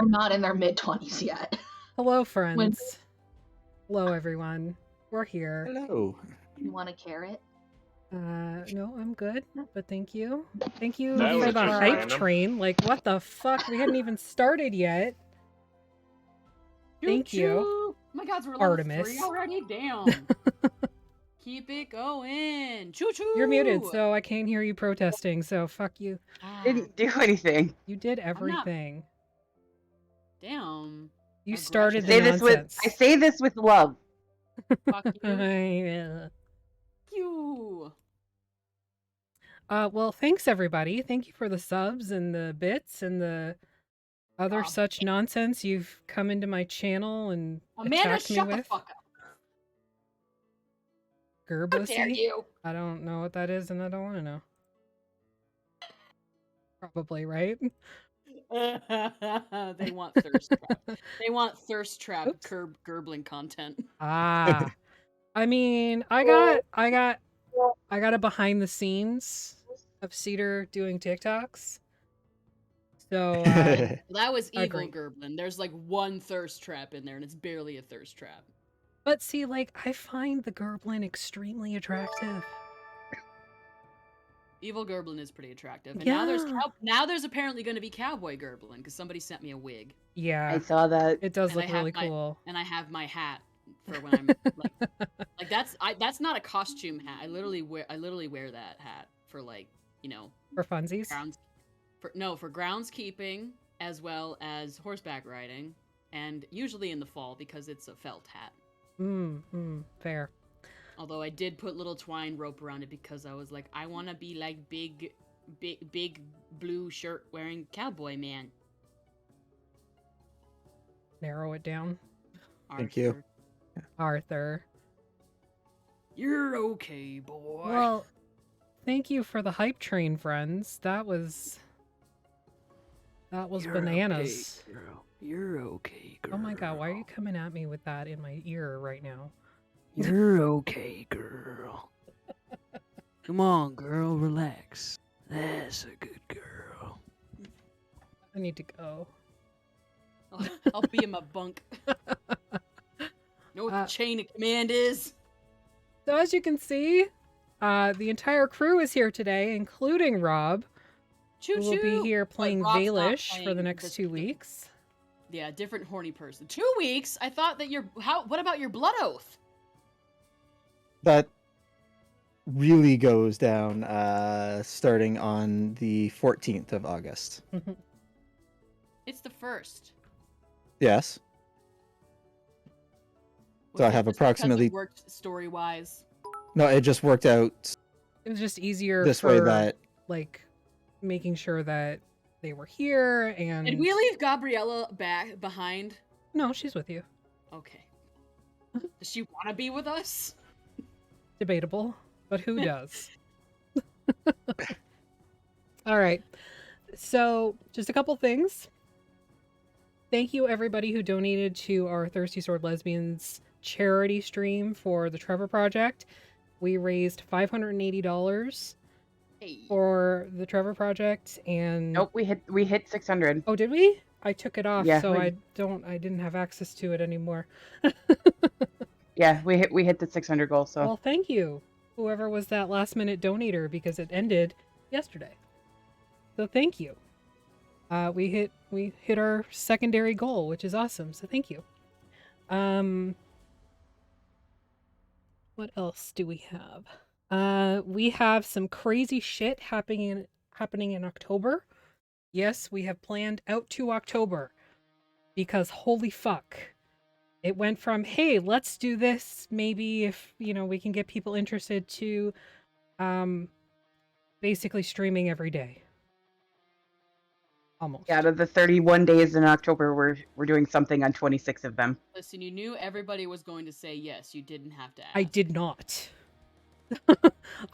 they're not in their mid-20s yet. Hello, friends. Hello, everyone. We're here. Hello. You want a carrot? No, I'm good, but thank you. Thank you That for was the just hype random. train. Like, what the fuck? We hadn't even started yet. Thank you. Oh my god, we're level Artemis. 3 already? Damn. Keep it going. Choo-choo. You're muted, so I can't hear you protesting, so fuck you. Didn't do anything. You did everything. Damn. You Aggression. started the Say this with nonsense. I say this with love. Fuck you. Yeah. You. Well, thanks everybody. Thank you for the subs and the bits and the other such nonsense you've come into my channel and Amanda, attacked me shut the with. fuck up. How dare Gerbussy? you? I don't know what that is, and I don't want to know. Probably, right? They want thirst trap. They want thirst trap gerblin content. Ah, I mean, I got a behind the scenes of Cedar doing TikToks. So That was evil Agreed. gerblin. There's like one thirst trap in there, and it's barely a thirst trap. but see, like, I find the gerblin extremely attractive. Evil gerblin is pretty attractive, and Yeah. now there's apparently going to be cowboy gerblin because somebody sent me a wig. Yeah, I saw that. it does And look I have really my- cool. And I have my hat for when I'm like that's not a costume hat. I literally wear that hat for, like, you know, For funsies. for groundskeeping as well as horseback riding, and usually in the fall because it's a felt hat. Fair. Although I did put little twine rope around it because I was like, I want to be like big blue shirt wearing cowboy man. Narrow it down. Thank you. Arthur. You're okay, boy. Well, thank you for the hype train, friends. That was You're bananas. okay, girl. You're okay, girl. Oh my god, why are you coming at me with that in my ear right now? You're okay, girl. Come on, girl, relax. That's a good girl. I need to go. I'll be in my bunk. Know what the chain of command is? So as you can see, the entire crew is here today, including Rob, Choo who will be here playing Rob's not Valish for playing the next 2 weeks. Yeah, different horny person. 2 weeks? I thought that what about your blood oath? That really goes down starting on the 14th of August. It's the 1st. Yes. So I have approximately... worked story-wise. No, it just worked out It was just easier this for, way that... like, making sure that they were here and... Did we leave Gabriella behind? No, she's with you. Okay. Does she want to be with us? Debatable, but who does? All right. So, just a couple things. Thank you, everybody who donated to our Thirsty Sword Lesbians charity stream for the Trevor Project. We raised $580 for the Trevor Project, and Nope, we hit 600. oh, did we? I took it off, Yeah, so we- I didn't have access to it anymore. Yeah, we hit the 600 goal. So Well, thank you, whoever was that last minute donator, because it ended yesterday. So thank you. We hit our secondary goal, which is awesome. So thank you. What else do we have? We have some crazy shit happening in October. Yes, we have planned out to October because holy fuck. It went from, hey, let's do this, maybe if, we can get people interested, to basically streaming every day. Almost. out of the 31 days in October, we're doing something on 26 of them. Listen, you knew everybody was going to say yes. You didn't have to ask. I did not.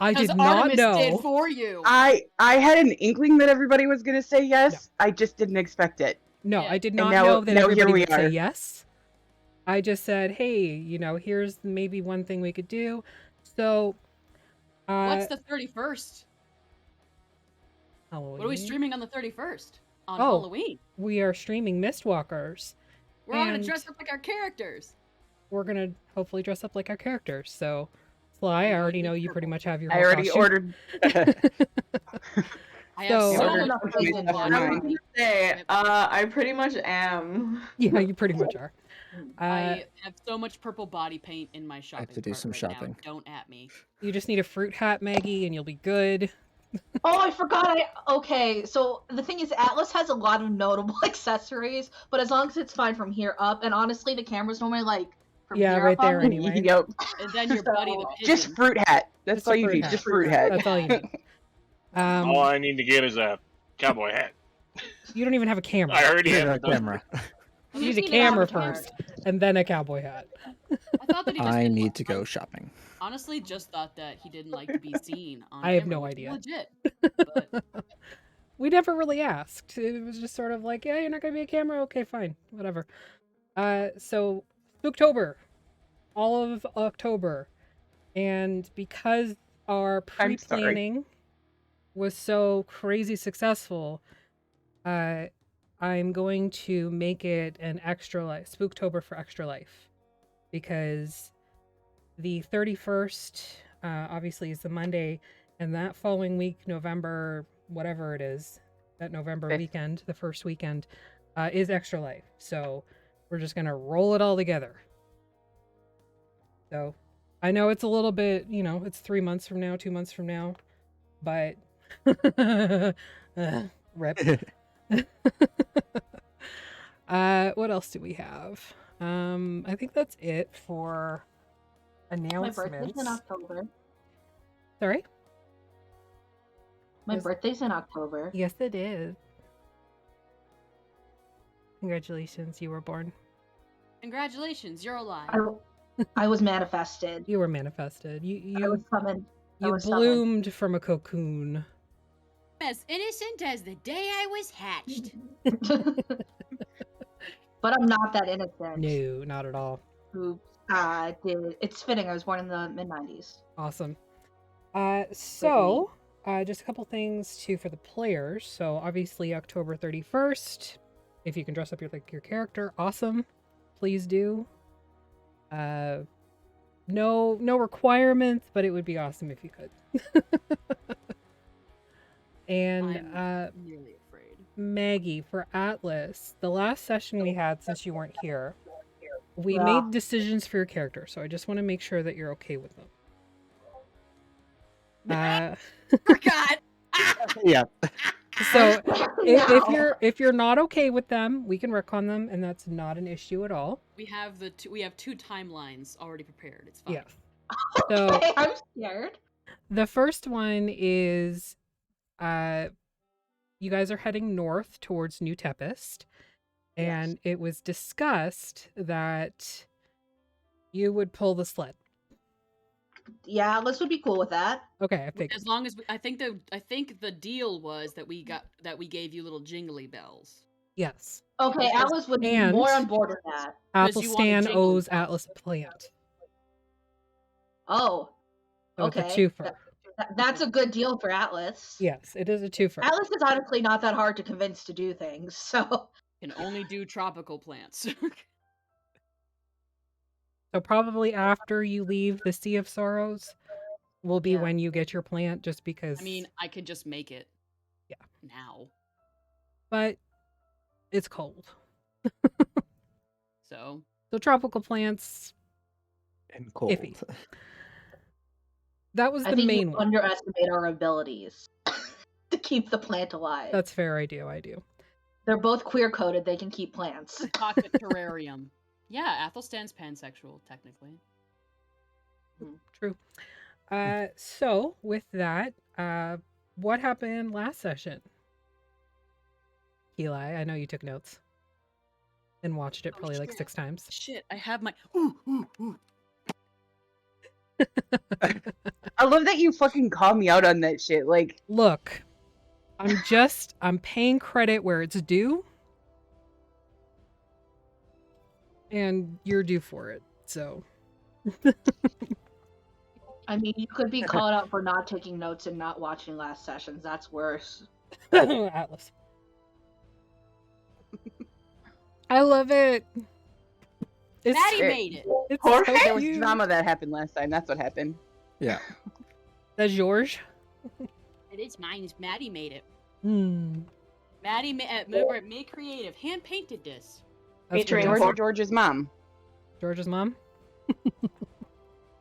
I did Because not Artemis know. did for you. I had an inkling that everybody was going to say yes. No. I just didn't expect it. No, Yeah. I did And not now- know that now everybody here we would say are. yes. I just said, hey, here's maybe one thing we could do. So, What's the 31st? Halloween? What are we streaming on the 31st? on Oh. Halloween. We are streaming Mistwalkers. We're all gonna And- dress up like our characters. We're gonna hopefully dress up like our characters. So, Sly, I I'm already going know with you pretty purple. much have your I whole already costume. ordered. I have So- so ordered much some purple stuff body online. I was paint. gonna say, I pretty much am. Yeah, you pretty much are. I have so much purple body paint in my shopping to do cart some right shopping. now. Don't at me. You just need a fruit hat, Maggie, and you'll be good. Oh, I forgot. Okay, so the thing is, Atlas has a lot of notable accessories, but as long as it's fine from here up, and honestly, the camera's normally like from Yeah, here right up on there me. anyway. Yep. And then your buddy the pigeon. Just fruit hat. That's Just a all you fruit need. hat. Just fruit hat. That's all you need. All I need to get is a cowboy hat. You don't even have a camera. I already Get have a it done. camera. You need just a need to have camera a camera. first, and then a cowboy hat. I thought that he just I didn't need like- to go shopping. Honestly, just thought that he didn't like to be seen on I have camera, no which is idea. Legit. But We never really asked. It was just sort of like, yeah, you're not gonna be a camera. Okay, fine, whatever. So Spooktober, all of October, and because our I'm sorry. pre-planning was so crazy successful, I'm going to make it an extra life, Spooktober for Extra Life, because the 31st obviously is the Monday, and that following week, November, whatever it is, that November Fifth. weekend, the first weekend, is Extra Life. So we're just gonna roll it all together. So I know it's a little bit, it's 3 months from now, 2 months from now, but rip. What else do we have? I think that's it for My announcements. birthday's in October. Sorry? My Yes. birthday's in October. Yes, it is. Congratulations, you were born. congratulations, you're alive. I was manifested. You were manifested. I You was summoned. I you was summoned. bloomed from a cocoon. As innocent as the day I was hatched. But I'm not that innocent. No, not at all. Oops. It's fitting. I was born in the mid-90s. Awesome. So just a couple things too for the players. So obviously October 31st, if you can dress up your character, awesome. Please do. No requirements, but it would be awesome if you could. And I'm really afraid. Maggie, for Atlas, the last session we had since you weren't here, we Yeah. made decisions for your character, so I just want to make sure that you're okay with them. Forgot. Yeah. So No. if you're not okay with them, we can retcon them, and that's not an issue at all. We have we have 2 timelines already prepared. It's fine. Yeah. So Okay, I'm scared. the first one is, you guys are heading north towards New Tempest, and it was discussed that you would pull the sled. Yeah, Liz would be cool with that. Okay, I think As long as I think the deal was that we gave you little jingly bells. yes. Okay, Because- Alice would be and- more on board with that. Because you want Athelstan jingle owes bells. Atlas a plant. Oh, So okay. it's a twofer. That's a good deal for Atlas. Yes, it is a twofer. Atlas is honestly not that hard to convince to do things, so Can only do tropical plants. So probably after you leave the Sea of Sorrows will be Yeah. when you get your plant, just because. I mean, I could just make it. Yeah. Now. but it's cold. So So tropical plants, And cold. Iffy. that was I the think main you one. underestimate our abilities to keep the plant alive. That's fair. I do. They're both queer coded. They can keep plants. pocket terrarium. Yeah, Athelstan's pansexual, technically. True. So with that, what happened last session? Eli, I know you took notes and watched it Oh, probably like shit. 6 times. Shit, I have my ooh. I love that you fucking call me out on that shit. Like, Look, I'm paying credit where it's due. And you're due for it. So I mean, you could be called out for not taking notes and not watching last sessions. That's worse. Atlas. I love it. It's Maddie it- made it. it's Jorge? so There was cute. drama that happened last time. That's what happened. Yeah. That's George. It is mine. Maddie made it. Hmm. Maddie made creative. Hand painted this. That's Featuring pretty George awesome. or George's mom. George's mom.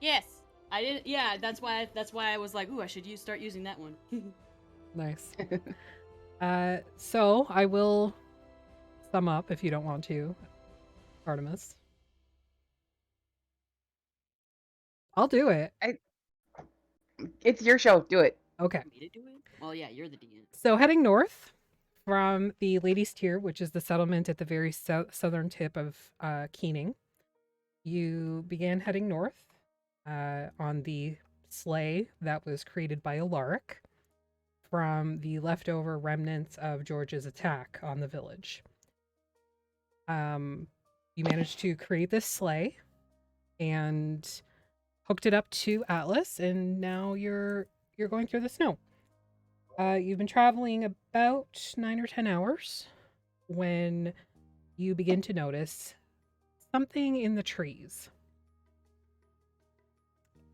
Yes, I did. Yeah, that's why I was like, ooh, I should start using that one. Nice. So I will sum up if you don't want to, Artemis. I'll do it. It's your show. Do it. Okay. Me to do it? Well, yeah, you're the DM. So heading north from the Ladies' Tier, which is the settlement at the very southern tip of Keening, you began heading north on the sleigh that was created by Alaric from the leftover remnants of George's attack on the village. You managed to create this sleigh and hooked it up to Atlas, and now you're going through the snow. You've been traveling about 9 or 10 hours when you begin to notice something in the trees.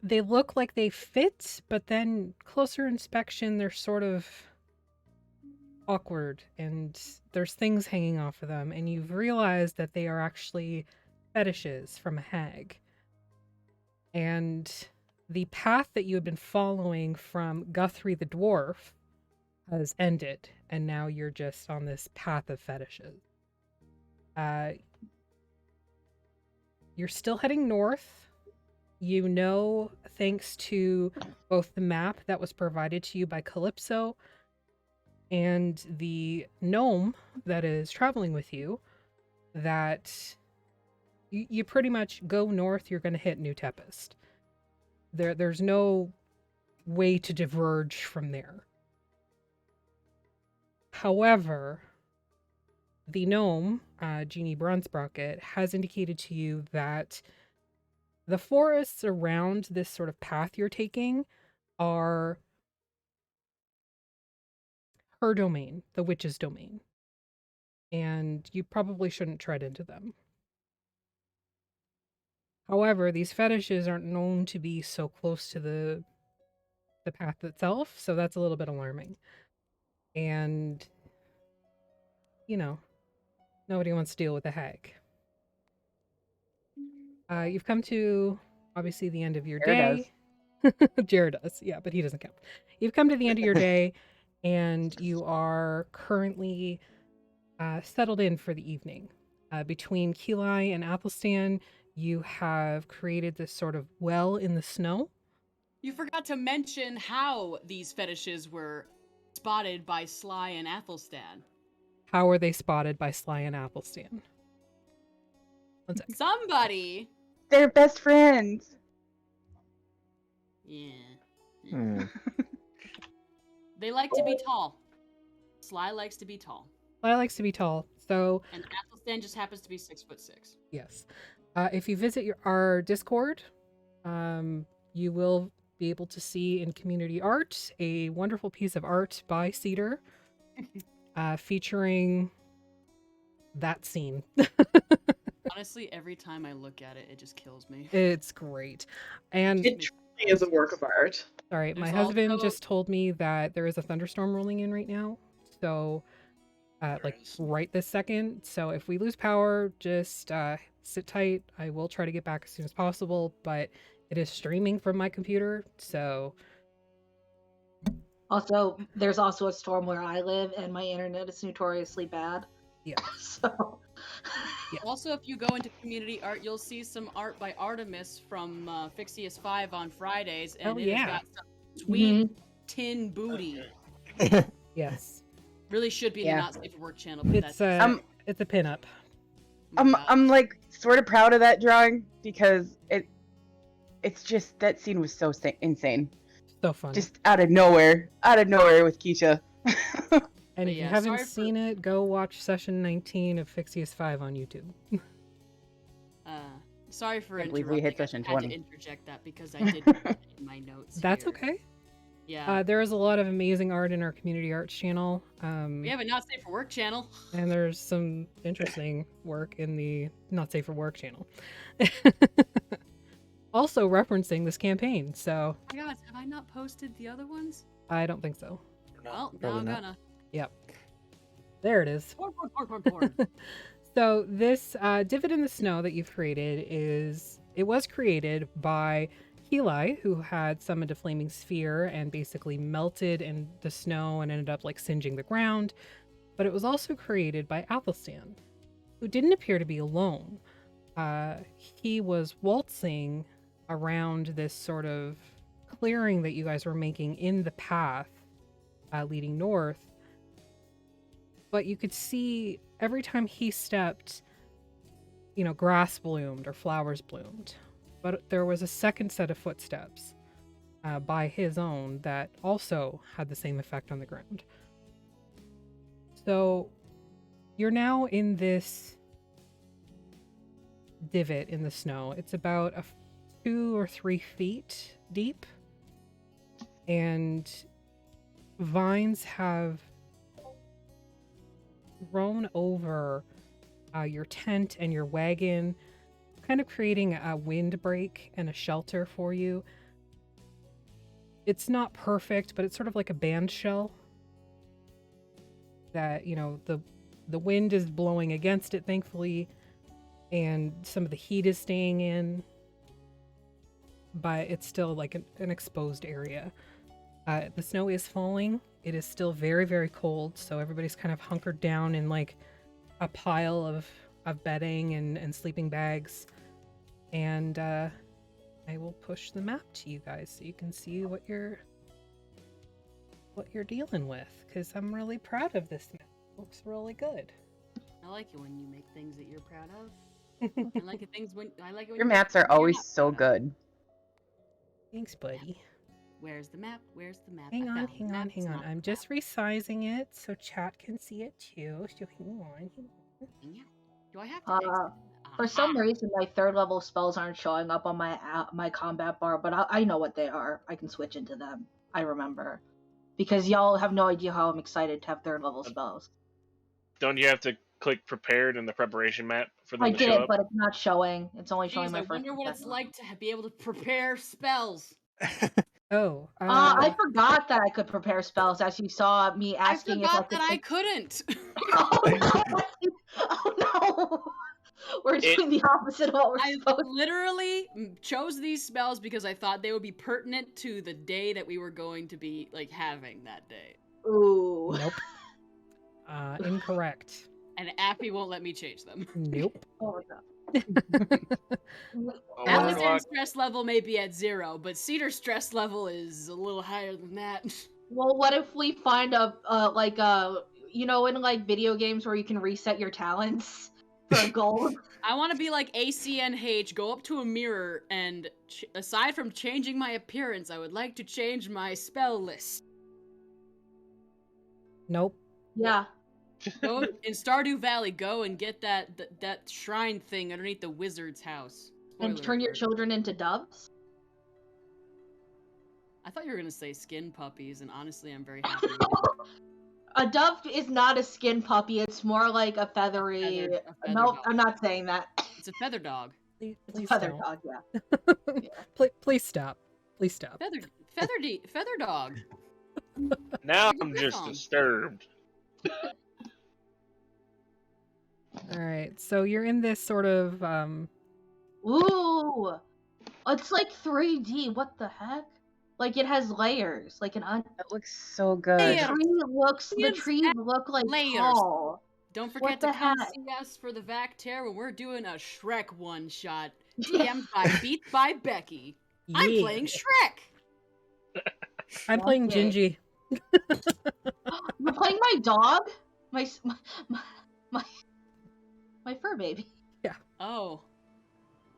They look like they fit, but then closer inspection, they're sort of awkward and there's things hanging off of them, and you've realized that they are actually fetishes from a hag. And the path that you had been following from Guthrie the dwarf has ended, and now you're just on this path of fetishes. You're still heading north. You know, thanks to both the map that was provided to you by Calypso and the gnome that is traveling with you, that you pretty much go north, you're going to hit New Tempest. There's no way to diverge from there. However, the gnome, Jeannie Brunsprocket, has indicated to you that the forests around this sort of path you're taking are her domain, the witch's domain. And you probably shouldn't tread into them. However, these fetishes aren't known to be so close to the path itself, so that's a little bit alarming. And, you know, nobody wants to deal with a hag. You've come to, obviously, the end of your Jared day. Jared does, yeah, but he doesn't count. You've come to the end of your day, and you are currently settled in for the evening. Between Sly and Athelstan, you have created this sort of well in the snow. You forgot to mention how these fetishes were spotted by Sly and Athelstan. How are they spotted by Sly and Athelstan? One sec. Somebody. They're best friends. Yeah. Hmm. They like to be tall. Sly likes to be tall. Sly likes to be tall, so And Athelstan just happens to be 6'6". yes. If you visit our Discord, you will be able to see in community art a wonderful piece of art by Cedar featuring that scene. Honestly, every time I look at it, it just kills me. It's great. And It truly is a work of art. sorry, my There's husband also- just told me that there is a thunderstorm rolling in right now. So, like right this second. So if we lose power, just sit tight. I will try to get back as soon as possible, but it is streaming from my computer, so Also, there's also a storm where I live, and my internet is notoriously bad. yeah. So, Also, if you go into community art, you'll see some art by Artemis from Fixius 5 on Fridays, and Oh, it yeah. has got some sweet Mhm. tin booty. Yes. Really should be in Yeah. the Not Safe for Work channel, but It's that's... it's a pinup. I'm like sort of proud of that drawing because it's just that scene was so insane. So fun. Just out of nowhere with Keisha. And But if you yeah, haven't sorry for- seen it, go watch session 19 of Fixius 5 on YouTube. Sorry for Can't believe interrupting. we hit I session had to 20. interject that because I did put it in my notes. That's here. okay. Yeah. There is a lot of amazing art in our community arts channel. We have a not safe for work channel. And there's some interesting work in the not safe for work channel. Also referencing this campaign, so. Oh my god, have I not posted the other ones? I don't think so. Well, now probably I'm not. gonna. Yep. There it is. Porn. So this divot in the snow that you've created was created by Heli, who had summoned a flaming sphere and basically melted in the snow and ended up like singeing the ground. But it was also created by Athelstan, who didn't appear to be alone. He was waltzing around this sort of clearing that you guys were making in the path leading north. But you could see every time he stepped, grass bloomed or flowers bloomed. But there was a second set of footsteps by his own that also had the same effect on the ground. So you're now in this divot in the snow. It's about 2 or 3 feet deep. And vines have grown over your tent and your wagon, kind of creating a windbreak and a shelter for you. It's not perfect, but it's sort of like a band shell that, the wind is blowing against it, thankfully, and some of the heat is staying in, but it's still like an exposed area. The snow is falling. It is still very, very cold, so everybody's kind of hunkered down in like a pile of bedding and sleeping bags. And I will push the map to you guys so you can see what you're dealing with, because I'm really proud of this map. It looks really good. I like it when you make things that you're proud of. I like it when Your you maps make are things you're always not so proud of. good. Thanks, buddy. Where's the map? Where's the map? Hang I on, found the hang on, map. hang It's on. not I'm the just map. resizing it so chat can see it too. So hang on. Yeah. Do I have to exit? For some Aha. reason, my 3rd level spells aren't showing up on my combat bar, but I know what they are. I can switch into them. I remember. Because y'all have no idea how I'm excited to have 3rd level spells. Don't you have to click prepared in the preparation map for them I to did, show up? but it's not showing. It's only showing Jeez, my I first wonder and what it's second like to be able to prepare spells. Oh, I forgot that I could prepare spells, as you saw me I asking if I forgot could. that I couldn't. Oh no! Oh no! We're doing the opposite of what we're I supposed to. literally chose these spells because I thought they would be pertinent to the day that we were going to be like having that day. Ooh. nope. Incorrect. And Appy won't let me change them. Nope. Oh no. Oh, Athelstan's fuck. stress level may be at 0, but Cedar's stress level is a little higher than that. Well, what if we find in like video games where you can reset your talents for gold? I want to be like ACNH, go up to a mirror, and aside from changing my appearance, I would like to change my spell list. Nope. Yeah. Go in Stardew Valley, go and get that shrine thing underneath the wizard's house. And Spoiler turn your alert. children into doves? I thought you were gonna say skin puppies, and honestly, I'm very happy with it. A dove is not a skin puppy. It's more like a feathery. A feather Nope, dog. I'm not saying that. It's a feather dog. Please, It's a please feather don't. dog, yeah. Please stop. Please stop. Feather dog. Now Good I'm just song. disturbed. All right. So you're in this sort of Ooh! It's like 3D. What the heck? Like it has layers. Like That looks so good. Hey, the Layers trees look like layers. tall. Don't What forget to the come heck? see us for the Vac Tear when we're doing a Shrek one-shot. DM'd by Beats by Becky. I'm yeah. playing Shrek! I'm playing Okay. Gingy. You're playing my dog? My fur baby. Oh.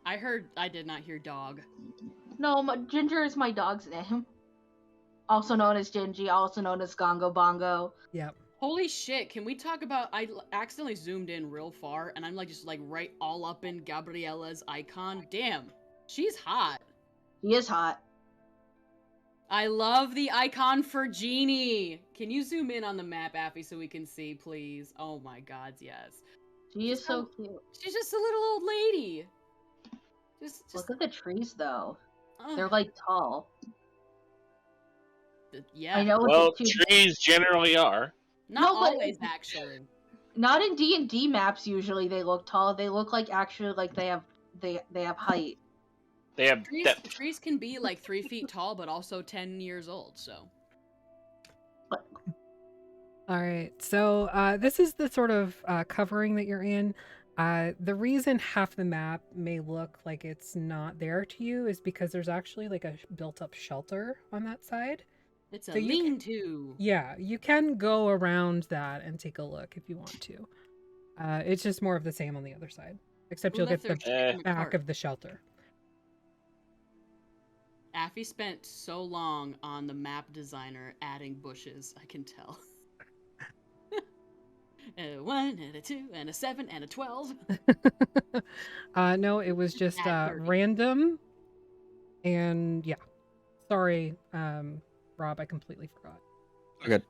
I did not hear dog. No, Ginger is my dog's name. Also known as Gingy, also known as Gongo Bongo. Yep. Holy shit, can we talk about, I accidentally zoomed in real far, and I'm like just like right all up in Gabriella's icon. Damn, she's hot. He is hot. I love the icon for Genie. Can you zoom in on the map, Affy, so we can see, please? Oh my god, yes. She is so cute. She's just a little old lady. Just Look at the trees, though. ugh. They're like tall. Yeah. I know. Well, it's cute. trees generally are. Not No, but- always, actually. Not in D&D maps. Usually they look tall. They look like actually like they have height. They have depth. Trees can be like 3 feet tall, but also 10 years old. So. All right, so this is the sort of covering that you're in. The reason half the map may look like it's not there to you is because there's actually like a built-up shelter on that side. It's a So you lean-to. Yeah, you can go around that and take a look if you want to. It's just more of the same on the other side, except Who you'll get left their the shit in the back cart? of the shelter. Affy spent so long on the map designer adding bushes, I can tell. A 1 and a 2 and a 7 and a 12. No, it was just At 30. random. And yeah. Sorry, Rob, I completely forgot. Good.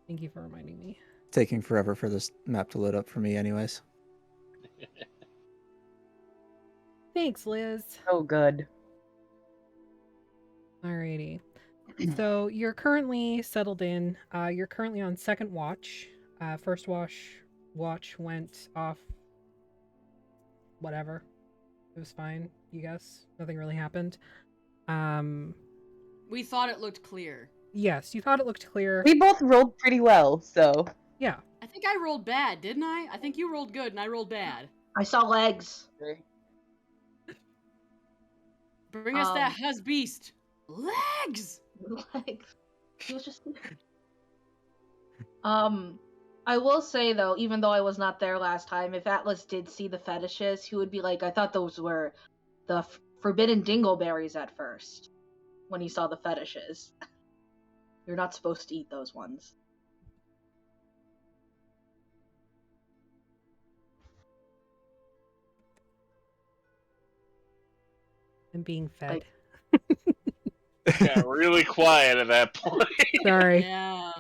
Thank you for reminding me. Taking forever for this map to load up for me anyways. Thanks, Liz. So good. Alrighty. So you're currently settled in. You're currently on second watch. First watch went off. Whatever. It was fine, you guess. Nothing really happened. We thought it looked clear. Yes, you thought it looked clear. We both rolled pretty well, so. Yeah. I think I rolled bad, didn't I? I think you rolled good and I rolled bad. I saw legs. Bring us that husbeast. Legs! Legs. He was just. I will say though, even though I was not there last time, if Atlas did see the fetishes, he would be like, I thought those were the forbidden dingleberries at first. When he saw the fetishes. You're not supposed to eat those ones. I'm being fed. Got really quiet at that point. Sorry. Yeah.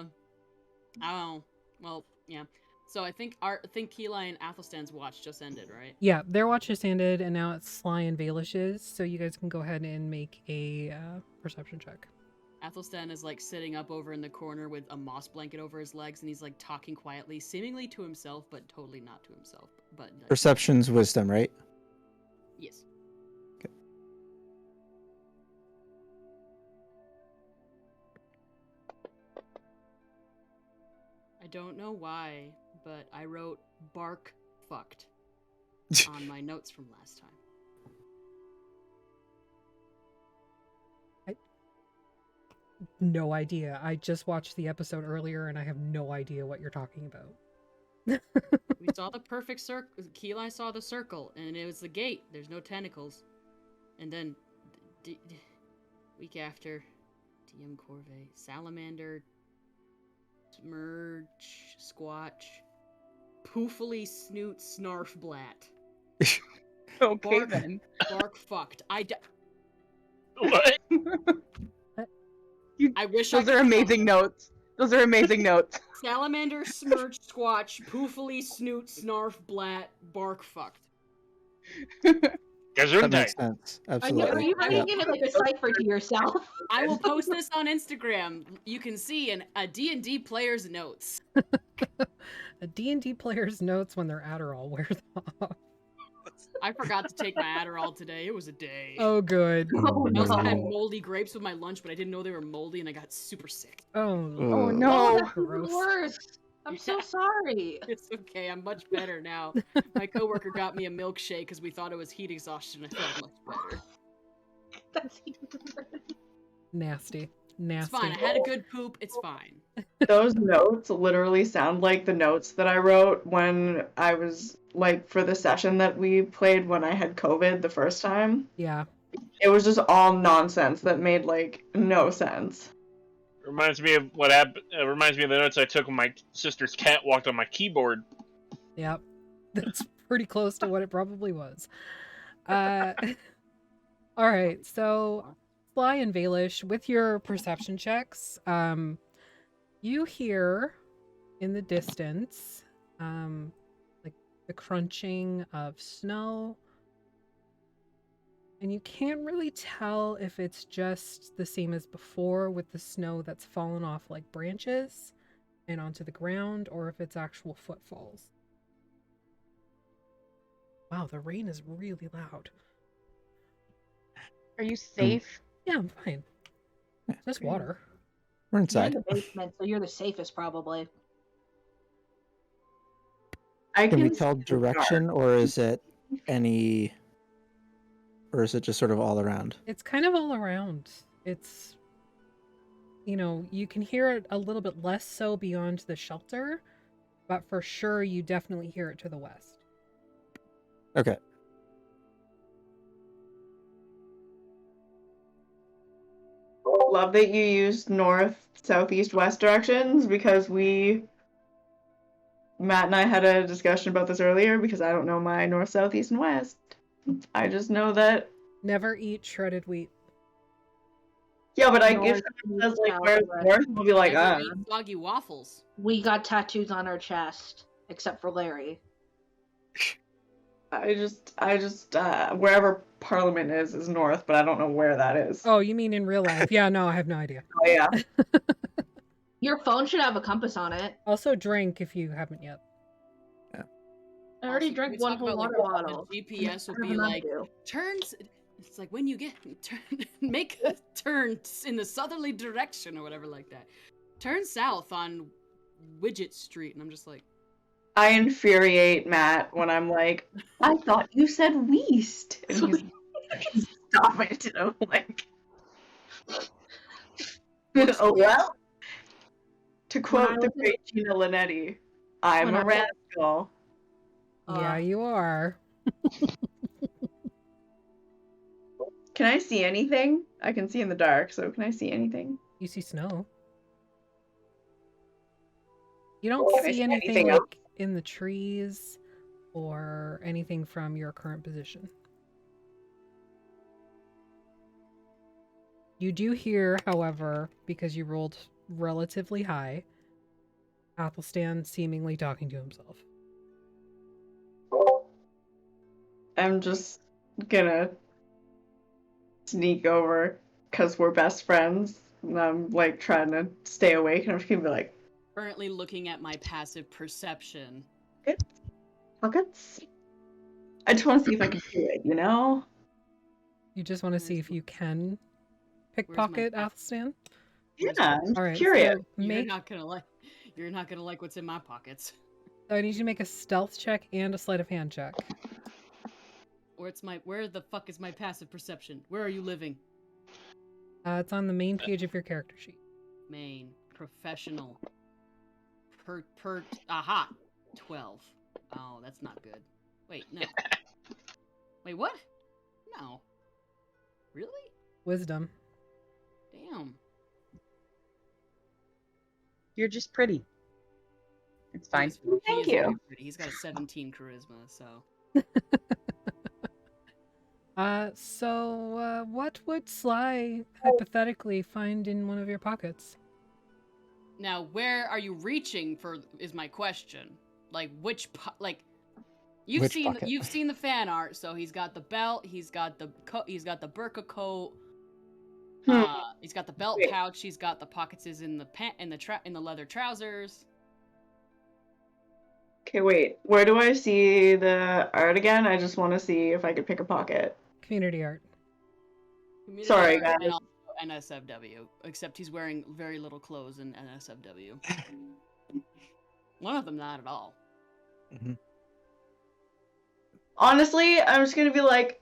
Oh, well, yeah. So I think Sly and Athelstan's watch just ended, right? Yeah, their watch just ended, and now it's Sly and Athelstan, so you guys can go ahead and make a perception check. Athelstan is like sitting up over in the corner with a moss blanket over his legs, and he's like talking quietly, seemingly to himself, but totally not to himself. But like, Perception's wisdom, right? yes. I don't know why, but I wrote bark fucked on my notes from last time. No idea. I just watched the episode earlier, and I have no idea what you're talking about. We saw the perfect circle. Sly saw the circle, and it was the gate. There's no tentacles. And then, week after, DM Corvée, Salamander, Smurge, Squatch, Poofily Snoot Snarf Blat. Okay, Bark, then. bark fucked. What? I wish Those I are could- amazing notes. Those are amazing notes. Salamander, Smurge, Squatch, Poofily Snoot Snarf Blat, bark fucked. That makes Gesundheit. sense. Are Absolutely. you Yeah. making it like a cipher to yourself? I will post this on Instagram. You can see a D&D player's notes. A D&D player's notes when their Adderall wears off. I forgot to take my Adderall today. It was a day. Oh, good. Oh, I also had no. moldy grapes with my lunch, but I didn't know they were moldy, and I got super sick. Oh, Oh, Ugh. no. That's Gross. the worst. I'm so sorry. It's okay. I'm much better now. My coworker got me a milkshake because we thought it was heat exhaustion. I felt much better. That's even worse. Nasty. It's Nasty. fine. I had a good poop. It's fine. Those notes literally sound like the notes that I wrote when I was, like, for the session that we played when I had COVID the first time. Yeah. It was just all nonsense that made, like, no sense. Reminds me of what happened. Reminds me of the notes I took when my sister's cat walked on my keyboard. Yep. That's pretty close to what it probably was. All right. So Sly and Valish, with your perception checks, you hear in the distance, like the crunching of snow. And you can't really tell if it's just the same as before with the snow that's fallen off like branches and onto the ground, or if it's actual footfalls. Wow, the rain is really loud. Are you safe? Yeah, I'm fine. Just water. We're You're inside. in the basement, so you're the safest probably. Can we see tell the dark. direction, or is it any, or is it just sort of all around? It's kind of all around. It's, you know, you can hear it a little bit less so beyond the shelter, but for sure you definitely hear it to the west. Okay. Love that you used north, southeast, west directions because Matt and I had a discussion about this earlier because I don't know my north, south, east, and west. I just know that. Never eat shredded wheat. Yeah, but if North, someone says like south, where's west. north, we'll be like, Never eat soggy waffles. We got tattoos on our chest, except for Larry. I just wherever Parliament is north, but I don't know where that is. Oh, you mean in real life? Yeah, no, I have no idea. Oh yeah. Your phone should have a compass on it. Also drink if you haven't yet. I already Also, drank we one talk whole about, water like, bottle. The GPS will I have be enough like, to. turns. It's like when you make a turn in the southerly direction or whatever like that. Turn south on Widget Street, and I'm just like, I infuriate Matt when I'm like, I thought you said weast. And he's like, stop it. And I'm like, oh, well. To quote the great Gina Linetti, I'm When a I was- rascal. Yeah, you are. Can I see anything? I can see in the dark, so can I see anything? You see snow. You don't Can I see see anything anything like else? in the trees or anything from your current position. You do hear, however, because you rolled relatively high, Athelstan seemingly talking to himself. I'm just gonna sneak over because we're best friends. And I'm like trying to stay awake, and I'm just gonna be like, currently looking at my passive perception. pockets. I just want to see if I can do it, you know? You just want to see if you can pickpocket Athelstan? Yeah, I'm All right, curious. so make... You're not gonna like what's in my pockets. So I need you to make a stealth check and a sleight of hand check. Where the fuck is my passive perception? Where are you living? It's on the main page of your character sheet. Main. Professional. Aha! 12. Oh, that's not good. Wait, no. Wait, what? No. Really? Wisdom. Damn. You're just pretty. It's fine. Thank He is you. very pretty. He's got a 17 charisma, so. What would Sly hypothetically find in one of your pockets? Now, where are you reaching for? Is my question. Like, you've Which seen pocket? you've seen the fan art. So he's got the belt. He's got the burqa coat. He's got the belt Wait. pouch. He's got the pockets in the leather trousers. Okay, wait. Where do I see the art again? I just want to see if I could pick a pocket. Community art. Community Sorry, art, guys. And also NSFW, except he's wearing very little clothes in NSFW. One of them not at all. Mhm. Honestly, I'm just gonna be like,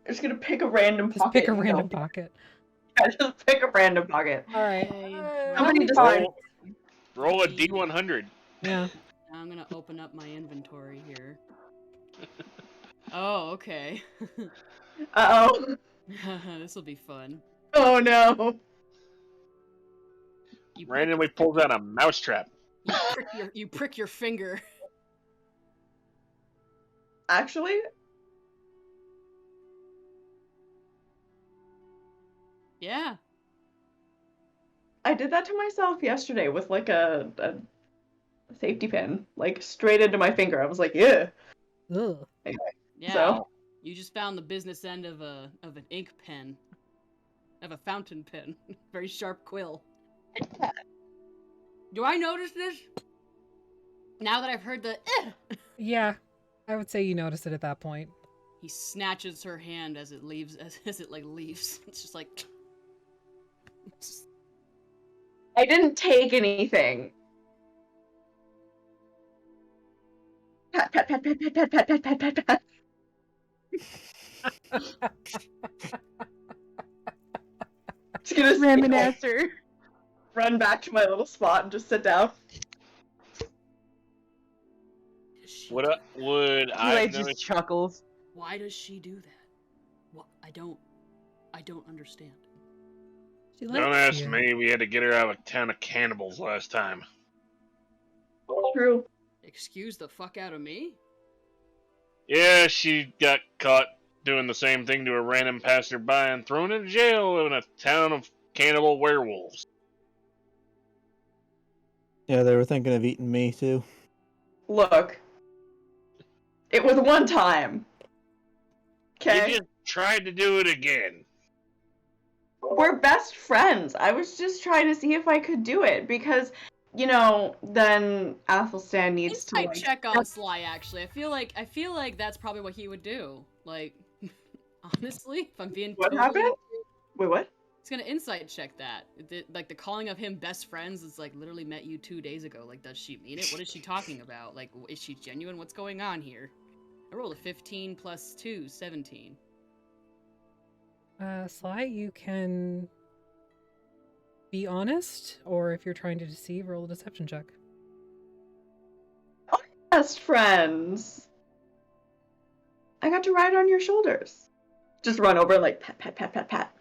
I'm just gonna pick a random Just pocket. pick a and random go. pocket. Yeah, just pick a random pocket. All right. Somebody How decide. many Roll a D100. Yeah. Now I'm gonna open up my inventory here. Oh, okay. Uh-oh. This will be fun. Oh no. You Randomly pulls out a mousetrap. you prick your finger. Actually, Yeah. I did that to myself yesterday with like a safety pin, like straight into my finger. I was like, yeah. Ugh. Yeah. So You just found the business end of an ink pen. Of a fountain pen. Very sharp quill. Do I notice this? Now that I've heard the Yeah, I would say you notice it at that point. He snatches her hand as it leaves as it like leaves. It's just like I didn't take anything. Pat, pat, pat, pat, pat, pat, pat, pat, pat, pat, pat. Just gonna Raminaster. run back to my little spot and just sit down. Would I Eli notice? just chuckles. Why does she do that? What I don't understand. She Don't likes ask you. me. We had to get her out of a town of cannibals last time. True. Excuse the fuck out of me? Yeah, she got caught doing the same thing to a random passerby and thrown into jail in a town of cannibal werewolves. Yeah, they were thinking of eating me too. Look. It was one time. Okay? You just tried to do it again. We're best friends. I was just trying to see if I could do it because, you know, then Athelstan needs to Insight like check on Sly. Actually, I feel like that's probably what he would do. Like, honestly, if I'm being What totally... happened? Wait, what? He's gonna insight check that. Like the calling of him best friends is like literally met you 2 days ago. Like, does she mean it? What is she talking about? Like, is she genuine? What's going on here? I rolled a 15 plus 2, 17. Sly, you can be honest, or if you're trying to deceive, roll a deception check. Best friends. I got to ride on your shoulders. Just run over and like pat, pat, pat, pat, pat.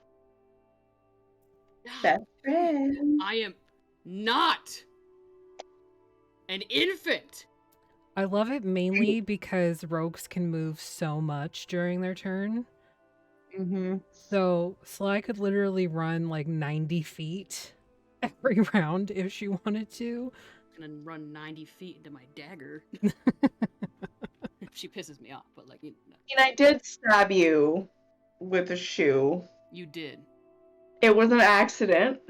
Best friend. I am not an infant. I love it mainly because rogues can move so much during their turn. Mm-hmm. So Sly could literally run like 90 feet every round if she wanted to. I'm gonna run 90 feet into my dagger. She pisses me off, but like, you know, And I did stab you with a shoe. you did. It was an accident.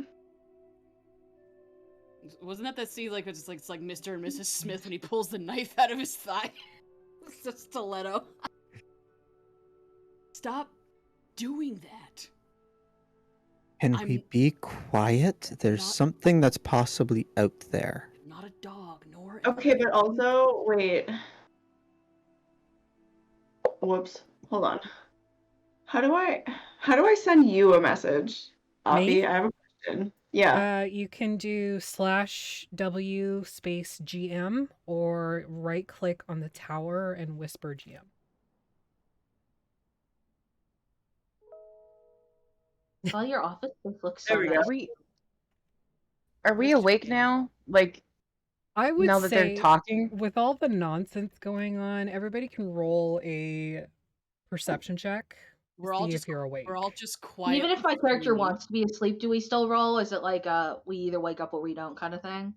Wasn't that scene like it's like Mr. and Mrs. Smith when he pulls the knife out of his thigh? It's a stiletto. Stop doing that. Can I'm we be quiet? There's not- something that's possibly out there. Not a dog, nor Okay, but also, wait. Whoops. Hold on. How do I send you a message? Me? Avi, I have a question. Yeah. You can do /W space GM or right click on the tower and whisper GM. Well, your office space looks so There we go. nice. Are we awake now? Like, I would now that say, they're talking? with all the nonsense going on, everybody can roll a perception check. we're all See just if you're awake. we're all just And quiet. even if my character wants to be asleep, do we still roll? Is it like we either wake up or we don't kind of thing?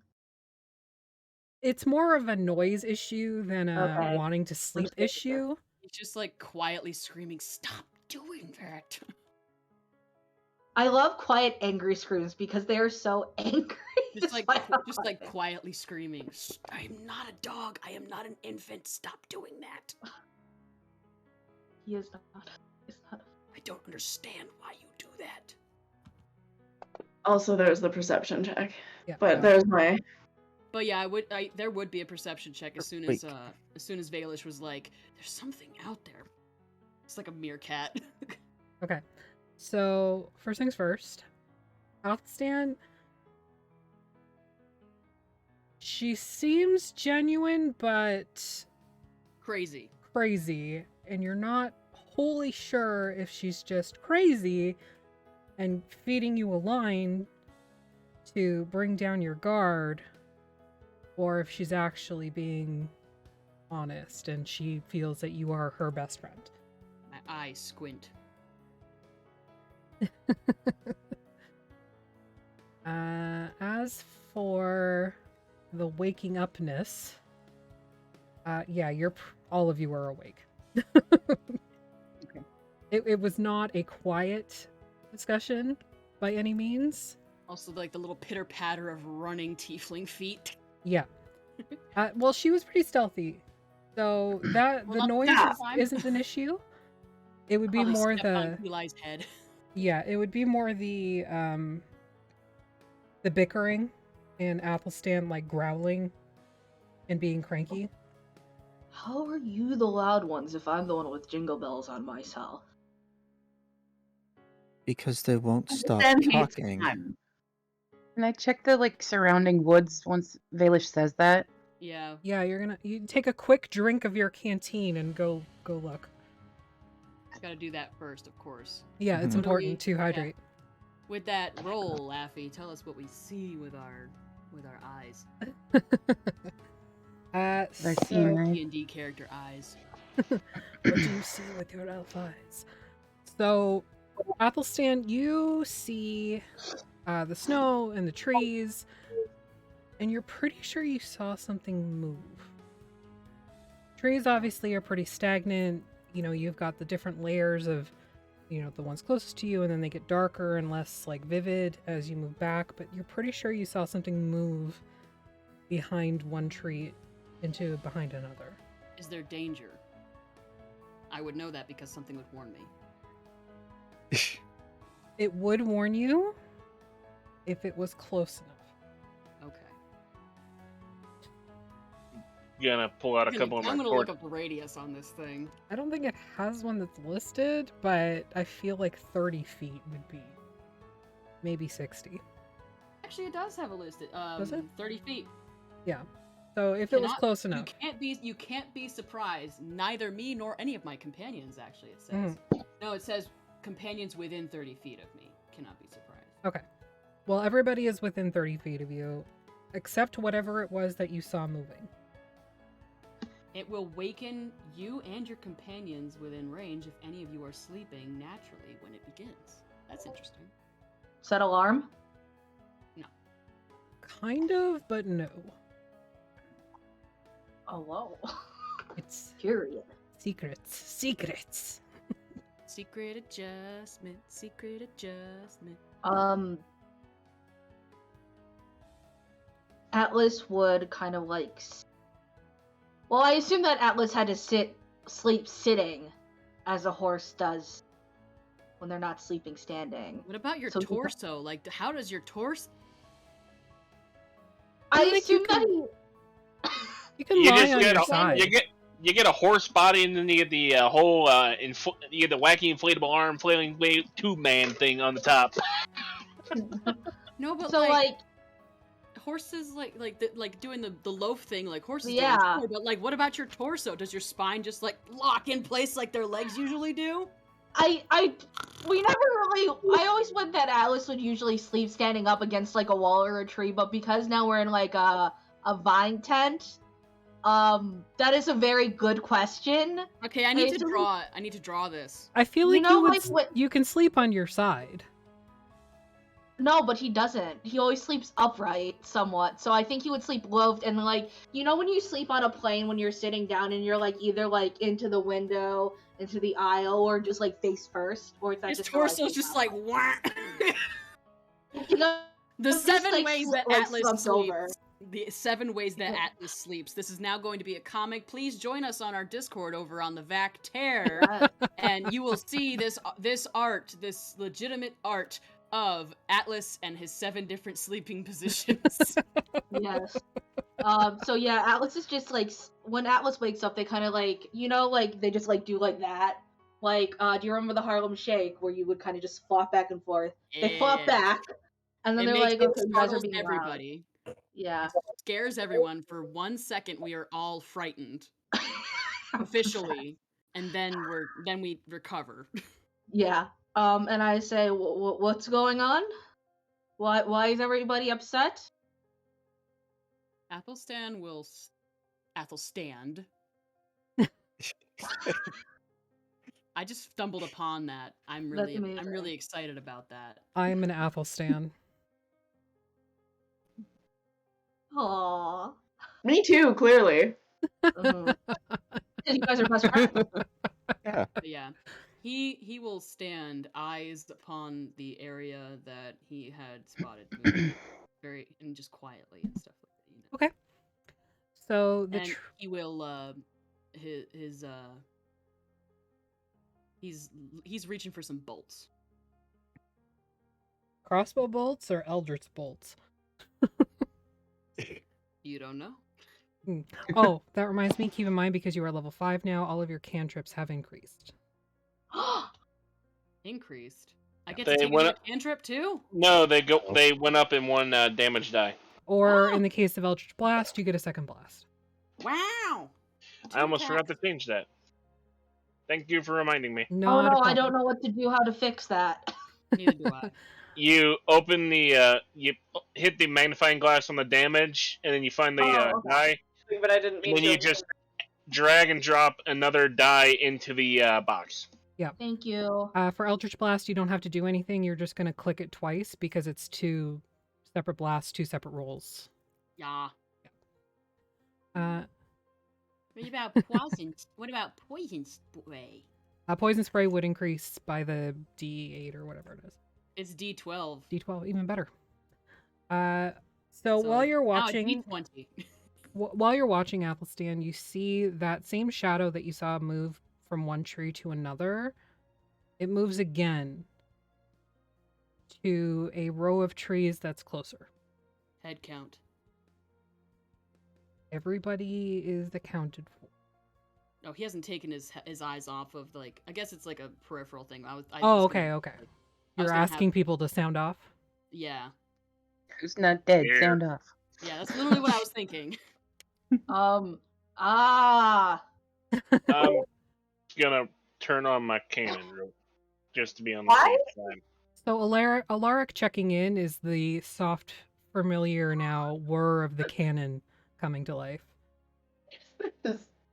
It's more of a noise issue than a Okay. wanting to sleep Understood. issue. He's just like quietly screaming, "Stop doing that!" I love quiet, angry screams because they are so angry. Just like It's just like quietly screaming, "I am not a dog. I am not an infant. Stop doing that. he is not. He's not. I don't understand why you do that." Also, there's the perception check. Yeah. But there's my. But yeah, there would be a perception check as soon Wait. as Valish was like, "There's something out there." It's like a meerkat. Okay. So, first things first. Athelstan, she seems genuine, but Crazy. crazy. And you're not wholly sure if she's just crazy and feeding you a line to bring down your guard, or if she's actually being honest and she feels that you are her best friend. My eyes squint. As for the waking upness, yeah, all of you are awake. Okay. It was not a quiet discussion by any means. Also, like the little pitter patter of running tiefling feet. Yeah. Well, she was pretty stealthy, so that Well, the not noise this time. isn't an issue. It would be Probably more stepped on the Eli's head. yeah. It would be more the bickering and Athelstan like growling and being cranky. How are you the loud ones if I'm the one with jingle bells on myself? Because they won't stop Then hates talking. time. Can I check the like surrounding woods once Valish says that? Yeah. Yeah, you take a quick drink of your canteen and go look. Gotta do that first, of course. Yeah, it's Mhm. important to hydrate. With that roll, Laffy, tell us what we see with our eyes. They're So, seeing, right? D&D character eyes. what do you see with your elf eyes? So, Athelstan, you see the snow and the trees, and you're pretty sure you saw something move. Trees obviously are pretty stagnant. You know, you've got the different layers of, you know, the ones closest to you, and then they get darker and less like vivid as you move back, but you're pretty sure you saw something move behind one tree into behind another. Is there danger? I would know that because something would warn me. It would warn you if it was close enough. Okay. Gonna pull out a couple of I'm my gonna torch. look up the radius on this thing. I don't think it has one that's listed, but I feel like 30 feet would be maybe 60. Actually, it does have a listed. Does it? 30 feet. Yeah. So if it was Cannot- close enough. You can't be surprised. Neither me nor any of my companions. Actually, it says. No, it says companions within 30 feet of me cannot be surprised. Okay. Well, everybody is within 30 feet of you, except whatever it was that you saw moving. It will waken you and your companions within range if any of you are sleeping naturally when it begins. That's interesting. Set alarm? Kind of, but no. Oh, whoa. It's Period. secrets. Secrets. Secret adjustment. Secret adjustment. Atlas would kind of like... Well, I assume that Atlas had to sleep sitting, as a horse does when they're not sleeping standing. What about your So he- torso? Like, how does your torso? I think you assume that he... You can You lie just on get your a side. you get a horse body, and then you get the whole you get the wacky inflatable arm flailing tube man thing on the top. No, but So, like, horses like doing the loaf thing like horses do. Yeah. Sure, but like, what about your torso? Does your spine just like lock in place like their legs usually do? we never really... I always went that Atlas would usually sleep standing up against, like, a wall or a tree, but because now we're in, like, a vine tent, that is a very good question. Okay, I need to Basically- draw it. I need to draw this. I feel You like know, you would. like, what- You can sleep on your side. No, but he doesn't. He always sleeps upright, somewhat. So I think he would sleep loafed, and like, you know when you sleep on a plane when you're sitting down and you're like either like into the window, into the aisle, or just like face first, or is that His just how I torso's sleep just now? like wah. You know, The just, 7 like, ways that like, Atlas slumped sleeps. over. The 7 ways that Atlas sleeps. This is now going to be a comic. Please join us on our Discord over on the Vac Tear, and you will see this art, this legitimate art of Atlas and his 7 different sleeping positions. Yes. So yeah, Atlas is just like when Atlas wakes up, they kind of like, you know, like they just like do like that. Like, do you remember the Harlem Shake where you would kind of just flop back and forth? They flop Yeah. back, and then It they're makes like, it okay, you guys are startles being loud. everybody. Yeah. Scares everyone for 1 second. We are all frightened officially, and then we recover. Yeah. And I say, what's going on? Why is everybody upset? Athelstan will Athelstand. I just stumbled upon that. I'm That's really amazing. excited about that. I'm an Athelstan. Aww. Me too, clearly. You guys are best friends. Yeah. But yeah, he will stand eyes upon the area that he had spotted moving very and just quietly and stuff like that. You know. Okay. So the And he will he's reaching for some bolts. crossbow bolts or eldritch bolts? You don't know. Oh, that reminds me. Keep in mind, because you are level 5 now, all of your cantrips have increased. Increased. I get They to take went another up- cantrip too. No, they went up in one damage die. Or Oh. in the case of eldritch blast, you get a second blast. Wow. I almost forgot to change that. Thank you for reminding me. Oh Not a no, I problem. don't know what to do, how to fix that. Neither do I. You open the you hit the magnifying glass on the damage, and then you find the Oh, okay. die, But I didn't mean and then to. you just drag and drop another die into the box. Thank you. For eldritch blast, you don't have to do anything. You're just going to click it twice because it's 2 separate blasts, 2 separate rolls. Yeah. Uh, What about poison? What about poison spray? poison spray would increase by the D8 or whatever it is. It's D12. D12, even better. So while you're watching, Now it's D20. while you're watching Athelstan, you see that same shadow that you saw move from one tree to another. It moves again to a row of trees that's closer. Head count. Everybody is accounted for. No, he hasn't taken his eyes off of like. I guess it's like a peripheral thing. Okay. I was You're gonna have- asking people to sound off? Yeah, Who's not dead? Here. Sound off. yeah. That's literally what I was thinking. I'm gonna turn on my cannon just to be on the Why? safe side. So Alaric checking in is the soft, familiar now whir of the cannon coming to life.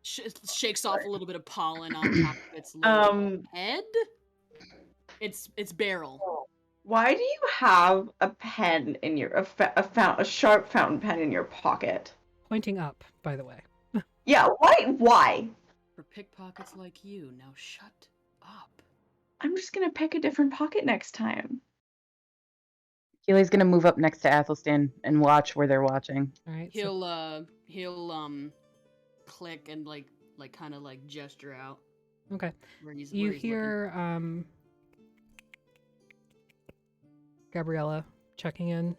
Shakes off a little bit of pollen on top of its little head. Its barrel. Why do you have a pen in your a sharp fountain pen in your pocket? Pointing up, by the way. Yeah, why? For pickpockets like you, now shut up. I'm just gonna pick a different pocket next time. Keely's gonna move up next to Athelstan and watch where they're watching. All right. So, He'll click and like kind of like gesture out. okay. Where he's You where he's looking. hear Gabriella checking in,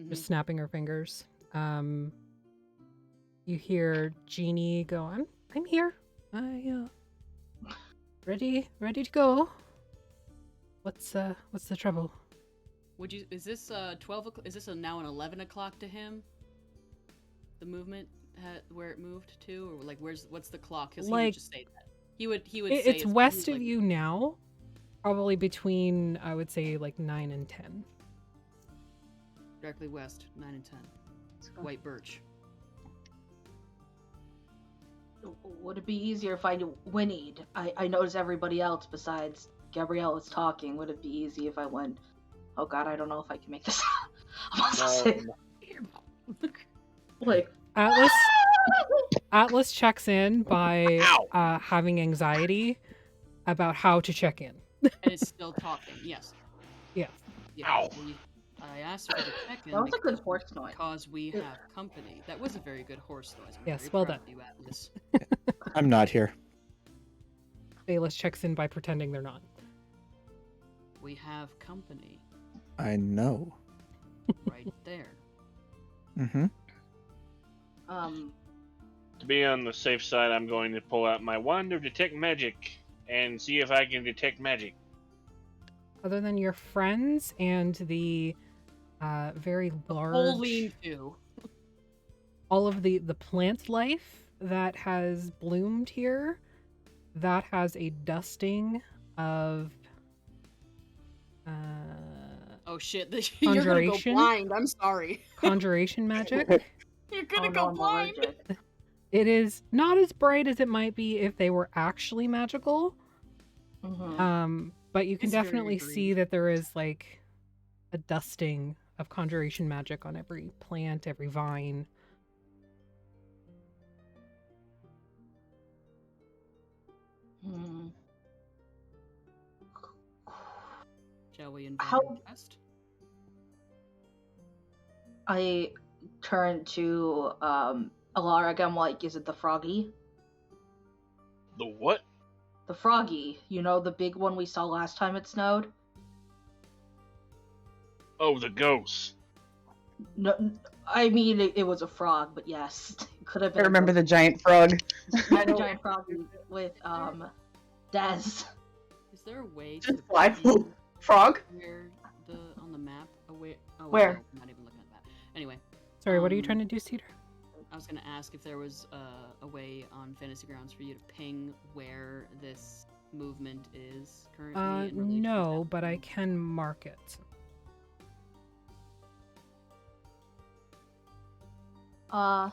just Mhm. snapping her fingers. You hear Jeannie go, I'm here. Ready to go. What's the trouble? Is this 12 o'clock? Is this now an 11 o'clock to him? The movement where it moved to, or like what's the clock? Because he would Like- just say that. He would say It's west of like- you now, probably between, I would say, like 9 and 10. Directly west, 9 and 10. White birch. Would it be easier if I whinnied? I noticed everybody else besides Gabrielle was talking. Would it be easy if I went, oh god, I don't know if I can make this I'm also sick. Like, Atlas checks in by having anxiety about how to check in. And it's still talking, yes. Yeah. Yeah. I asked for the check-in that was a good horse noise. because we have company. That was a very good horse noise. I'm Yes, very well proud done. of you, Atlas. I'm not here. Bayless checks in by pretending they're not. We have company I know. right there. Mm-hmm. To be on the safe side, I'm going to pull out my wand of detect magic and see if I can detect magic. Other than your friends and the very large, Whole lean-to. all of the plant life that has bloomed here, that has a dusting of Oh shit! You're gonna go Conjuration? blind. I'm sorry. conjuration magic. You're gonna Oh, go no, I'm blind. allergic. It is not as bright as it might be if they were actually magical. Mhm. But you can It's very definitely green. see that there is like a dusting of conjuration magic on every plant, every vine. Hmm. Shall we invite How- our guest? I turn to Alaric. I'm like, is it the froggy? The what? The froggy. You know, the big one we saw last time it snowed? Oh, the ghost. No, I mean, it was a frog, but yes. It could have I been. remember the giant frog. the giant froggy with, Des. Is there a way Just to fly pin frog. where on the map? Oh, Where? no, I'm not even looking at that. Anyway, Sorry, what are you Um, trying to do, Cedar? I was gonna ask if there was a way on Fantasy Grounds for you to ping where this movement is currently. in relation to No, that but I one. can mark it.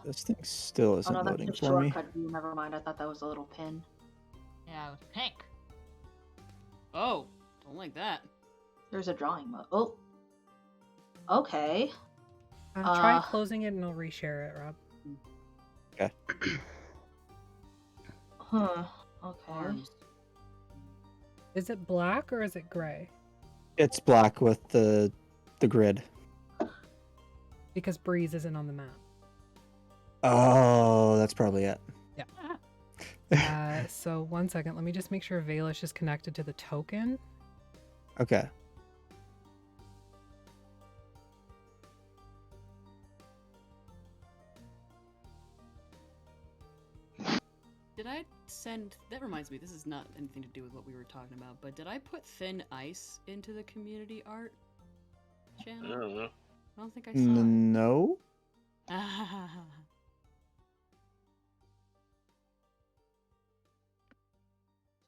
This thing still Oh isn't no, that's loading a for me. shortcut view. Never mind. I thought that was a little pin. Yeah, it was pink. Oh, don't like that. There's a drawing mode. Oh. Okay. Try Uh, closing it and I'll reshare it, Rob. Huh. Okay. Arms. Is it black or is it gray? It's black with the grid. Because Breeze isn't on the map. Oh, that's probably it. So 1 second, let me just make sure Valish is connected to the token. Okay. Did I send? That reminds me. This is not anything to do with what we were talking about. But did I put thin ice into the community art I channel? don't know. I don't think I saw it. No.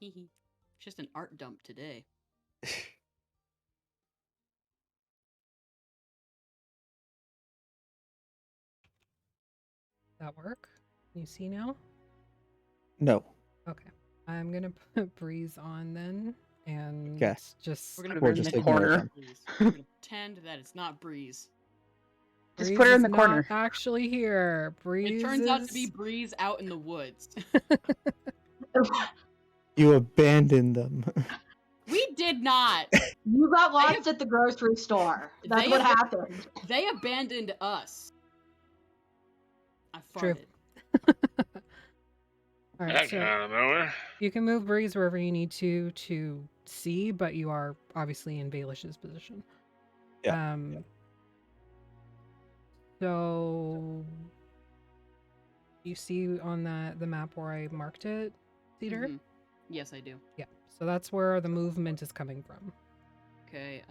Hehe. Just an art dump today. That work? You see now? No. Okay. I'm gonna put Breeze on then, and Okay. just We're gonna Or put just it in ignore the them. Breeze. We're gonna pretend that it's not Breeze. Just Breeze put her in is the corner. not actually here. Breeze. It turns out to be is- Breeze out in the woods. You abandoned them. We did not. You got lost at the grocery store. That's They what have- happened. They abandoned us. I True. farted. All right, That so came out of nowhere. you can move Breeze wherever you need to see, but you are obviously in Baelish's position. Yeah, So you see on the map where I marked it, Cedar? Mhm. Yes, I do. Yeah. So that's where the movement is coming from. Okay.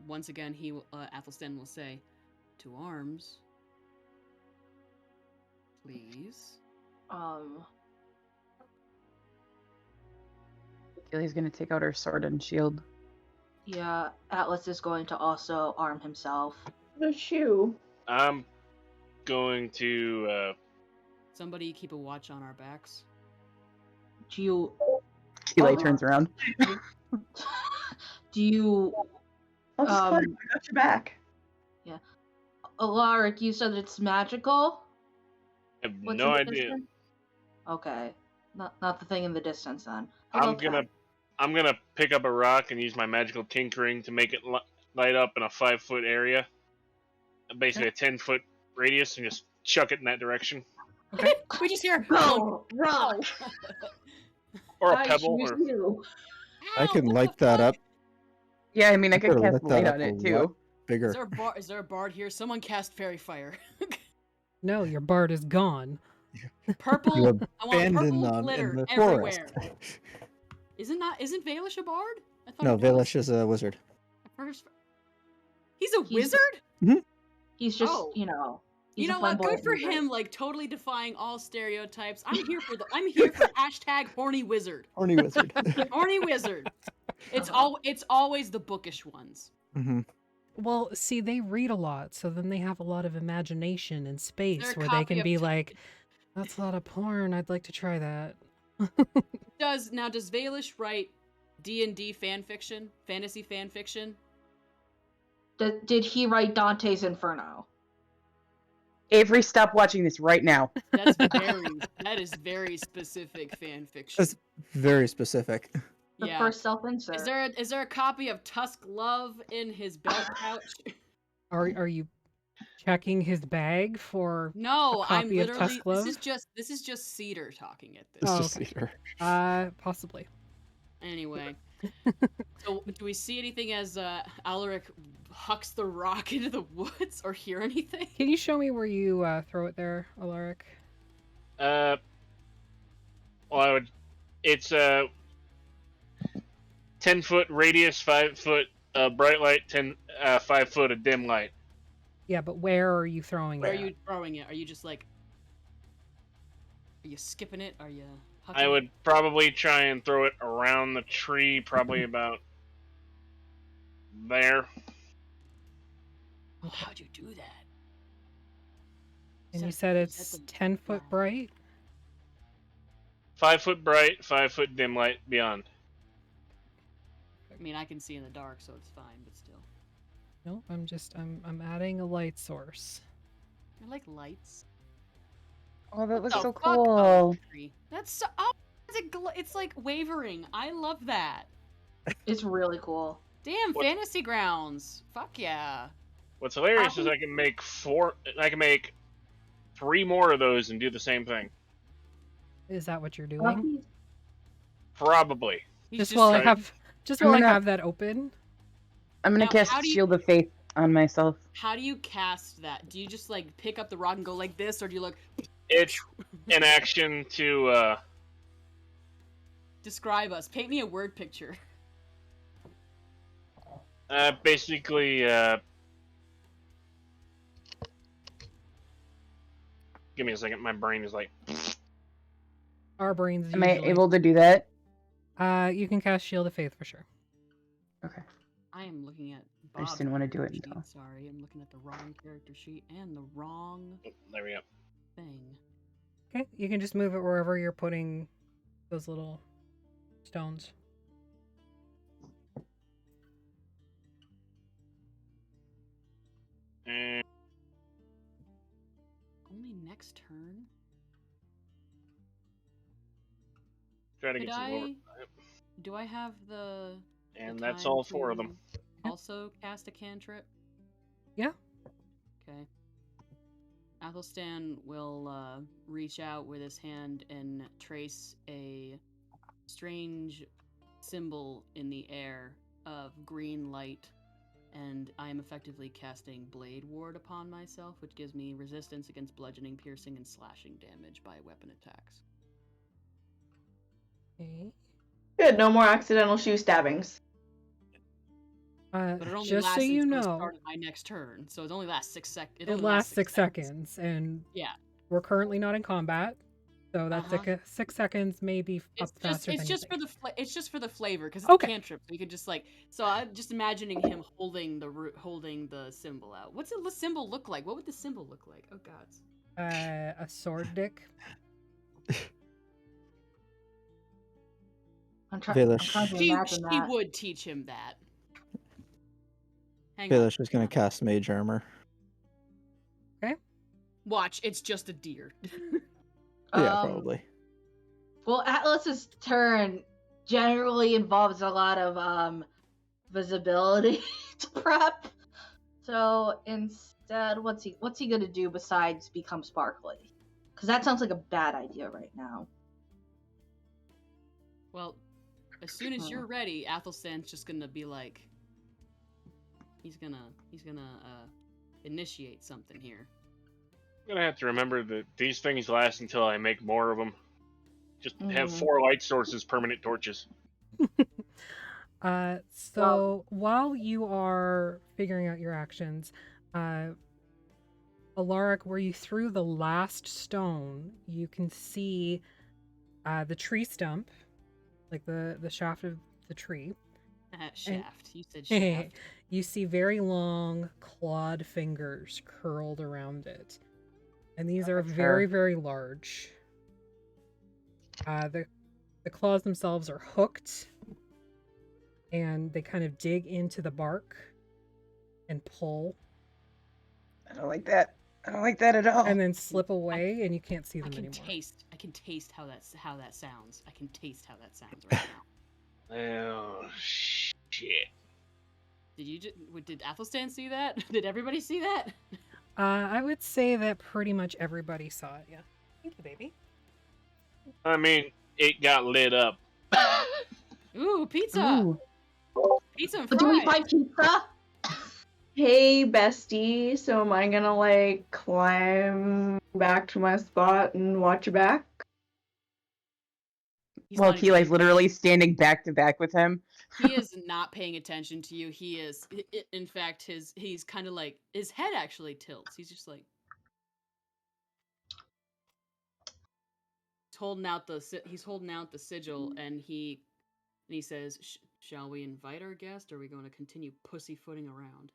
Once again, Athelstan will say, "To arms, please." Achilles gonna take out her sword and shield. Yeah, Atlas is going to also arm himself. The shoe. I'm going to. Somebody keep a watch on our backs. Do you Eli Oh. turns around. do you I'll just climb. I got your back. Alaric, you said it's magical? I have What's no in the idea. distance? Okay. Not the thing in the distance then. I'm Okay. gonna pick up a rock and use my magical tinkering to make it light up in a 5-foot area, basically a 10-foot radius, and just chuck it in that direction, We just hear Go, rock. or a I pebble, choose or you. I can Ow, light what the that fuck? up Yeah, I mean, I I could could've cast lit that light up on a it lot. too. bigger. Is there a bard here? Someone cast fairy fire. No, your bard is gone. Purple. You I want abandoned purple them glitter in the everywhere. forest. Isn't Valish a bard? I thought No, he was. Valish is a wizard. He's a He's- wizard? He's just, Oh. you know. You He's a know what? Good flamboyant for wizard. him, like totally defying all stereotypes. I'm here for hashtag horny wizard. Horny wizard. Horny wizard. Uh-huh. It's always the bookish ones. hmm Well, see, they read a lot, so then they have a lot of imagination and space They're a where they copy can of be t- like, that's a lot of porn. I'd like to try that. Does Valish write D&D fan fiction, fantasy fan fiction? Did he write Dante's Inferno? Avery, stop watching this right now. That is very specific fan fiction. That's very specific. The Yeah. first self-insert. Is there a copy of Tusk Love in his belt pouch? Are you checking his bag for No, a I'm copy of literally. Tusk Love? This is just Cedar talking at this. It's Oh, just okay. Cedar. Possibly. Anyway, so do we see anything as Alaric hucks the rock into the woods, or hear anything? Can you show me where you throw it there, Alaric? Well, it's 10-foot radius, 5-foot bright light, 5-foot of dim light. Yeah, but where are you throwing Where it? are you throwing it? Are you just like? Are you skipping it? Are you? I would probably try and throw it around the tree, probably about there. Oh, how'd you do that? And you said it's 10-foot bright? 5-foot bright, 5-foot dim light beyond. I mean, I can see in the dark, so it's fine, but still. No, I'm adding a light source. I like lights. Oh, that looks The so fuck? cool. Oh, that's so. Oh, it's like wavering. I love that. It's really cool. Damn, Fantasy Grounds. Fuck yeah. What's hilarious is I can make 3 more of those and do the same thing. Is that what you're doing? Probably. Just while I gonna- have that open. I'm gonna Now, cast how do you- Shield of Faith on myself. How do you cast that? Do you just like pick up the rock and go like this, or do you look? It's an action to Describe us. Paint me a word picture. basically give me a second. My brain is like. Our brains. Am I able to do that? You can cast Shield of Faith for sure. Okay. I am looking at. I just Bob's didn't want to do it character until. sheet. Sorry, I'm looking at the wrong character sheet and the wrong There we go. thing. Okay, you can just move it wherever you're putting those little stones. And Only next turn. try to Could get some more. Do I have the? And the that's time all 4 of them. to Also cast a cantrip. Yeah. Okay. Athelstan will reach out with his hand and trace a strange symbol in the air of green light, and I am effectively casting Blade Ward upon myself, which gives me resistance against bludgeoning, piercing, and slashing damage by weapon attacks. Okay. Good, no more accidental shoe stabbings. But it only Just lasts so you until the know, start of my next turn, so it only lasts 6 seconds. it lasts 6 seconds, and Yeah. we're currently not in combat, so that 6 seconds may be up faster than It's you just think. it's just for the flavor, because it's Okay. a cantrip. So you could just like. So I'm just imagining him holding the symbol out. What's the symbol look like? What would the symbol look like? Oh God. A sword dick. I'm trying Valish. to She imagine that. would teach him that. Hang Valish on. is gonna cast Mage Armor. Watch, it's just a deer. Yeah, probably. Well, Atlas's turn generally involves a lot of visibility to prep. So instead, what's he gonna do besides become sparkly? Because that sounds like a bad idea right now. Well, as soon as you're ready, Athelstan's just gonna be like, he's gonna initiate something here. I'm gonna have to remember that these things last until I make more of them. Just have 4 light sources, permanent torches. So while you are figuring out your actions, Alaric, where you threw the last stone, you can see the tree stump, like the shaft of the tree. Shaft. You said shaft. You see very long clawed fingers curled around it. And these are very, very large. The claws themselves are hooked, and they kind of dig into the bark. and pull, I don't like that. I don't like that at all. and then slip away, and you can't see I them can anymore. I can taste how that sounds. I can taste how that sounds right now. Oh shit! Did Athelstan see that? Did everybody see that? I would say that pretty much everybody saw it. Yeah. Thank you, baby. I mean, it got lit up. Ooh, pizza! Ooh. Pizza and But do we fries! buy pizza? Hey, bestie. So am I gonna like climb back to my spot and watch your back? He's Well, not even Keelay's literally standing back to back with him. He is not paying attention to you. He is, in fact, he's kind of like his head actually tilts. He's just like he's holding out the sigil, and he says, "Shall we invite our guest, or are we going to continue pussyfooting around?"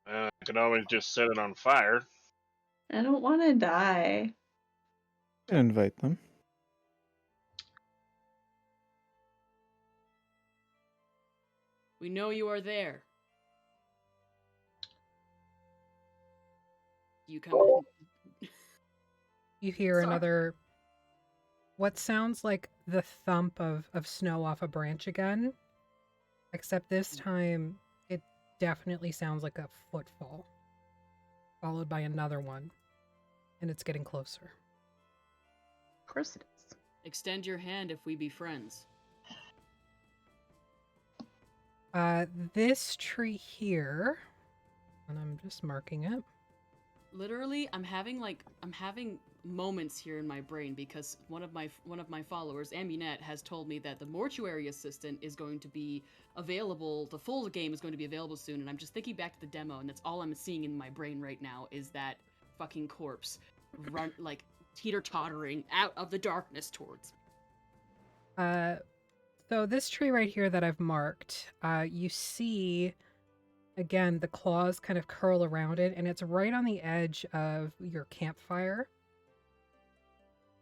I could always just set it on fire. I don't want to die. Invite them. We know you are there. You come in. You hear Sorry. another, what sounds like the thump of snow off a branch again, except this time it definitely sounds like a footfall, followed by another one, and it's getting closer. Of course it is. Extend your hand if we be friends. This tree here, and I'm just marking it. Literally, I'm having moments here in my brain because one of my followers, Amunet, has told me that the mortuary assistant is going to be available. The full game is going to be available soon, and I'm just thinking back to the demo, and that's all I'm seeing in my brain right now is that fucking corpse run like teeter-tottering out of the darkness towards me. So this tree right here that I've marked, you see, again, the claws kind of curl around it, and it's right on the edge of your campfire.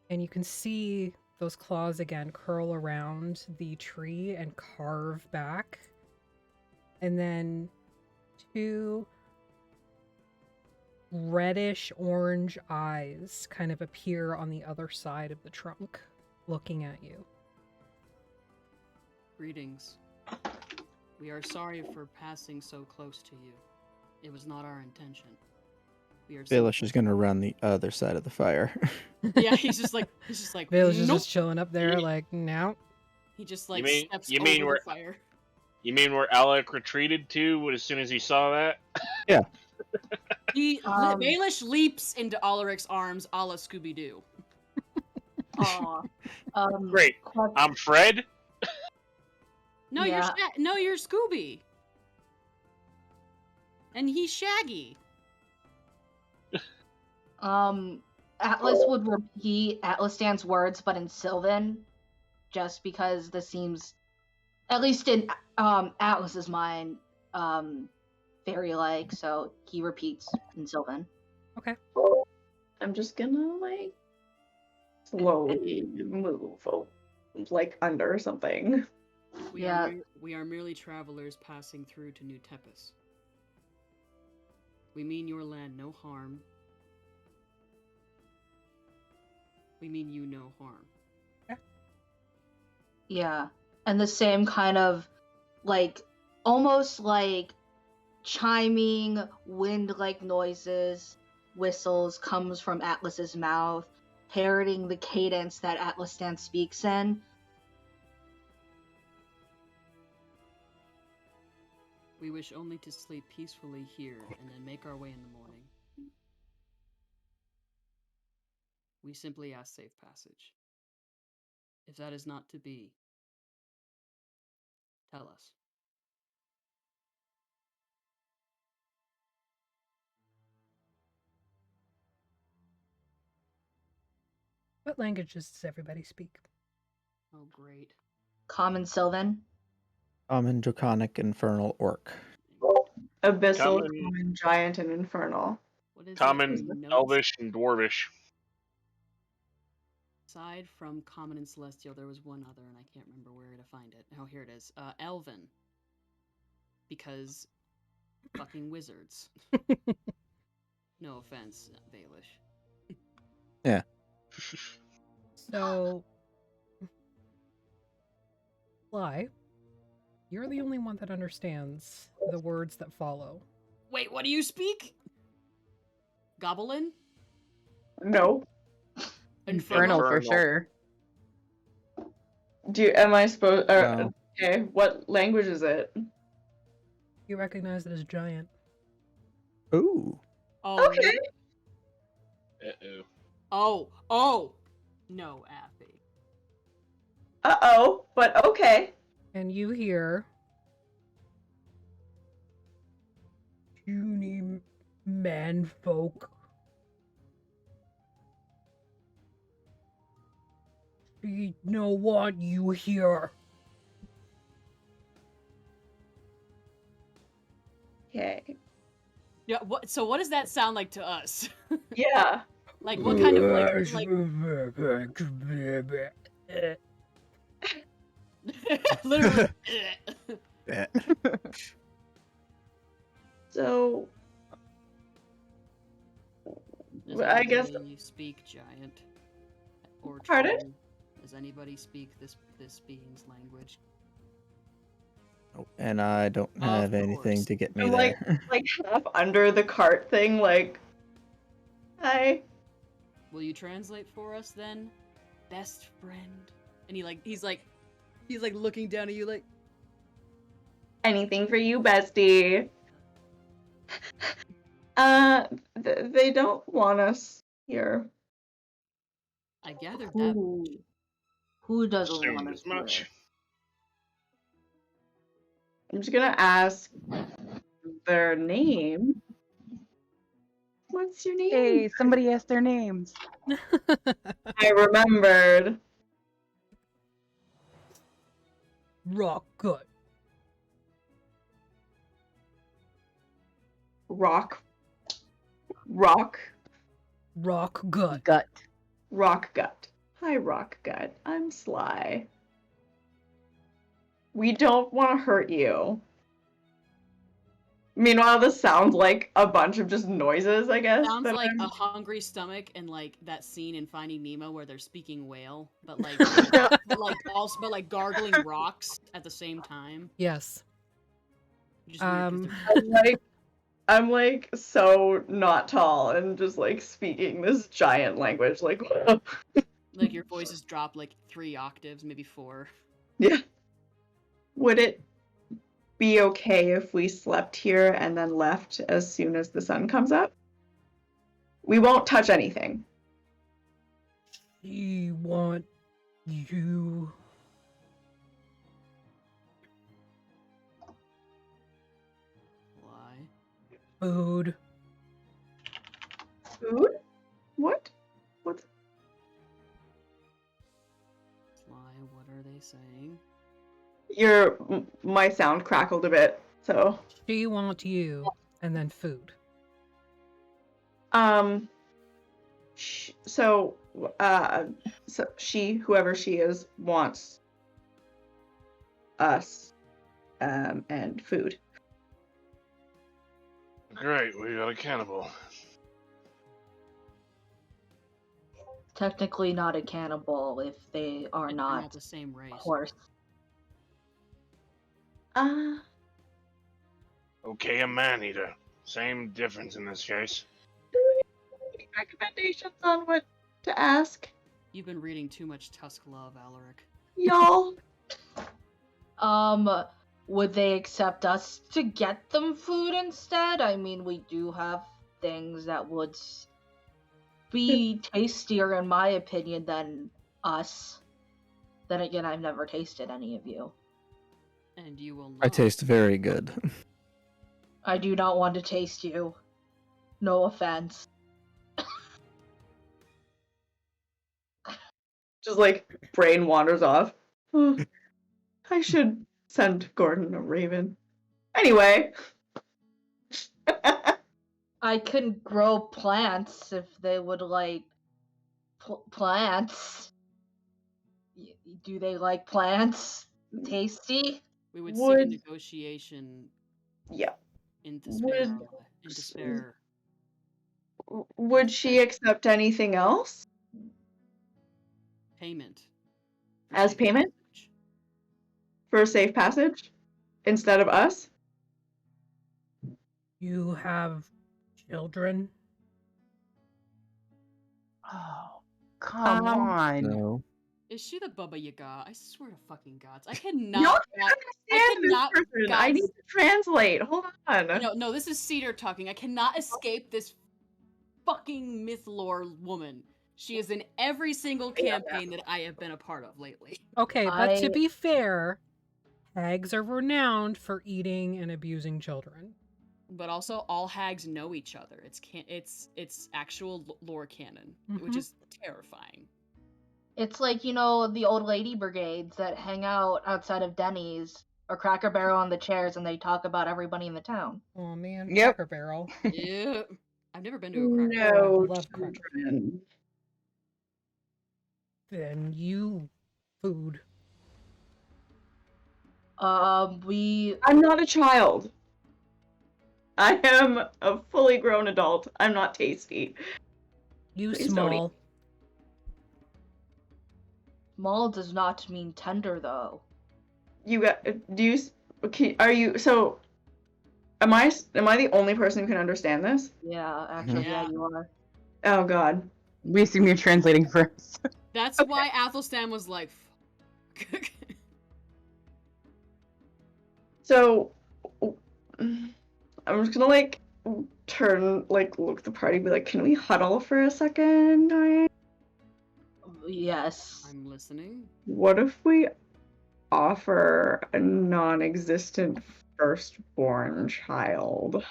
And you can see those claws again curl around the tree and carve back. And then two reddish orange eyes kind of appear on the other side of the trunk, looking at you. Greetings. We are sorry for passing so close to you. It was not our intention. We are Baelish is gonna run the other side of the fire. Yeah, he's just like Baelish is nope. just chilling up there, like, no. He just like steps you mean over where- the fire. You mean where Alaric retreated to as soon as he saw that? Yeah. Baelish leaps into Alaric's arms, a la Scooby Doo. Aw. Great. I'm Fred. No, Yeah. you're Scooby. And he's Shaggy. Atlas would repeat Atlastan's words, but in Sylvan, just because this seems, at least in Atlas's mind, fairy-like. So he repeats in Sylvan. Okay. I'm just gonna like slowly move, like under something. We are merely travelers passing through to New Tepes. We mean your land no harm. We mean you no harm. Yeah, and the same kind of, like, almost like chiming wind-like noises, whistles comes from Atlas's mouth, parroting the cadence that Atlastan speaks in. We wish only to sleep peacefully here and then make our way in the morning. We simply ask safe passage. If that is not to be, tell us. What languages does everybody speak? Oh, great. Common Sylvan. Common, Draconic, Infernal, Orc. Abyssal, Common- common, giant, and infernal. What is Common, it? Notes? Elvish, and Dwarvish. Aside from Common and Celestial, there was one other, and I can't remember where to find it. Oh, here it is. Elven. Because fucking wizards. No offense, Baelish. Yeah. So, Sly, you're the only one that understands the words that follow. Wait, what do you speak? Goblin? No. Infernal for Infernal. sure. Am I supposed? No. Okay. What language is it? You recognize it as giant. Ooh. Oh. Okay. Oh. No, Abby. But okay. And you hear puny manfolk. We don't want you here. Okay. Yeah. So what does that sound like to us? Yeah. Like what kind of like literally? Yeah. So Does I guess. anybody speak giant or Pardon? troll? Does anybody speak this being's language? Oh, and I don't have anything course. to get me I'm there. like half under the cart thing. Like, hi. Will you translate for us then, best friend? And he's like looking down at you like, Anything for you, bestie. They don't want us here. I gathered that. Who doesn't Assumed want as to much. hear? I'm just gonna ask their name. What's your name? Hey, somebody asked their names. I remembered. Rockgut. Rockgut. Gut. Rockgut. Hi, Rockgut. I'm Sly. We don't want to hurt you. Meanwhile, this sounds like a bunch of just noises, I guess. Sounds that like I'm- a hungry stomach and like that scene in Finding Nemo where they're speaking whale, but like but like gargling rocks at the same time. Yes. Just weird 'cause I'm like so not tall and just like speaking this giant language. Like, like your voice is dropped like 3 octaves, maybe 4. yeah. Would it be okay if we slept here and then left as soon as the sun comes up? We won't touch anything. We want you. Why? Food. Food? What? What's Sly, what are they saying? my sound crackled a bit, so She wants you, and then food. so she, whoever she is, wants us and food. Great, we got a cannibal. Technically not a cannibal if they are They're not the same race. horse. Okay, a man-eater. Same difference in this case. Any recommendations on what to ask? You've been reading too much Tusk Love, Alaric. Y'all? Would they accept us to get them food instead? I mean, we do have things that would be tastier, in my opinion, than us. Then again, I've never tasted any of you. And you will not. I taste very good. I do not want to taste you. No offense. Just like brain wanders off. I should send Gordon a raven. Anyway. I can grow plants if they would like plants. Do they like plants? Tasty? We would seek a negotiation. Yeah. in despair. In despair. Would she accept anything else Payment. for as safe payment passage. for safe passage instead of us? You have children? Oh, come on. No. Is she the Baba Yaga? I swear to fucking gods. I Y'all cannot. can't I understand this cannot. person. I Guys, need to translate. Hold on. no, this is Cedar talking. I cannot escape this fucking myth lore woman. She is in every single campaign that I have been a part of lately. Okay, but to I- be fair, hags are renowned for eating and abusing children. But also, all hags know each other. It's actual lore canon, which Mhm. is terrifying. It's like, you know, the old lady brigades that hang out outside of Denny's or Cracker Barrel on the chairs and they talk about everybody in the town. Oh man, Yep. Cracker Barrel. Yeah, I've never been to a cracker. Oh, I No love crackers. children. Then you food. I'm not a child. I am a fully grown adult. I'm not tasty. You Please don't eat. small. Small does not mean tender, though. You got? Do you? Okay, are you? So, am I the only person who can understand this? Yeah, actually, yeah, Yeah. you are. Oh God. We assume you're translating for us. That's why Athelstan was like, fuck. So, I'm just gonna like turn, like look at the party, and be like, can we huddle for a second? Yes. I'm listening. What if we offer a non-existent firstborn child?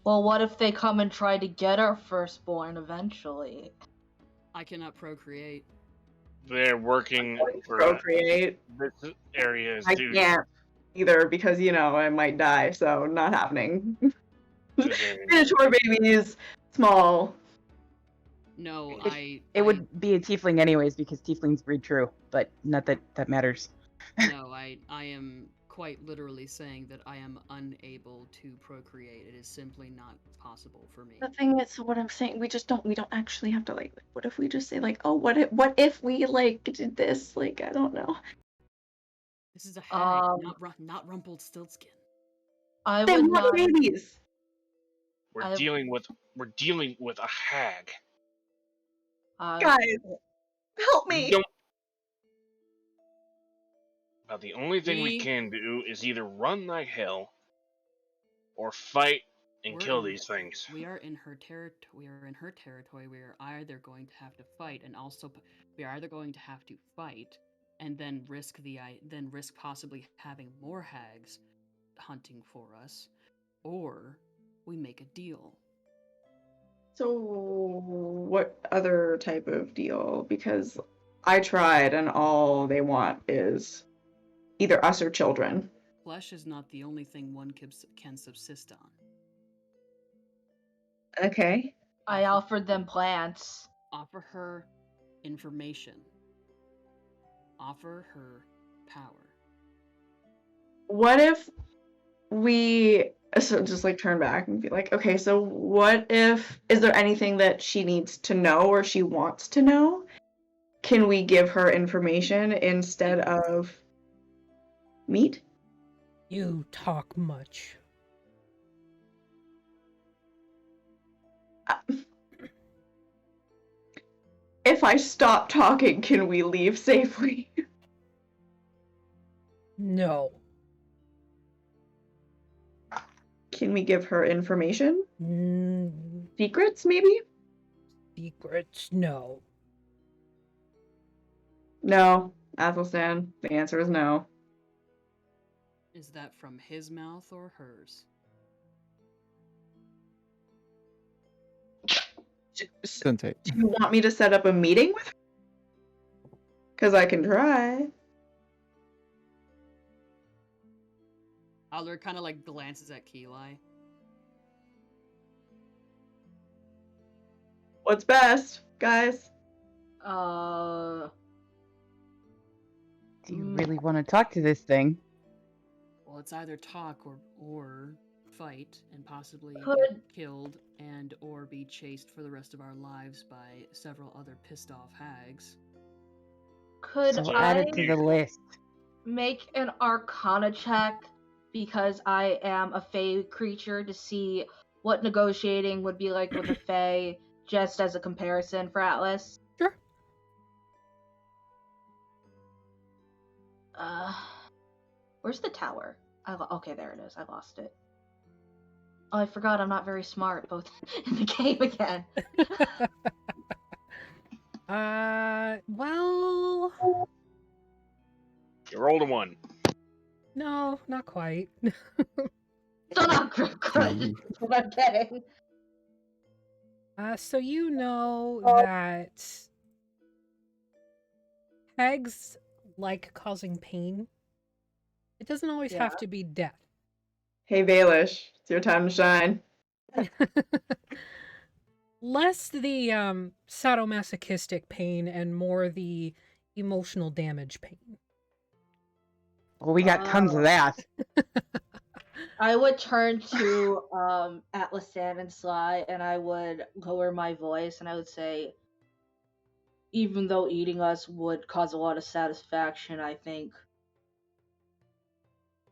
Well, what if they come and try to get our firstborn eventually? I cannot procreate. They're working for Procreate. this area is I due. can't either because I might die, so not happening. Cesarean. Minotaur babies, small. No, It would be a tiefling anyways because tieflings breed true, but not that that matters. No, I am quite literally saying that I am unable to procreate. It is simply not possible for me. The thing is, what I'm saying, we don't actually have to like. What if we just say like, oh, what if we like did this? Like, I don't know. This is a hag, Um, not Rumpelstiltskin. I They would want not. babies. We're dealing with a hag. Guys, help me. Don't. About the only thing we We- can do is either run like hell, or fight and We're kill in- these things. We are in her territory. We are in her territory. We are either going to have to fight, and also we are either going to have to fight, and then risk possibly having more hags hunting for us, or we make a deal. So, what other type of deal? Because I tried, and all they want is either us or children. Flesh is not the only thing one can subsist on. Okay. I offered them plants. Offer her information. Offer her power. What if we just like turn back and be like, okay, so what if, is there anything that she needs to know or she wants to know? Can we give her information instead of meat? You talk much. If I stop talking, can we leave safely? No. Can we give her information? Mm, Secrets, maybe? secrets, no. No. Athelstan, the answer is no. Is that from his mouth or hers? Sensei. Do you want me to set up a meeting with her? Because I can try. Alaric kind of like glances at Keli. What's best, guys? Uh, Do you really want to talk to this thing? Well, it's either talk or fight and possibly Could- get killed and or be chased for the rest of our lives by several other pissed off hags. Could So I add it to the list. make an Arcana check because I am a Fae creature to see what negotiating would be like with a Fae, just as a comparison for Atlas? Sure. Where's the tower? Okay, there it is. I lost it. Oh, I forgot I'm not very smart, both in the game again. Well, You rolled a 1. no, not quite. Still not good, but I'm kidding. So you know that hags like causing pain. It doesn't always Yeah. have to be death. Hey, Baelish, it's your time to shine. Less the sadomasochistic pain and more the emotional damage pain. Well, we got tons of that. I would turn to Athelstan and Sly, and I would lower my voice, and I would say, even though eating us would cause a lot of satisfaction, I think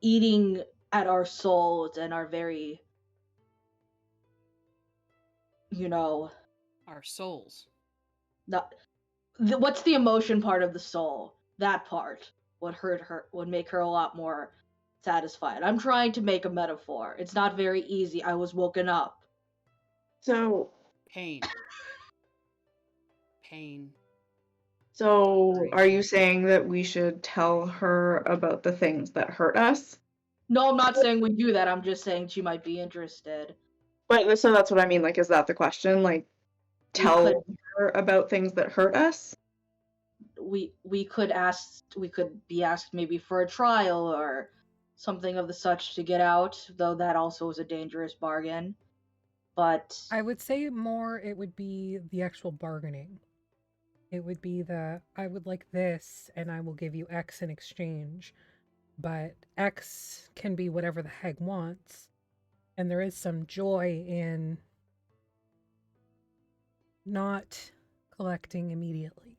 eating at our souls and our very, Our souls. what's the emotion part of the soul? That part would make her a lot more satisfied. I'm trying to make a metaphor. It's not very easy. I was woken up. So, Pain. Pain. so are you saying that we should tell her about the things that hurt us? No, I'm not saying we do that. I'm just saying she might be interested. But so that's what I mean. Like, is that the question? Like, tell could- her about things that hurt us? We could be asked maybe for a trial or something of the such to get out, though that also is a dangerous bargain. But I would say more it would be the actual bargaining. It would be I would like this and I will give you X in exchange. But X can be whatever the hag wants. And there is some joy in not collecting immediately.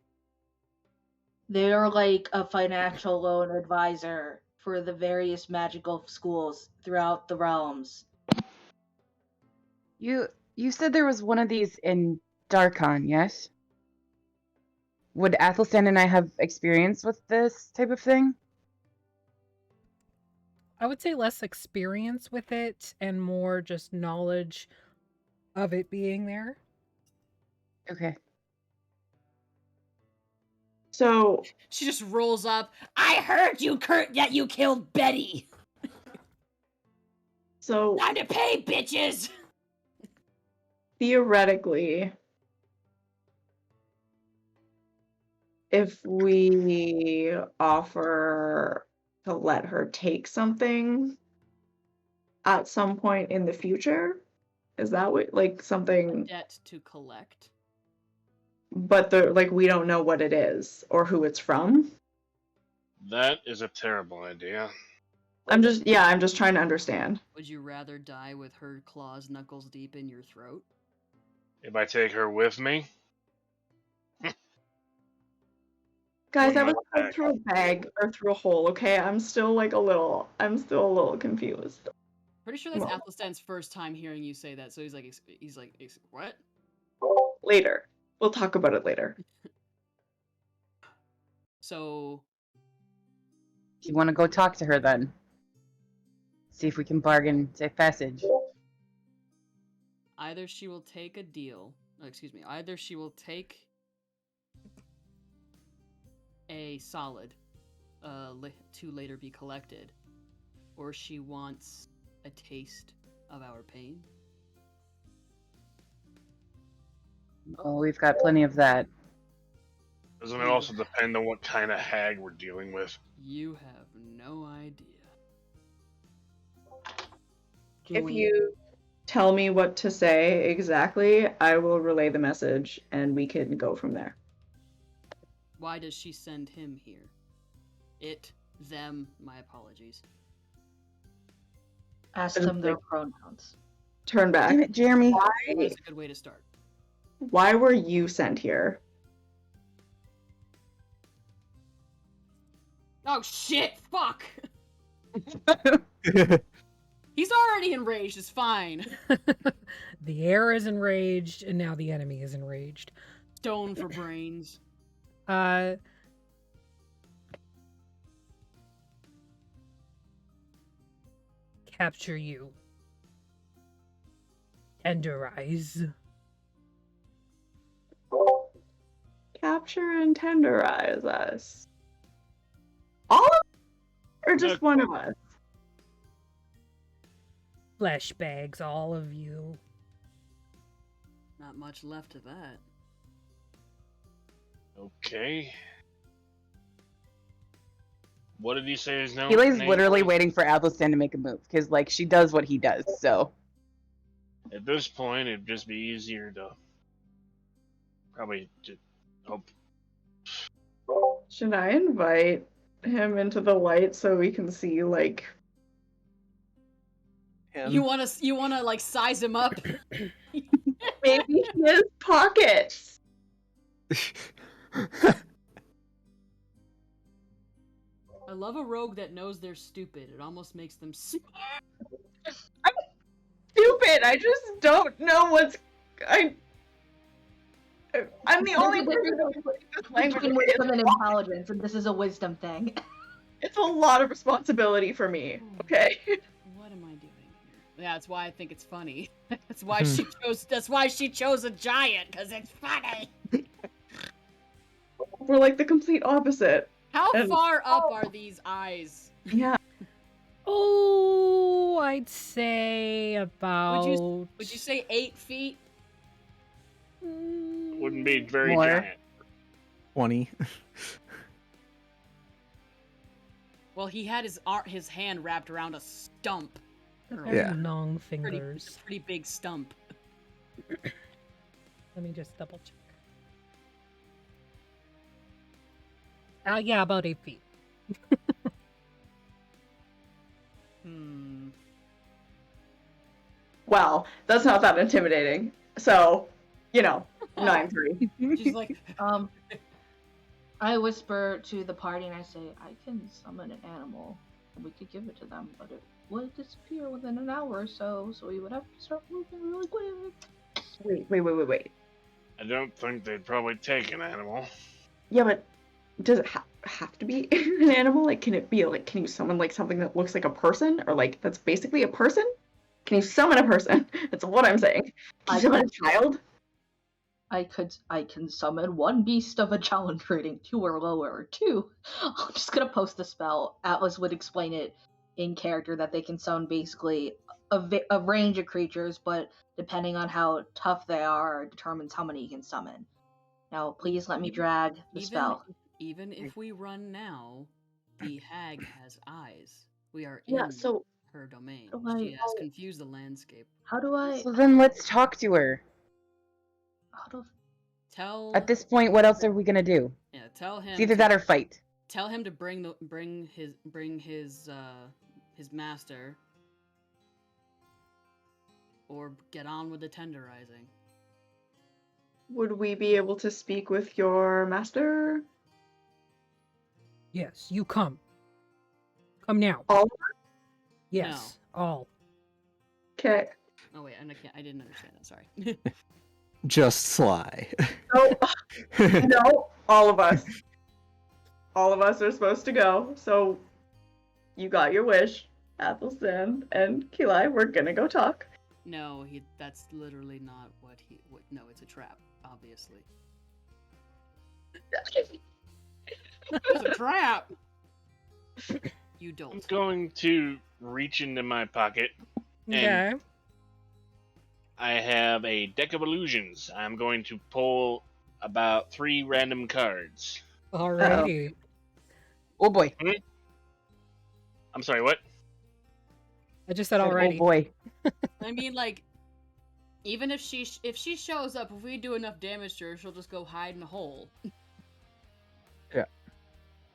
they're like a financial loan advisor for the various magical schools throughout the realms. You said there was one of these in Darkon, yes? Would Athelstan and I have experience with this type of thing? I would say less experience with it and more just knowledge of it being there. Okay. So, She just rolls up. I heard you, Kurt, that you killed Betty. so Time to pay, bitches. theoretically, if we offer to let her take something at some point in the future, is that what, like, something, Debt to collect. but we don't know what it is or who it's from? That is a terrible idea. I'm just trying to understand. Would you rather die with her claws knuckles deep in your throat? If I take her with me, Guys, I What was the put heck? through a bag or through a hole, okay? I'm still a little confused. Pretty sure that's Well. Athelstan's first time hearing you say that, so he's like, what? Later. We'll talk about it later. So, Do you want to go talk to her then? See if we can bargain safe passage. either she will take a deal, either she will take a solid to later be collected, or she wants a taste of our pain. Oh, we've got plenty of that. doesn't it also depend on what kind of hag we're dealing with? You have no idea. If you tell me what to say exactly, I will relay the message and we can go from there. Why does she send him here? It, them, my apologies. Ask them their pronouns. Turn back. Damn it, Jeremy. That's a good way to start. Why were you sent here? Oh shit! Fuck! He's already enraged. It's fine. The air is enraged, and now the enemy is enraged. Stone for brains. Capture you. Tenderize. Capture and tenderize us. All of us? Or just one of us? Flesh bags, all of you. Not much left of that. Okay. What did he say his name? Keely's name literally was? waiting for Athelstan to make a move, because, like, she does what he does, so. At this point, it'd just be easier to probably just hope. Should I invite him into the light so we can see, like... You wanna like size him up? Maybe his pockets? I love a rogue that knows they're stupid. It almost makes them Stupid! I just don't know what's... I'm the only person that speaks this language. Between wisdom and intelligence, and this is a wisdom thing. It's a lot of responsibility for me, okay? What am I doing here? Yeah, that's why I think it's funny. That's why she chose a giant, because it's funny. We're like the complete opposite. How And- far up are these eyes? Yeah. Oh, I'd say about... Would you say 8 feet? Wouldn't be very More. giant. 20. Well, he had his hand wrapped around a stump. Very Yeah. long Pretty fingers. big stump. Let me just double check. Yeah, about 8 feet. Well, that's not that intimidating. So, 9-3. She's like, I whisper to the party and I say, I can summon an animal. We could give it to them, but it would disappear within an hour or so, so we would have to start moving really quick. Wait. I don't think they'd probably take an animal. Yeah, but does it have to be an animal? Like, can it be, like, can you summon, like, something that looks like a person? Or, like, that's basically a person? Can you summon a person? That's what I'm saying. Can you summon a child? I can summon one beast of a challenge rating 2 or lower. 2. I'm just gonna post the spell. Atlas would explain it in character that they can summon basically a range of creatures, but depending on how tough they are, determines how many you can summon. Now, please let me drag the spell. Even if we run now, the hag has eyes. We are Yeah, in so her domain. How do She I- has confused the landscape. How do I... So then let's talk to her. How do... Tell At this point, what else are we gonna do? tell him It's either that or fight. tell him to bring his master, or get on with the tenderizing. would we be able to speak with your master? Yes, you come. Come now. All? Yes, all. Okay. Oh wait, I didn't understand that. Sorry. Just Sly. No, all of us. All of us are supposed to go, so you got your wish. Athelstan and Keli, we're gonna go talk. No, that's literally not what he. No, it's a trap. Obviously, it's a trap. You I'm don't. going to reach into my pocket. Okay. I have a deck of illusions. I'm going to pull about 3 random cards. Alrighty. Oh boy. I'm sorry, what? I just said Oh already. boy. I mean, like, even if she shows up, if we do enough damage to her, she'll just go hide in a hole.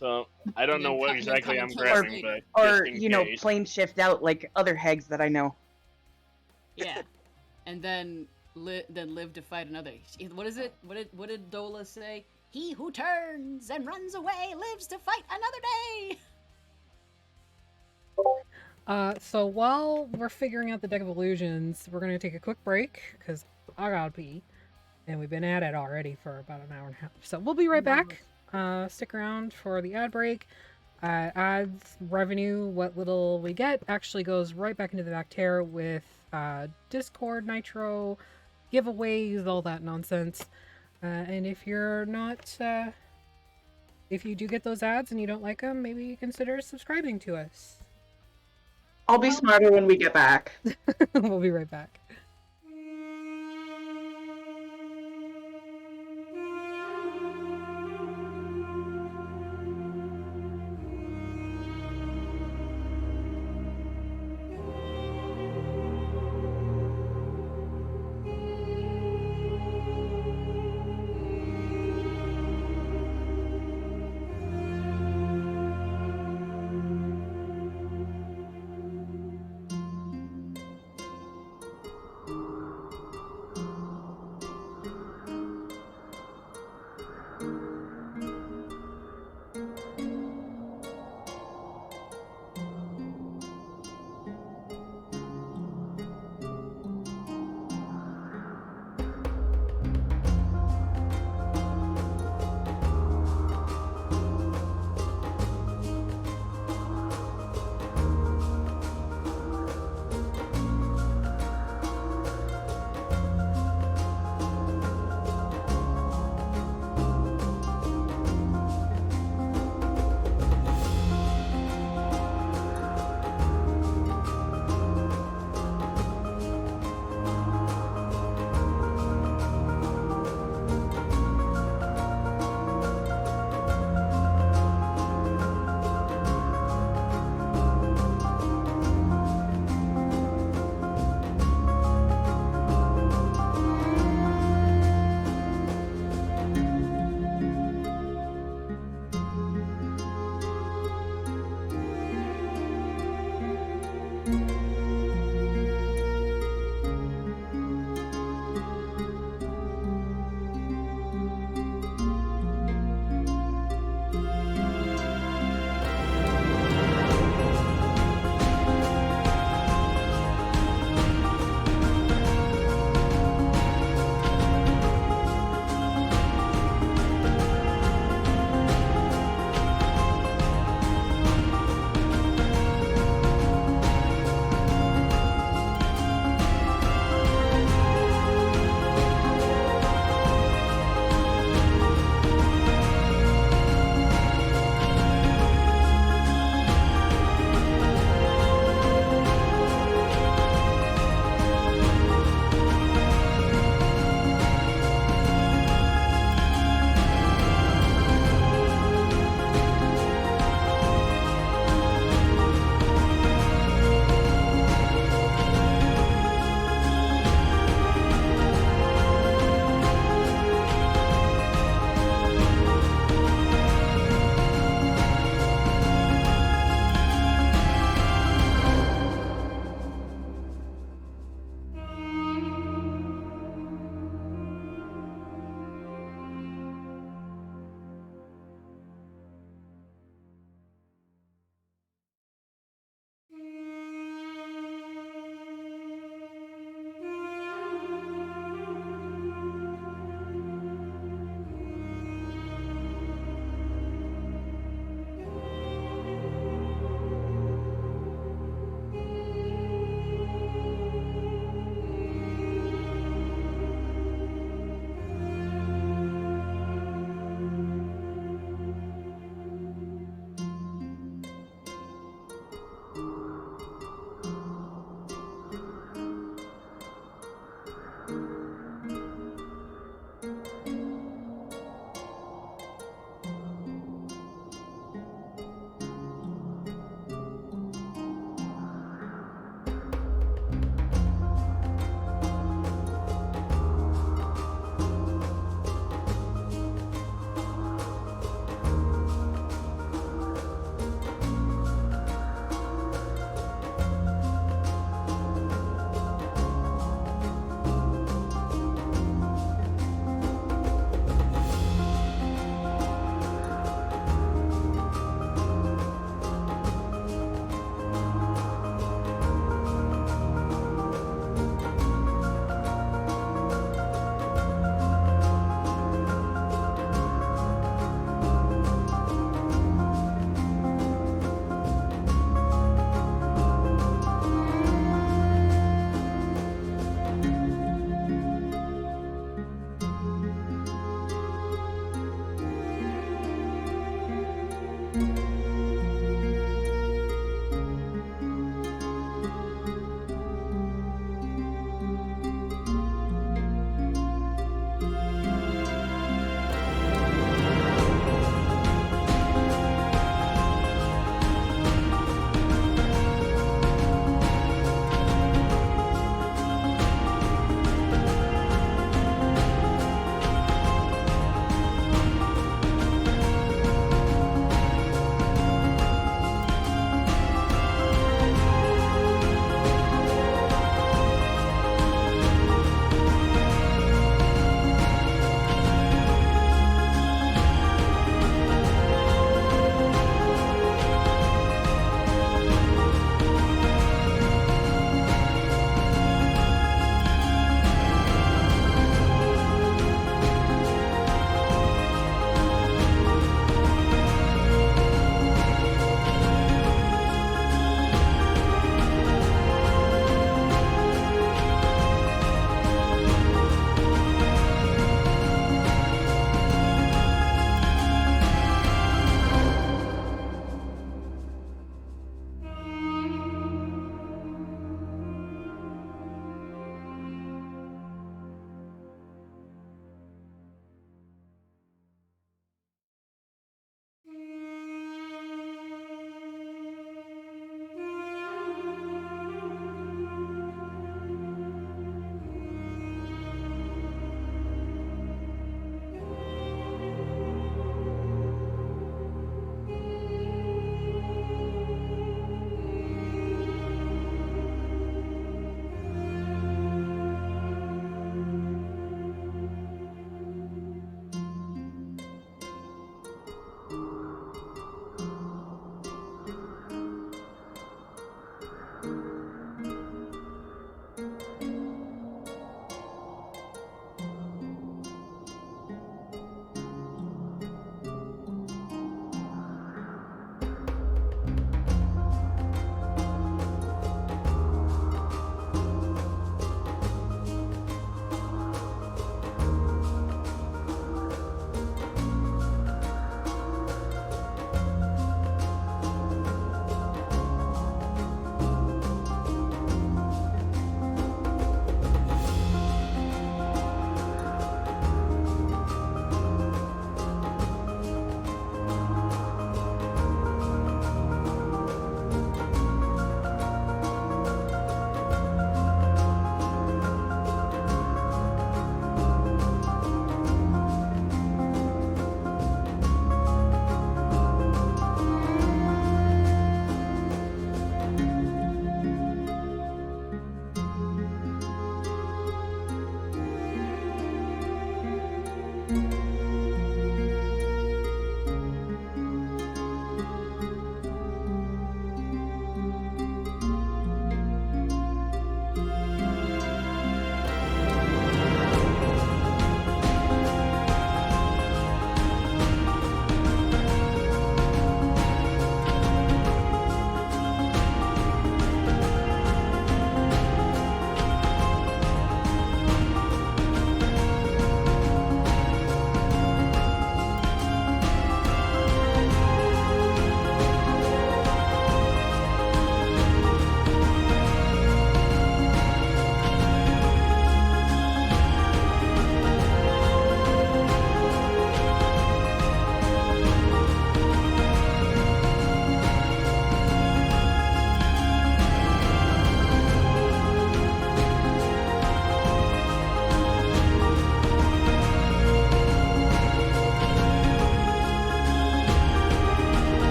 So So I don't know Then what come exactly and I'm kill us grabbing, later. but Or, just in you know, case. plane shift out like other hags that I know. Yeah, and then live to fight another. What is it? What did Dola say? He who turns and runs away lives to fight another day. So while we're figuring out the deck of illusions, we're gonna take a quick break because I gotta pee, and we've been at it already for about an hour and a half. So we'll be right back. Stick around for the ad break. Ads revenue, what little we get, actually goes right back into the back tier with Discord, Nitro, giveaways, all that nonsense. And if you're not, if you do get those ads and you don't like them, maybe consider subscribing to us. I'll be smarter when we get back. We'll be right back.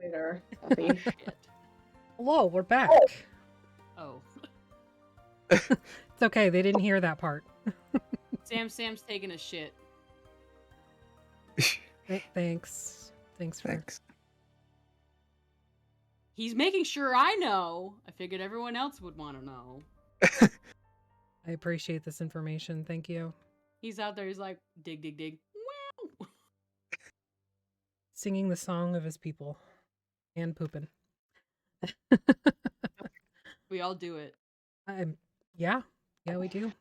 Later, puppy. Shit. Hello, we're back. Oh. It's okay, they didn't hear that part. Sam's taking a shit. Thanks. Thanks for... Thanks. He's making sure I know. I figured everyone else would want to know. I appreciate this information. Thank you. He's out there, he's like, dig, dig, dig. Wow. Singing the song of his people. And pooping. We all do it. Yeah, we do.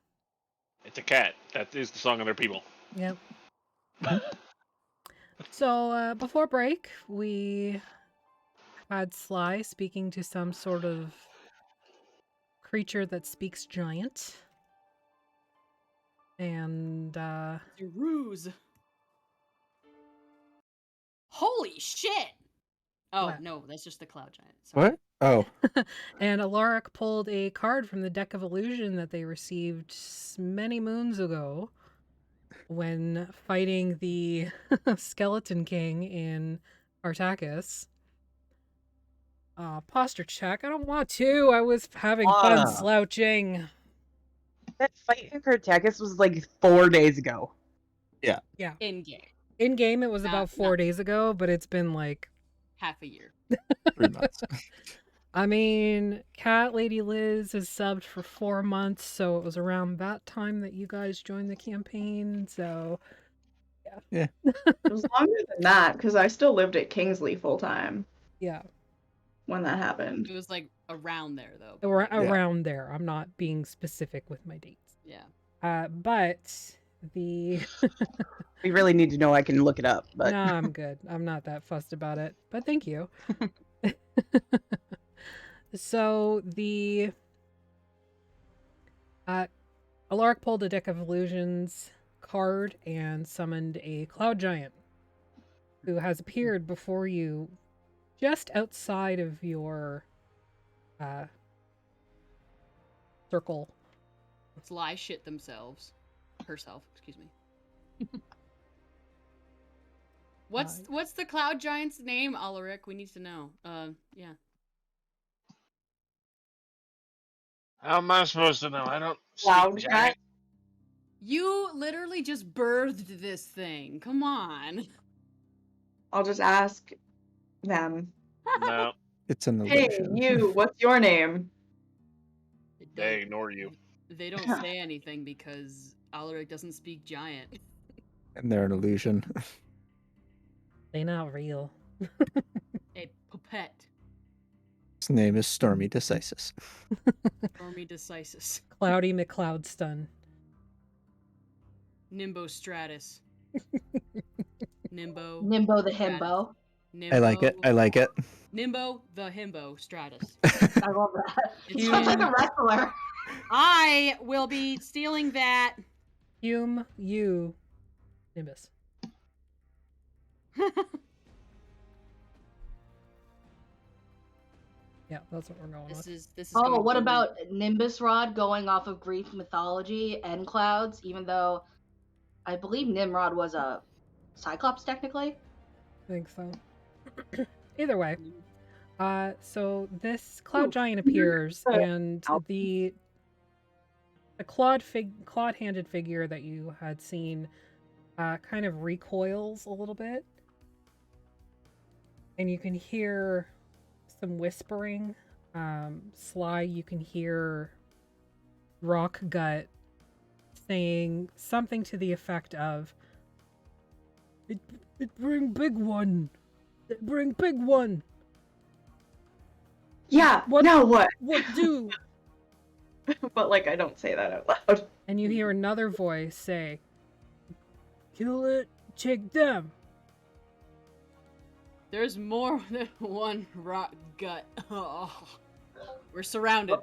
It's a cat. That is the song of their people. Yep. So, before break, we had Sly speaking to some sort of creature that speaks giant. And, It's a ruse. Holy shit! Oh, What? no, that's just the cloud giant. Sorry. What? Oh. and Alaric pulled a card from the deck of illusion that they received many moons ago when fighting the Skeleton King in Artakis. Posture check. I don't want to. I was having fun slouching. That fight in Cartacus was like 4 days ago. Yeah. Yeah. In game. In game, it was Not- about 4 not- days ago, but it's been like half a year. 3 months. I mean, Cat Lady Liz has subbed for 4 months, so it was around that time that you guys joined the campaign. So It was longer than that because I still lived at Kingsley full time yeah, when that happened. It was like around there though. around there. I'm not being specific with my dates. Yeah. But the We really need to know. I can look it up, but no, I'm good. I'm not that fussed about it. But thank you. So the Alaric pulled a Deck of Illusions card and summoned a cloud giant who has appeared before you just outside of your circle. Sly shit themselves. Herself, excuse me. What's the cloud giant's name, Alaric? We need to know. Yeah. How am I supposed to know? I don't Cloud speak giant. You literally just birthed this thing. Come on. I'll just ask them. No, It's an Hey, illusion. you, what's your name? they ignore you. They don't say anything because Alaric doesn't speak giant. And they're an illusion. They not real. A puppet. His name is Stormy Decisus. Stormy Decisus. Cloudy McCloudstun. Nimbo Stratus. Nimbo. Nimbo the Stratus. himbo. Nimbo, I like it. I like it. Nimbo the himbo Stratus. I love that. It's Sounds like a huge. wrestler. I will be stealing that. Hume, you, Nimbus. Yeah, that's what we're going with. This is. Oh, going what to- about Nimbus Rod going off of Greek mythology and clouds, even though I believe Nimrod was a Cyclops technically? I think so. Either way. So this cloud giant appears, and the clawed-handed figure that you had seen kind of recoils a little bit, and you can hear some whispering. Sly, you can hear Rockgut saying something to the effect of, "It bring big one. It bring big one. Yeah, What- now what? What do?" But like I don't say that out loud. And you hear another voice say, "Kill it, take them." There's more than one rock gut. Oh, we're surrounded.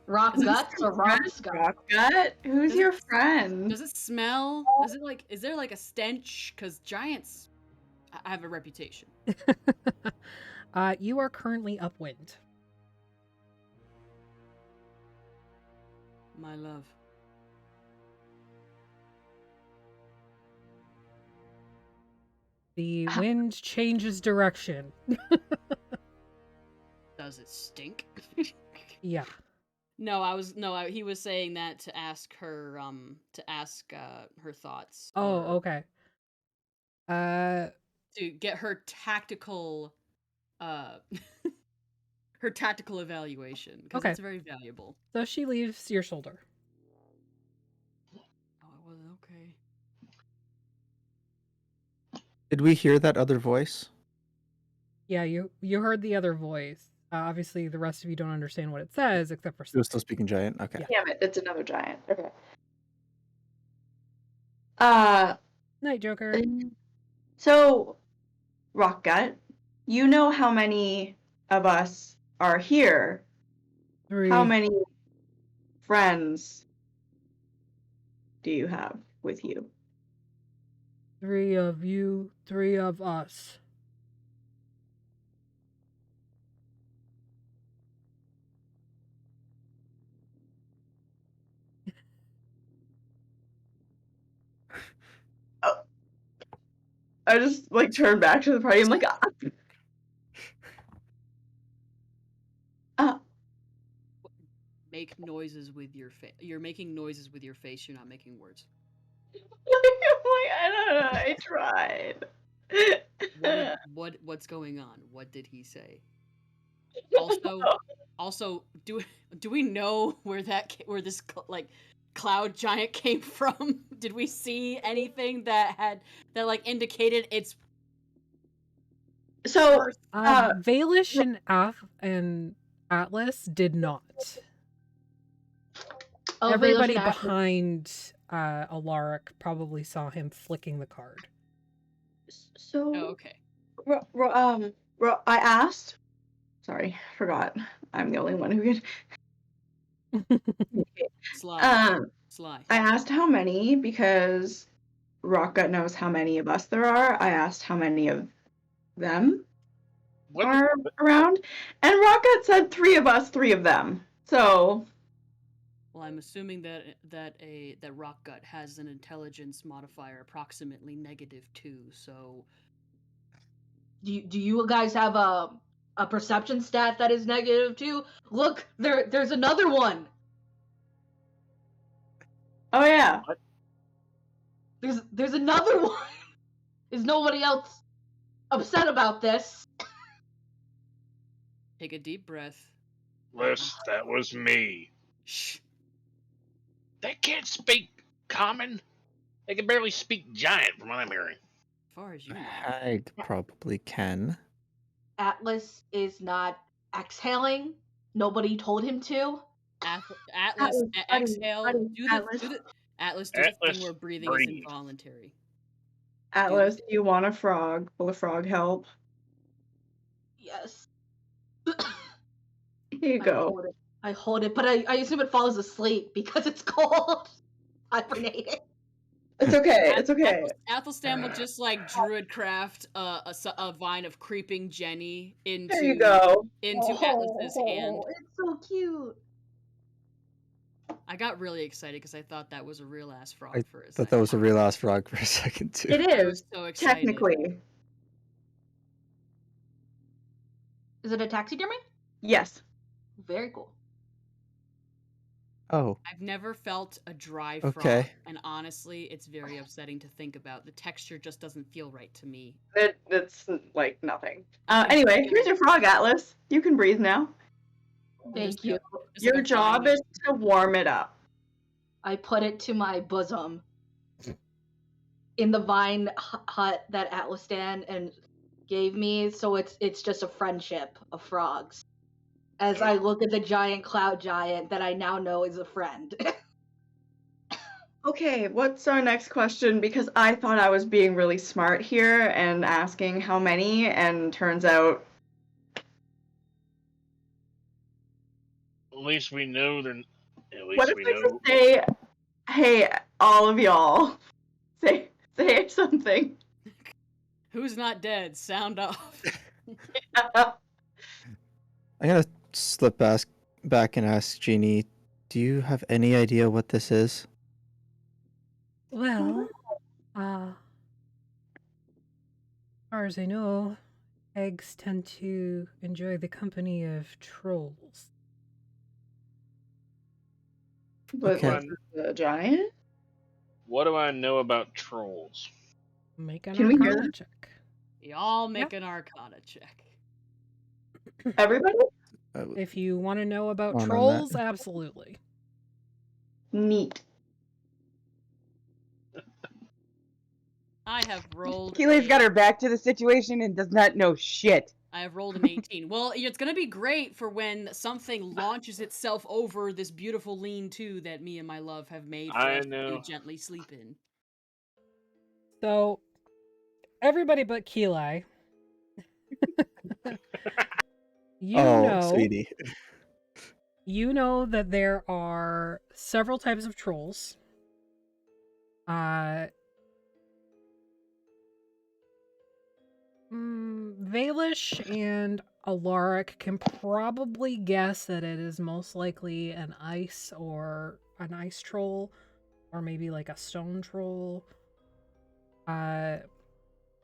Rock Is it guts or rock gut? Rockgut? Who's Does your it- friend? Does it smell? Is there like a stench? Because giants I have a reputation. You are currently upwind. My love. The wind changes direction. Does it stink? Yeah. He was saying that to ask her her thoughts. Oh, or okay. To get her tactical her tactical evaluation, because Okay. it's very valuable. So she leaves your shoulder. Oh, it wasn't okay. Did we hear that other voice? Yeah, you heard the other voice. Obviously, the rest of you don't understand what it says, except for She was still speaking giant. Okay. Yeah. Damn it, it's another giant. Okay. Night Joker. So, Rockgut, you know how many of us are here? 3. How many friends do you have with you? 3 of you, 3 of us. I just like turn back to the party. I'm like, Make noises with your face. You're making noises with your face. You're not making words. I'm like, I I tried. What's going on? What did he say? Also, do we know where this like cloud giant came from? Did we see anything that like indicated its So, birth? Valish and Atlas did not. Oh, Everybody Valish and Atlas. behind Alaric probably saw him flicking the card. So, Oh, okay. I asked. Sorry, forgot. I'm the only one who could. Sly. I asked how many because Rockgut knows how many of us there are. I asked how many of them What? are around, and Rockgut said 3 of us, 3 of them. So, Well, I'm assuming that Rockgut has an intelligence modifier approximately -2. So Do you guys have a perception stat that is -2? Look, there's another one. oh yeah. There's another one. Is nobody else upset about this? take a deep breath. Liz, that was me. Shh. They can't speak common. They can barely speak giant, from what I'm hearing. As far as you know. Hag probably can. Atlas is not exhaling. Nobody told him to. Atlas, exhale. Atlas, do the thing Atlas, where breathing breathe. is involuntary. Atlas, do you want a frog? Will a frog help? Yes. Here you go. I hold it, but I assume it falls asleep because it's cold. Hibernating. It's okay. It's okay. Athelstan will just like druid craft a vine of creeping Jenny into There you go. Atlas's hand. It's so cute. I got really excited because I thought that was a real ass frog I for a thought second. that was a real ass frog for a second too. It I is was so excited. technically. Is it a taxidermy? Yes. Very cool. Oh, I've never felt a dry frog, okay. and honestly, it's very upsetting to think about. The texture just doesn't feel right to me. It's like nothing. Anyway, here's your frog, Atlas. You can breathe now. Thank you. Your job is to warm it up. I put it to my bosom in the vine hut that Athelstan and gave me, so it's just a friendship of frogs. As I look at the giant cloud giant that I now know is a friend. Okay, what's our next question? Because I thought I was being really smart here and asking how many, and turns out. At least we know they're. At least What if we I know. just say, hey, all of y'all, say something. Who's not dead? Sound off. I'm gonna slip back and ask Jeannie, do you have any idea what this is? Well, as far as I know, eggs tend to enjoy the company of trolls. But Okay. this is the giant? What do I know about trolls? Make an Can we hear Arcana that? check. Y'all make an Arcana check. Everybody? If you want to know about On that. trolls, absolutely. Neat. I have rolled. Keely's got her back to the situation and does not know shit. I have rolled an 18. Well, it's gonna be great for when something launches itself over this beautiful lean-to that me and my love have made for I us know. to gently sleep in. So, everybody but Keeli. Sweetie. You know that there are several types of trolls. Valish and Alaric can probably guess that it is most likely an ice troll, or maybe like a stone troll.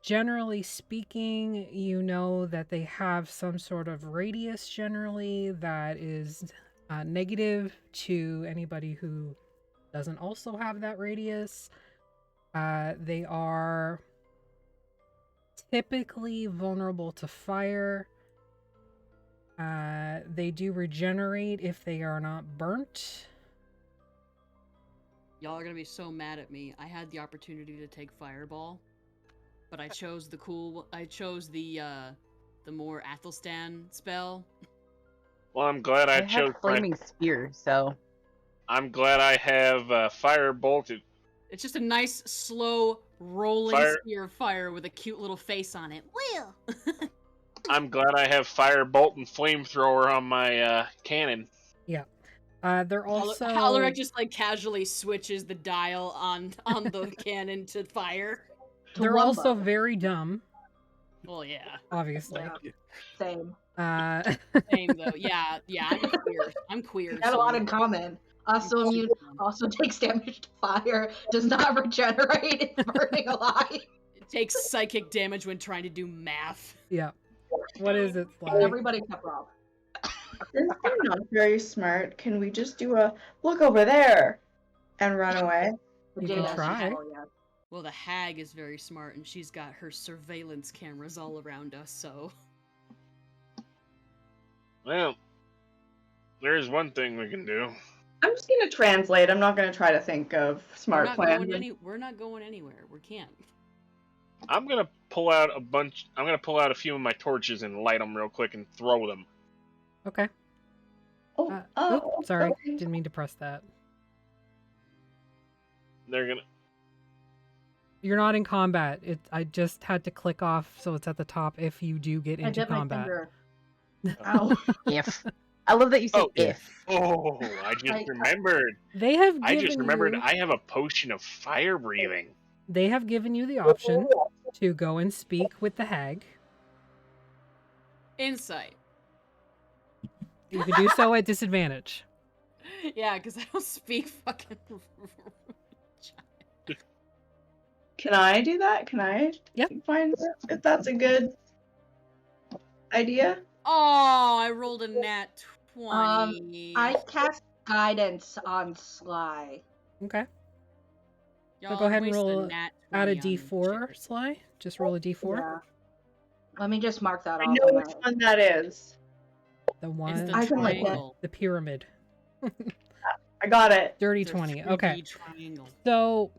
Generally speaking, you know that they have some sort of radius generally that is negative to anybody who doesn't also have that radius. They are typically vulnerable to fire. They do regenerate if they are not burnt. Y'all are gonna be so mad at me. I had the opportunity to take Fireball, but I chose the more Athelstan spell. Well, I'm glad I have chose flaming spear, so I'm glad I have fire bolted. It's just a nice, slow, rolling Fire- spear of fire with a cute little face on it. Will. I'm glad I have fire bolt and flamethrower on my cannon. Yeah. They're also Alaric just like casually switches the dial on the cannon to fire. they're Tulumba. also very dumb, Well, yeah, obviously. Yeah, same. same though. Yeah, I'm queer. We got a so lot I'm- in common. Also immune, also takes damage to fire, does not regenerate, is burning alive. It takes psychic damage when trying to do math. Yeah. What is it, Sly? Everybody except Rob. Since we're not very smart, can we just do a look over there and run away? You can Jada, try. oh, yeah. Well, the hag is very smart, and she's got her surveillance cameras all around us. So Well, there's one thing we can do. I'm just gonna translate. I'm not gonna try to think of smart plans. we're not going anywhere. We can't. I'm gonna pull out a few of my torches and light them real quick and throw them. Okay. Oops, sorry. okay. Didn't mean to press that. They're gonna. You're not in combat. I just had to click off so it's at the top if you do get I into bit my combat. finger. Ow. if. I love that you say Oh, if. Oh, I just remembered. They have I given just remembered you, I have a potion of fire breathing. they have given you the option to go and speak with the hag. Insight. You can do so at disadvantage. Yeah, because I don't speak fucking. Can I do that? Can I Yep. find if that's a good idea? Oh, I rolled a nat 20. I cast guidance on Sly. Okay. Y'all go ahead and wasted roll nat Add a 20 on d4, chickers. Sly. Just roll a d4. Yeah. Let me just mark that I off. know on which my- one that is. The It's one, the I can like triangle. the pyramid. I got it. Dirty It's a 20. 3D Okay. triangle. So,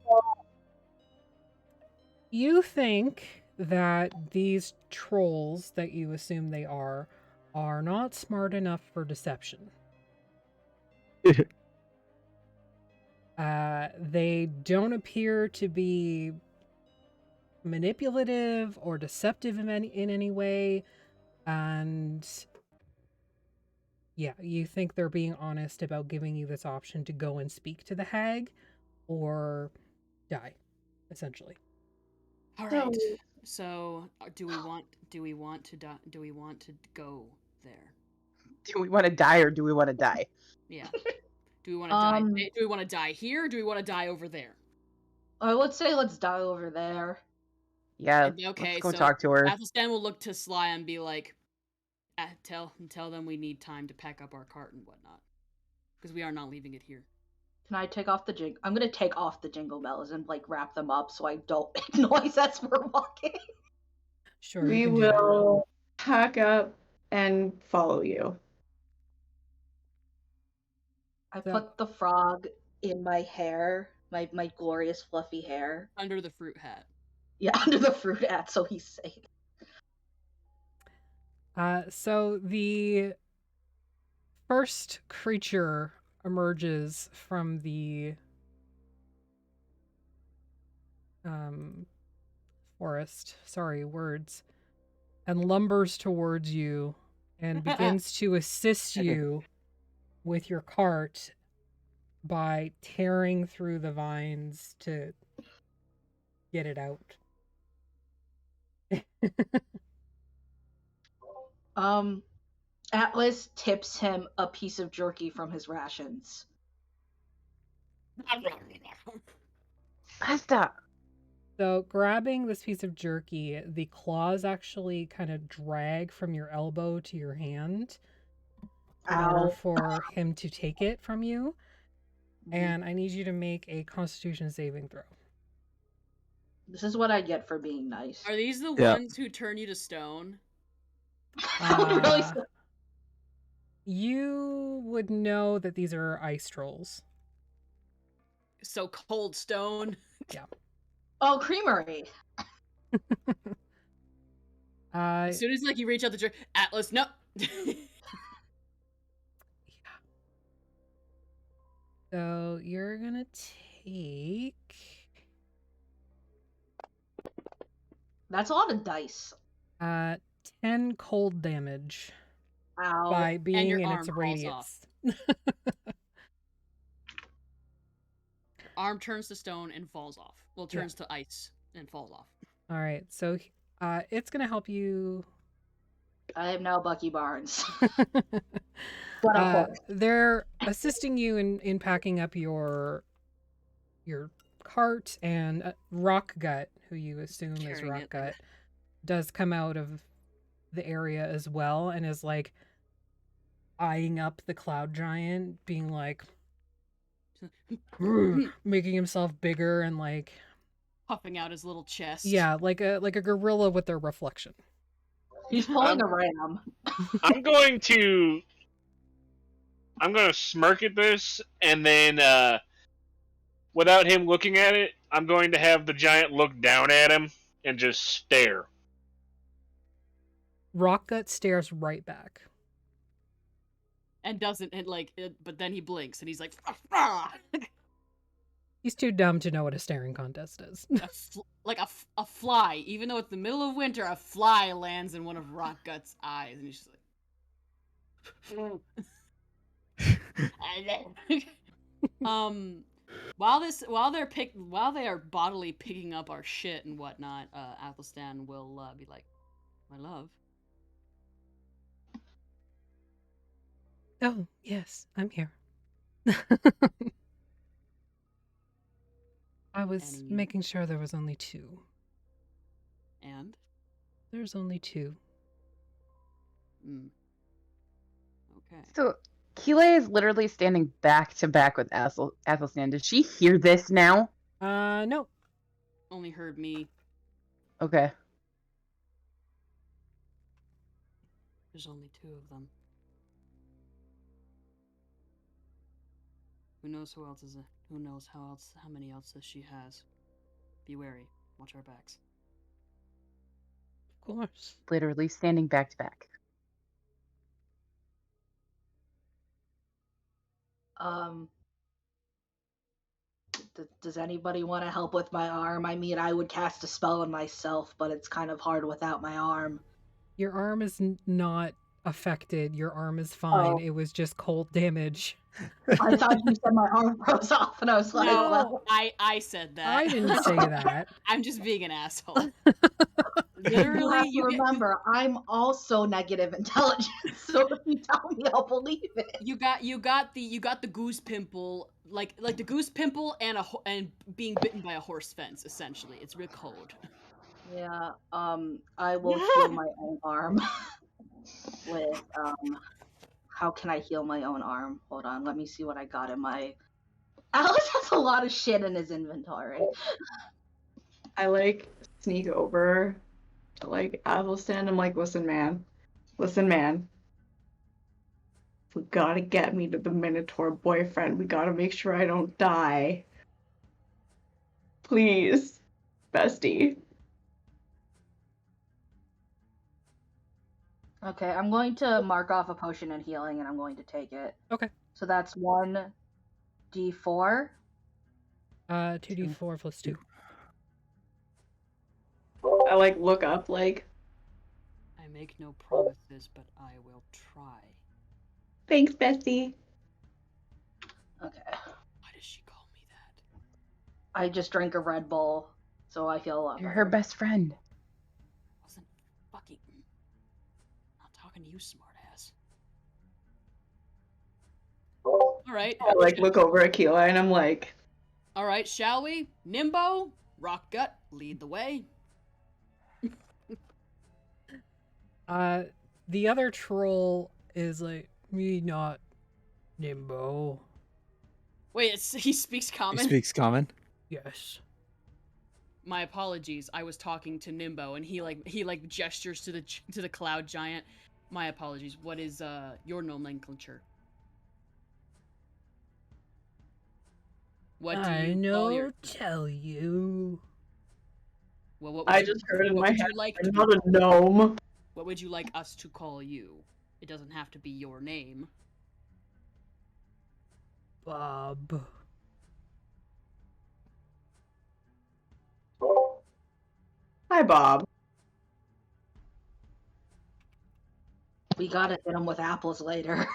you think that these trolls that you assume they are not smart enough for deception. They don't appear to be manipulative or deceptive in any way, and yeah, you think they're being honest about giving you this option to go and speak to the hag or die, essentially. All right. So, do we want to go there? Do we want to die or do we want to die? Yeah. Do we want to die? Do we want to die here? Or do we want to die over there? I would say let's die over there. Yeah, Okay, let's go so talk to her. Athelstan will look to Sly and be like, tell them we need time to pack up our cart and whatnot, because we are not leaving it here. Can I take off the I'm gonna take off the jingle bells and like wrap them up so I don't make noise as we're walking. Sure, We you can do that. will pack up and follow you. I So- put the frog in my hair, my glorious fluffy hair. Under the fruit hat. Yeah, under the fruit hat, so he's safe. So the first creature emerges from the forest, sorry, words, and lumbers towards you and begins to assist you with your cart by tearing through the vines to get it out. Atlas tips him a piece of jerky from his rations. Basta! So, grabbing this piece of jerky, the claws actually kind of drag from your elbow to your hand in order Ow. for him to take it from you. And I need you to make a Constitution saving throw. This is what I get for being nice. Are these the Yeah. ones who turn you to stone? I would really Uh, you would know that these are ice trolls. So cold stone. Oh, creamery. As soon as like you reach out the tree, Atlas, no. So you're gonna take. That's a lot of dice. 10 cold damage Ow. by being your in arm its falls radius. Arm turns to stone and falls off. Well, turns to ice and falls off. All right, so it's gonna help you. I am now Bucky Barnes. What a horse. They're assisting you in packing up your cart, and Rockgut, who you assume is Carrying it. Rockgut, does come out of the area as well and is like eyeing up the cloud giant, being like making himself bigger and like Puffing out his little chest. yeah, like a gorilla with their reflection. He's pulling a ram. I'm going to smirk at this, and then without him looking at it, I'm going to have the giant look down at him and just stare. Rockgut stares right back. And doesn't, and like, but then he blinks and he's like, "Ah!" He's too dumb to know what a staring contest is. Like a fly. Even though it's the middle of winter, a fly lands in one of Rockgut's eyes, and he's just like. While they are bodily picking up our shit and whatnot, Athelstan will be like, "My love." Oh, yes, I'm here. I was And- making sure there was only 2. And? There's only 2. Okay. So Keeley is literally standing back to back with Athelstan. Does she hear this now? No. Only heard me. Okay. There's only 2 of them. Who knows who else is it? Who knows how many else she has? Be wary. Watch our backs. Of course. Literally standing back to back. Does anybody want to help with my arm? I mean, I would cast a spell on myself, but it's kind of hard without my arm. Your arm is not affected. Your arm is fine. Oh. It was just cold damage. I thought you said my arm froze off, and I was like, No, well, I said that. I didn't say that. I'm just being an asshole. you Literally, have to remember, I'm also negative intelligence, so if you tell me, I'll believe it. you got the goose pimple, like the goose pimple and being bitten by a horse fence. Essentially, it's real cold. Yeah. I will heal my own arm with How can I heal my own arm? Hold on, let me see what I got in my. Alice has a lot of shit in his inventory. I like sneak over to like Athelstan. I'm like, listen, man. We gotta get me to the Minotaur boyfriend. We gotta make sure I don't die. Please, bestie. Okay, I'm going to mark off a potion and healing, and I'm going to take it. Okay. So that's 1d4. 2d4 plus 2. I like look up like, I make no promises, but I will try. thanks, bestie. Okay. Why does she call me that? I just drank a Red Bull, so I feel a lot You're better. her best friend. Wasn't fucking. Not talking to you, smartass. All right. I like look over at Keela and I'm like, All right, shall we? Nimbo, Rockgut, lead the way. The other troll is like, me not Nimbo. Wait, he speaks He common. speaks common. Yes. My apologies. I was talking to Nimbo, and he gestures to the cloud giant. My apologies. What is your nomenclature? What do I you call your? tell you. Well, what would I you, just heard in what my would head, you like I'm to be not a called? gnome. What would you like us to call you? It doesn't have to be your name. Bob. Hi, Bob. We gotta hit him with apples later.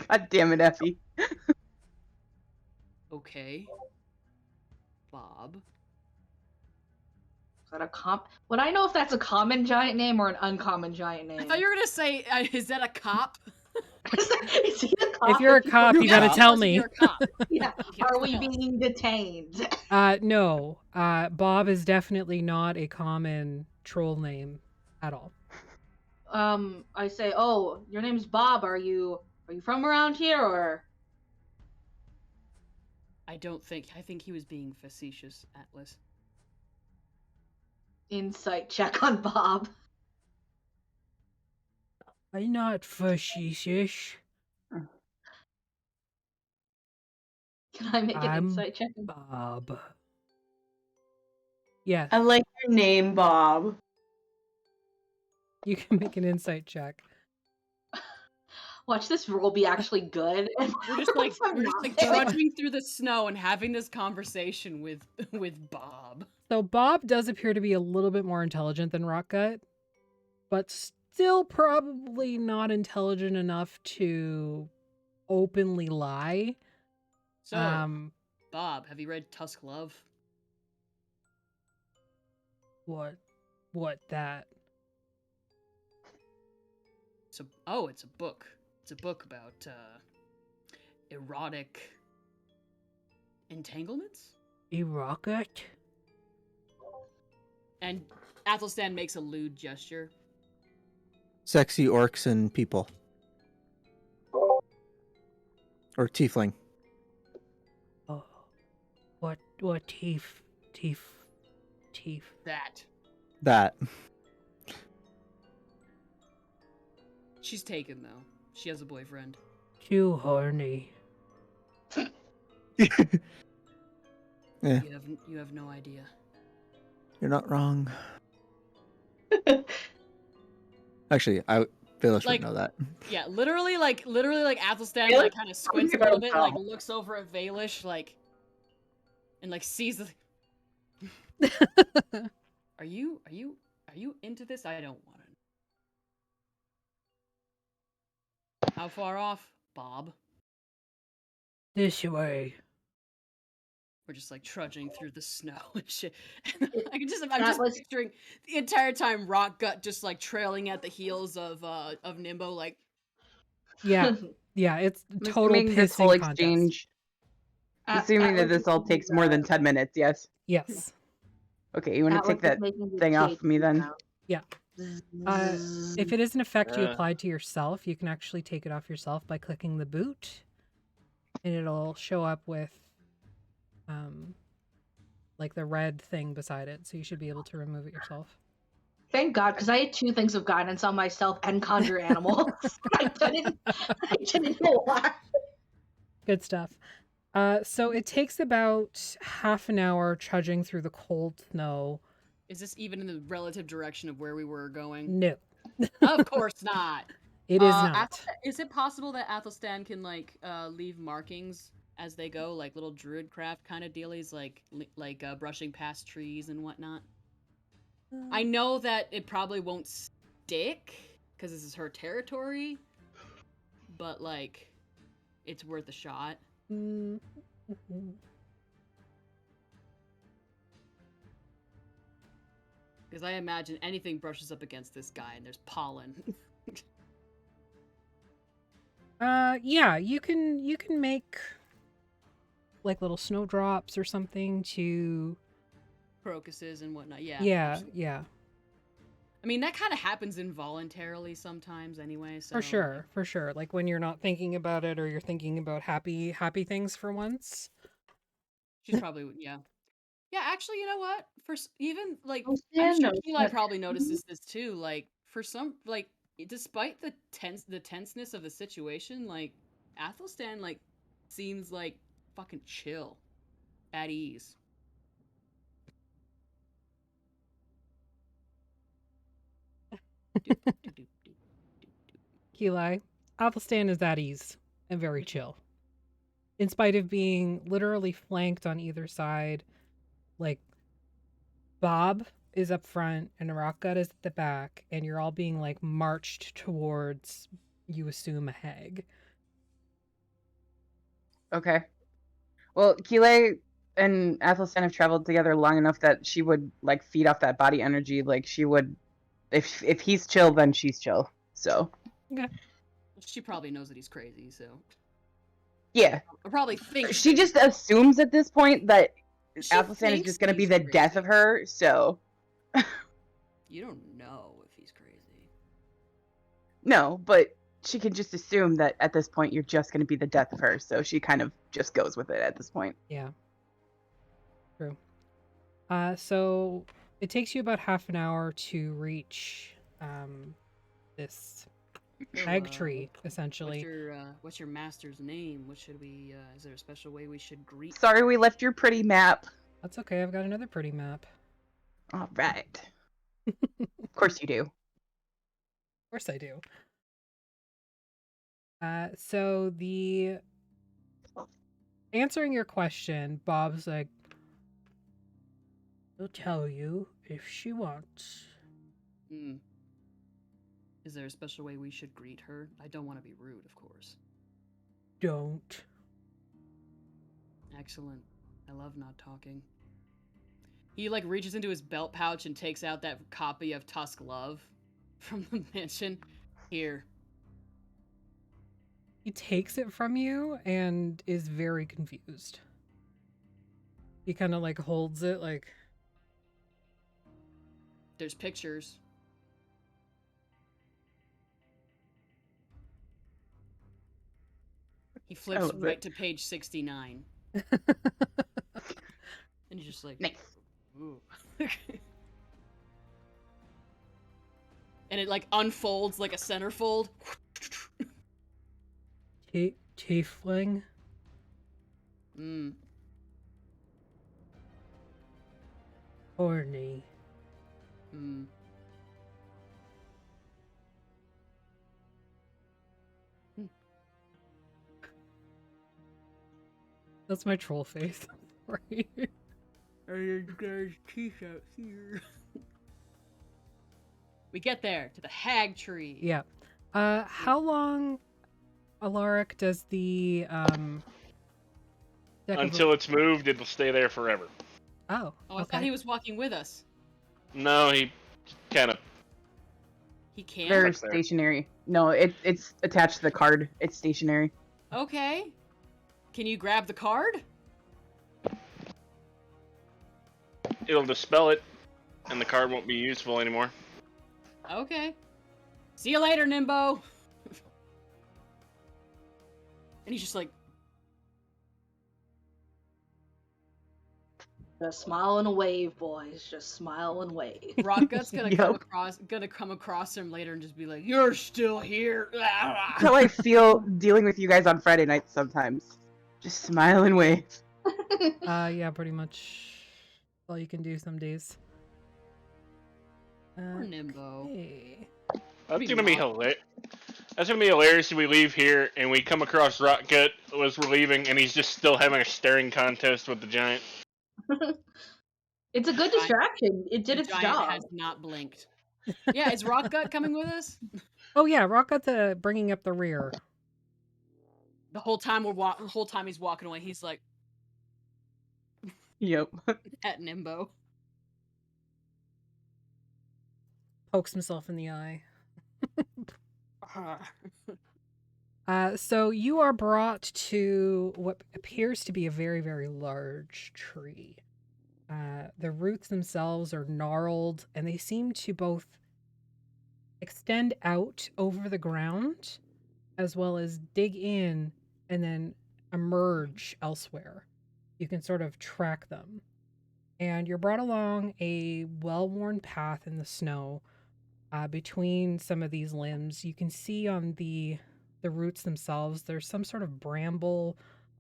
God damn it, Effie. Okay. Bob. Is that a Would I know if that's a common giant name or an uncommon giant name? I thought you were gonna say, is that a cop? Is he a cop? If you're a cop, you Yeah, gotta tell tell us if me. you're a cop. Yeah. Yes, Are we tell us. being detained? No. Bob is definitely not a common troll name at all. I say, oh, your name's Bob. Are you from around here or? I think he was being facetious, Atlas. Insight check on Bob. I'm not facetious. Can I make an I'm insight check? Bob. Yes, I like your name, Bob. you can make an insight check. Watch this roll be actually good. We're just like From nothing. trudging through the snow and having this conversation with Bob. So Bob does appear to be a little bit more intelligent than Rockgut, but still probably not intelligent enough to openly lie. So, Bob, have you read Tusk Love? What that? It's a book. It's a book about erotic entanglements. Rockgut? And Athelstan makes a lewd gesture. Sexy orcs and people. Or tiefling. Oh, what teeth? That. That. She's taken though. She has a boyfriend. Too horny. Yeah. You have no idea. You're not wrong. Actually, Baelish would know that. Yeah, literally like Athelstan Baelish like kind of squints a about little bit, like himself. looks over at Baelish, like, and like sees the. Are you into this? I don't want to. How far off, Bob? This way. We're just like trudging through the snow and shit. I'm just That was- picturing the entire time Rockgut just like trailing at the heels of Nimbo, like. Yeah, it's I'm total assuming this pissing whole contest. exchange. Assuming that Atlas this all is takes making more the- than 10 minutes, yes. Yes. Okay, you want to Atlas take that is making the thing off THC me then? sound. Yeah. If it is an effect you Uh. applied to yourself, you can actually take it off yourself by clicking the boot, and it'll show up with, like the red thing beside it. So you should be able to remove it yourself. Thank God, because I had 2 things of guidance on myself and conjure animals. I didn't know why. Good stuff. So it takes about half an hour trudging through the cold snow. Is this even in the relative direction of where we were going? No, Of course not. it is not. Is it possible that Athelstan can like leave markings as they go, like little druid craft kind of dealies, like brushing past trees and whatnot? I know that it probably won't stick because this is her territory, but like, it's worth a shot. Because I imagine anything brushes up against this guy and there's pollen. Yeah, you can make like little snowdrops or something to Crocuses and whatnot. Yeah. yeah. absolutely. I mean, that kind of happens involuntarily sometimes anyway. So For sure. Like when you're not thinking about it or you're thinking about happy things for once. she's probably, yeah. Yeah, actually, you know what? Even like Oh, I'm Stan sure knows Eli that. probably notices this too. Like for some, like despite the tenseness of the situation, like Athelstan like seems like fucking chill, at ease. Doop, doop, doop, doop, doop, doop. Eli, Athelstan is at ease and very chill. In spite of being literally flanked on either side, like Bob is up front and Rockgut is at the back, and you're all being like marched towards, you assume, a hag. Okay. Well, Keeley and Athelstan have traveled together long enough that she would like feed off that body energy. Like she would, if he's chill, then she's chill. So Okay. She probably knows that he's crazy, so yeah, or probably thinks she that just assumes at this point that she Athelstan is thinks just gonna be he's the death of crazy. her. So You don't know if he's crazy. no, but she can just assume that at this point you're just gonna be the death of her. So she kind of just goes with it at this point. Yeah. True. So it takes you about half an hour to reach this hag tree, essentially. What's your master's name? What should we? Is there a special way we should greet? Sorry, we left your pretty map. That's okay. I've got another pretty map. All right. Of course you do. Of course I do. So the answering your question, Bob's like, "He'll tell you if she wants." Hmm. Is there a special way we should greet her? I don't want to be rude, of course. Don't. Excellent. I love not talking. He like reaches into his belt pouch and takes out that copy of Tusk Love from the mansion. Here. He takes it from you and is very confused. He kind of like holds it like, There's pictures. He flips right to page 69. And he's just like, Nice. ooh. And it like unfolds like a centerfold. Tiefling. Mm. Horny. Mm. That's my troll face. Right. There's teeth out here. We get there to the hag tree. Yeah. How long, Alaric, does the Until it's moved, it'll stay there forever. Oh, Oh, I thought he was walking with us. No, he kind of. He can't. They're Up there. stationary. No, it's attached to the card. It's stationary. Okay. Can you grab the card? It'll dispel it, and the card won't be useful anymore. Okay. See you later, Nimbo. And he's just like, Just smile and wave, boys. Just smile and wave. Rockgut's gonna Yep. come across him later and just be like, "You're still here." That's how I feel dealing with you guys on Friday nights sometimes. Just smile and wave. yeah, pretty much all you can do some days. Poor Nimbo. Okay. That's gonna be hilarious. That's gonna be hilarious if we leave here and we come across Rockgut as we're leaving, and he's just still having a staring contest with the giant. It's a good distraction. It did The its giant job. has not blinked. Yeah, is Rockgut coming with us? Oh yeah, Rockgut bringing up the rear. The whole time the whole time he's walking away, he's like Yep. at Nimbo. Pokes himself in the eye. So you are brought to what appears to be a very, very large tree. The roots themselves are gnarled, and they seem to both extend out over the ground as well as dig in and then emerge elsewhere. You can sort of track them. And you're brought along a well-worn path in the snow between some of these limbs. You can see on the roots themselves, there's some sort of bramble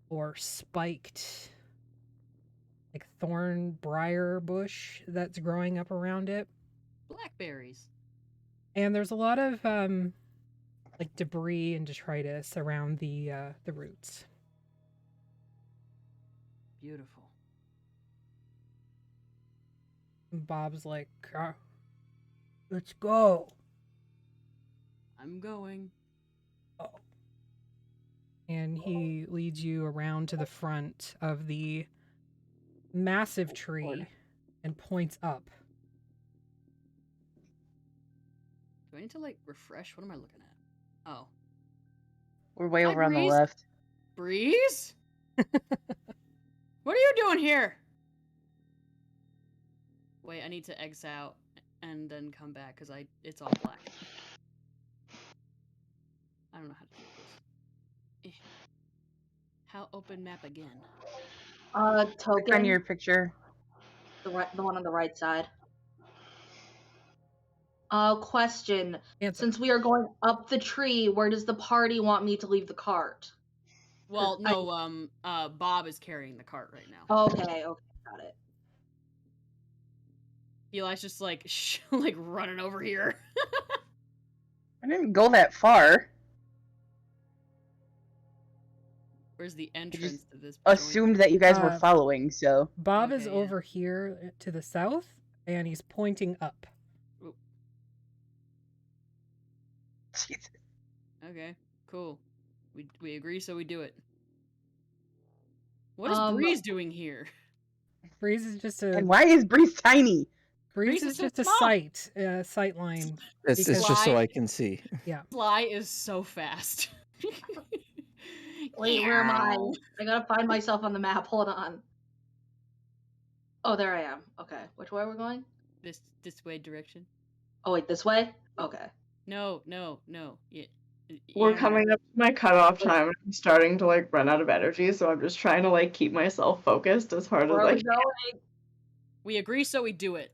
or spiked, like thorn briar bush that's growing up around it. Blackberries. And there's a lot of like debris and detritus around the roots. Beautiful. And Bob's like, let's go. I'm going. Oh. And he leads you around to the front of the massive tree and points up. Do I need to like refresh? What am I looking at? Oh. We're way Hi, over on the Breeze. left. Breeze? What are you doing here? Wait, I need to X out and then come back because it's all black. I don't know how to do this. How open map again? Click Token. on your picture. The one on the right side. Question. Answer. Since we are going up the tree, where does the party want me to leave the cart? Well, no, Bob is carrying the cart right now. Okay, got it. Eli's just like like running over here. I didn't go that far. Where's the entrance to this? Assumed that you guys were following, so. Bob Okay, is yeah. over here to the south, and he's pointing up. Ooh. Jeez. Okay, cool. We agree, so we do it. What is Breeze doing here? Breeze is just a And why is Breeze tiny? Breeze Breeze is is so just a small. sight line. It's Because- just so Why? I can see. Yeah. Sly is so fast. Wait, where am I? I gotta find myself on the map. Hold on. Oh, there I am. Okay. Which way are we going? This way direction. Oh, wait, this way? Okay. No. Yeah. We're yeah. coming up to my cutoff time. I'm starting to like run out of energy, so I'm just trying to like keep myself focused as hard Where as are I we can. going? We agree, so we do it.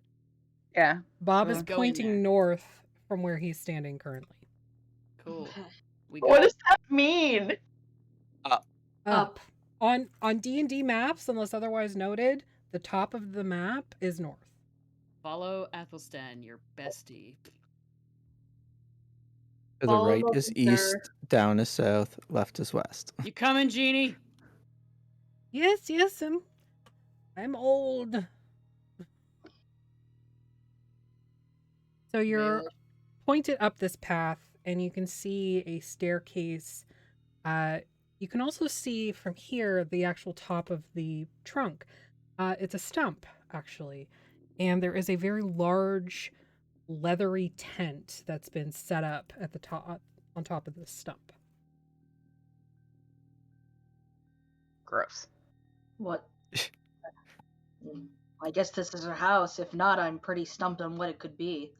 Yeah. Bob Let's is go in there. pointing north from where he's standing currently. Cool. Okay. We What go. does that mean? Up. On D&D maps, unless otherwise noted, the top of the map is north. Follow Athelstan, your bestie. To the Follow right the is leader. east, down is south, left is west. You coming, Genie? Yes, I'm old. So you're Bailish. pointed up this path, and you can see a staircase. You can also see from here the actual top of the trunk. It's a stump, actually. And there is a very large, leathery tent that's been set up at the top, on top of this stump. Gross. What? I guess this is her house. If not, I'm pretty stumped on what it could be.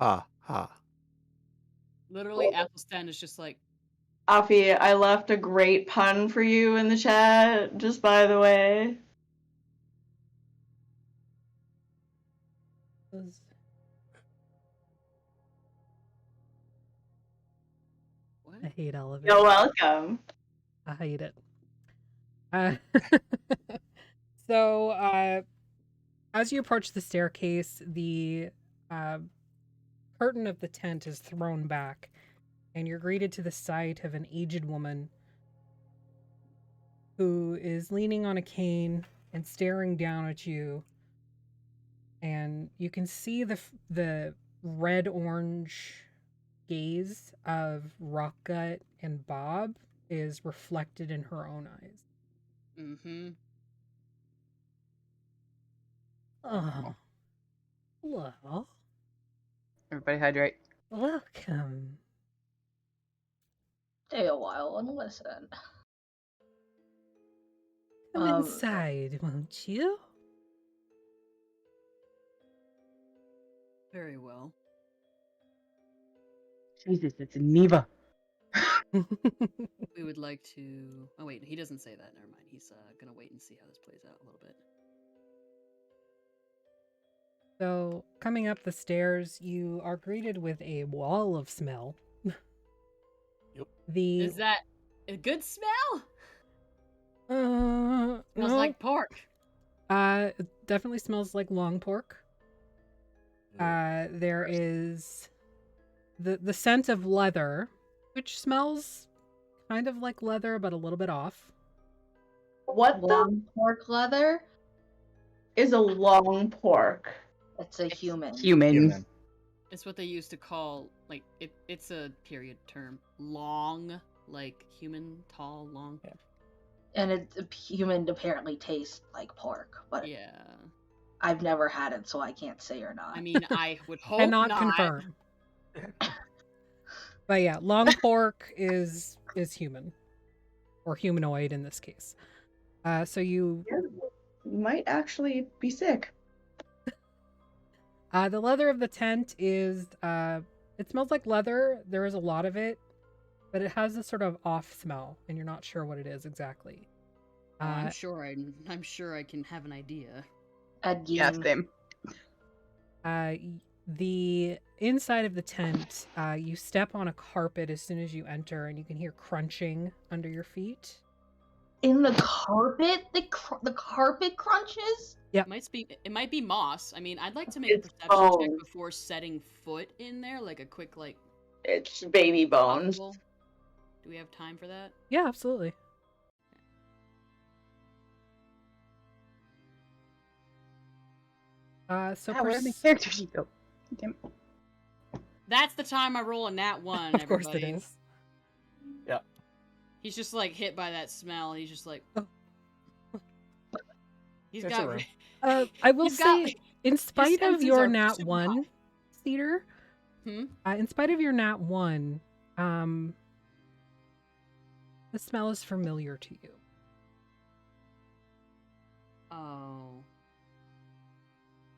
Ha ha. Literally, Athelstan is just like, Afi, I left a great pun for you in the chat, just by the way. what? I hate elevators. You're welcome. I hate it. So, as you approach the staircase, the curtain of the tent is thrown back, and you're greeted to the sight of an aged woman who is leaning on a cane and staring down at you. And you can see the red-orange gaze of Rockgut and Bob is reflected in her own eyes. Mm-hmm. Oh, hello. Everybody hydrate. Welcome. Stay a while and listen. Come inside, won't you? Very well. Jesus, it's Neva. We would like to. Oh wait, he doesn't say that. Never mind. He's gonna wait and see how this plays out a little bit. So, coming up the stairs, you are greeted with a wall of smell. Yep. Is that a good smell? Smells Smells like pork. it definitely smells like long pork. Ugh. There is the scent of leather, which smells kind of like leather, but a little bit off. What the Long pork leather? is a long pork? It's a human. Human. It's what they used to call like it's a period term. Long, like human, tall, long. Yeah. And human apparently tastes like pork, but Yeah. I've never had it, so I can't say or not. I mean, I would hope Cannot not. confirm. But yeah, long pork is human. Or humanoid in this case. So you Might actually be sick. the leather of the tent is it smells like leather. There is a lot of it, but it has this sort of off smell, and you're not sure what it is exactly. Oh, I'm sure I can have an idea. Yeah, same. The inside of the tent, you step on a carpet as soon as you enter, and you can hear crunching under your feet. In the carpet? The carpet crunches? Yep. It might be moss. I mean, I'd like to make a It's perception check bones. before setting foot in there, like a quick It's baby bones. possible. Do we have time for that? Yeah, absolutely. So Ah, where did my pers- character sheet go? Damn it. That's the time I roll a nat 1, of course it everybody. is. He's just like hit by that smell. He's just like Oh. He's It's got a room. I will He's got- say, in spite of senses your are nat super 1, high. Cedar, Hmm? in spite of your nat 1, the smell is familiar to you. Oh.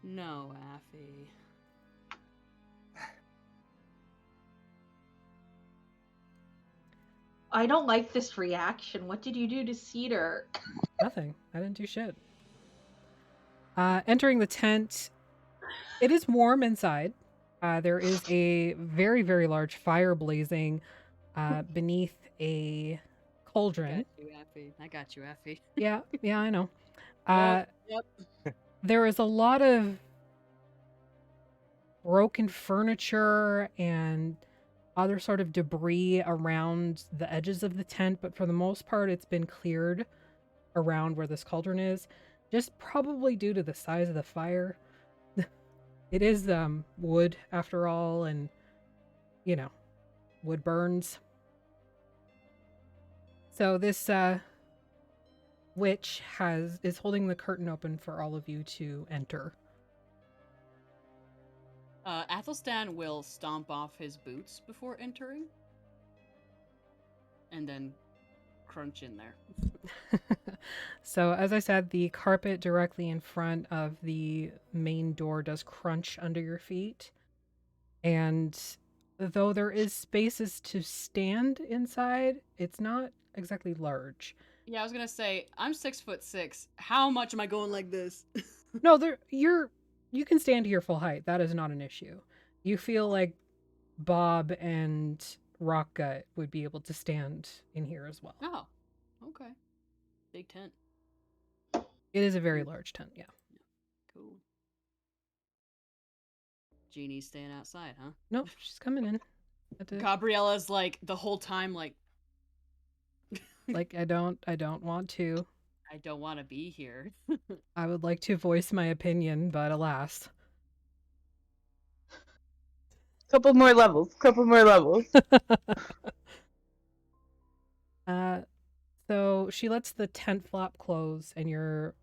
No, Affy. I don't like this reaction. What did you do to Cedar? Nothing. I didn't do shit. Entering the tent, it is warm inside. There is a very, very large fire blazing beneath a cauldron. I got you, Affy. Yeah, I know. Yep. There is a lot of broken furniture and other sort of debris around the edges of the tent, but for the most part, it's been cleared around where this cauldron is, just probably due to the size of the fire. It is wood after all, and wood burns. So this witch is holding the curtain open for all of you to enter. Athelstan will stomp off his boots before entering. And then crunch in there. So, as I said, the carpet directly in front of the main door does crunch under your feet. And though there is spaces to stand inside, it's not exactly large. Yeah, I was gonna say, I'm 6'6". How much am I going like this? No, you can stand to your full height. That is not an issue. You feel like Bob and Rockgut would be able to stand in here as well. Oh, okay. Big tent. It is a very large tent, yeah. Cool. Jeannie's staying outside, huh? Nope, she's coming in. Gabriella's like the whole time like Like I don't want to. I don't want to be here. I would like to voice my opinion, but alas. Couple more levels. So she lets the tent flap close, and you're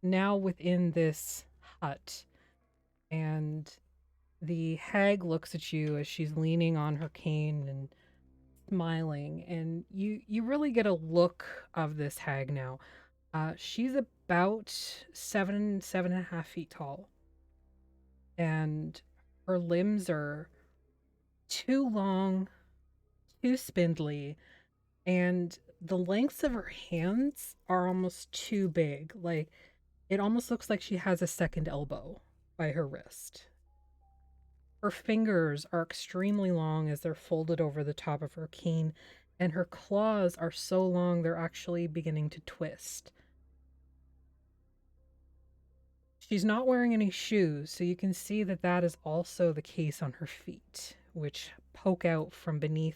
now within this hut. And the hag looks at you as she's leaning on her cane and smiling, and you really get a look of this hag now. She's about 7.5 feet tall, and her limbs are too long, too spindly, and the lengths of her hands are almost too big. Like, it almost looks like she has a second elbow by her wrist. Her fingers are extremely long as they're folded over the top of her cane, and her claws are so long they're actually beginning to twist. She's not wearing any shoes, so you can see that that is also the case on her feet, which poke out from beneath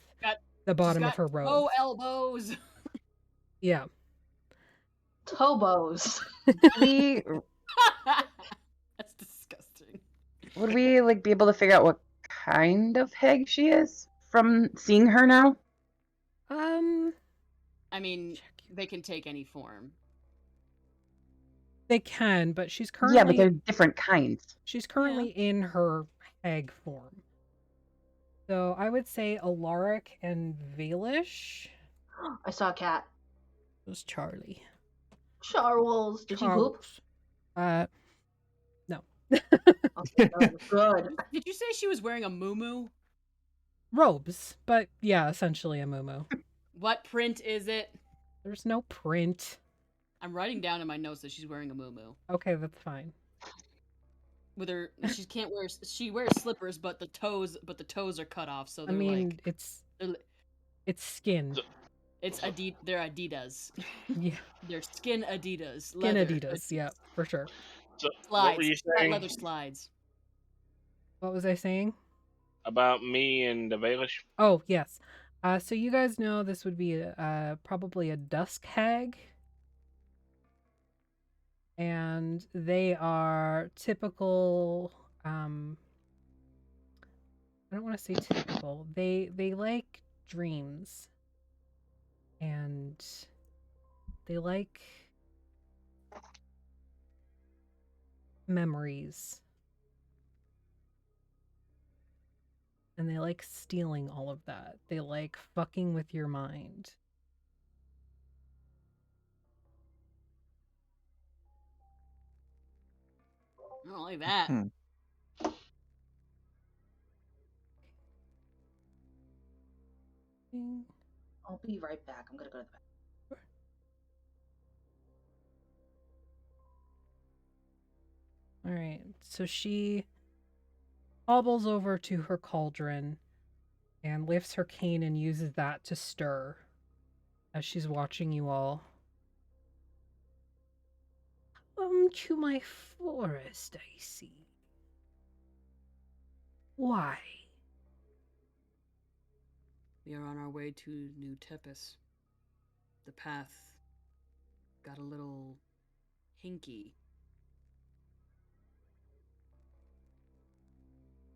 the bottom of her robe. Oh, elbows. Yeah. Tobos. We That's disgusting. would we like be able to figure out what kind of hag she is from seeing her now? I mean, they can take any form. They can, but she's Yeah, currently but they're different kinds. she's currently in her hag form. So I would say Alaric and Valish. I saw a cat. It was Charlie. Charles. Did she poop? No. Okay, good. Did you say she was wearing a muumuu? Robes, but yeah, essentially a muumuu. What print is it? There's no print. I'm writing down in my notes that she's wearing a muumuu. Okay, that's fine. With her, she wears slippers, but the toes are cut off. So I they're mean, it's skin. they're Adidas. Yeah, They're skin Adidas. skin Leather. Adidas. Yeah, for sure. So, Slides. what were you saying Leather slides. What was I saying? about me and the Valish? Oh, yes. So you guys know this would be probably a dusk hag. And they are typical, I don't want to say typical. They like dreams. And they like memories. And they like stealing all of that. They like fucking with your mind. I don't like that. I'll be right back. I'm gonna go to the bathroom. All right, so she hobbles over to her cauldron and lifts her cane and uses that to stir as she's watching you all. Come to my forest, I see. Why? We are on our way to New Tepes. The path got a little hinky.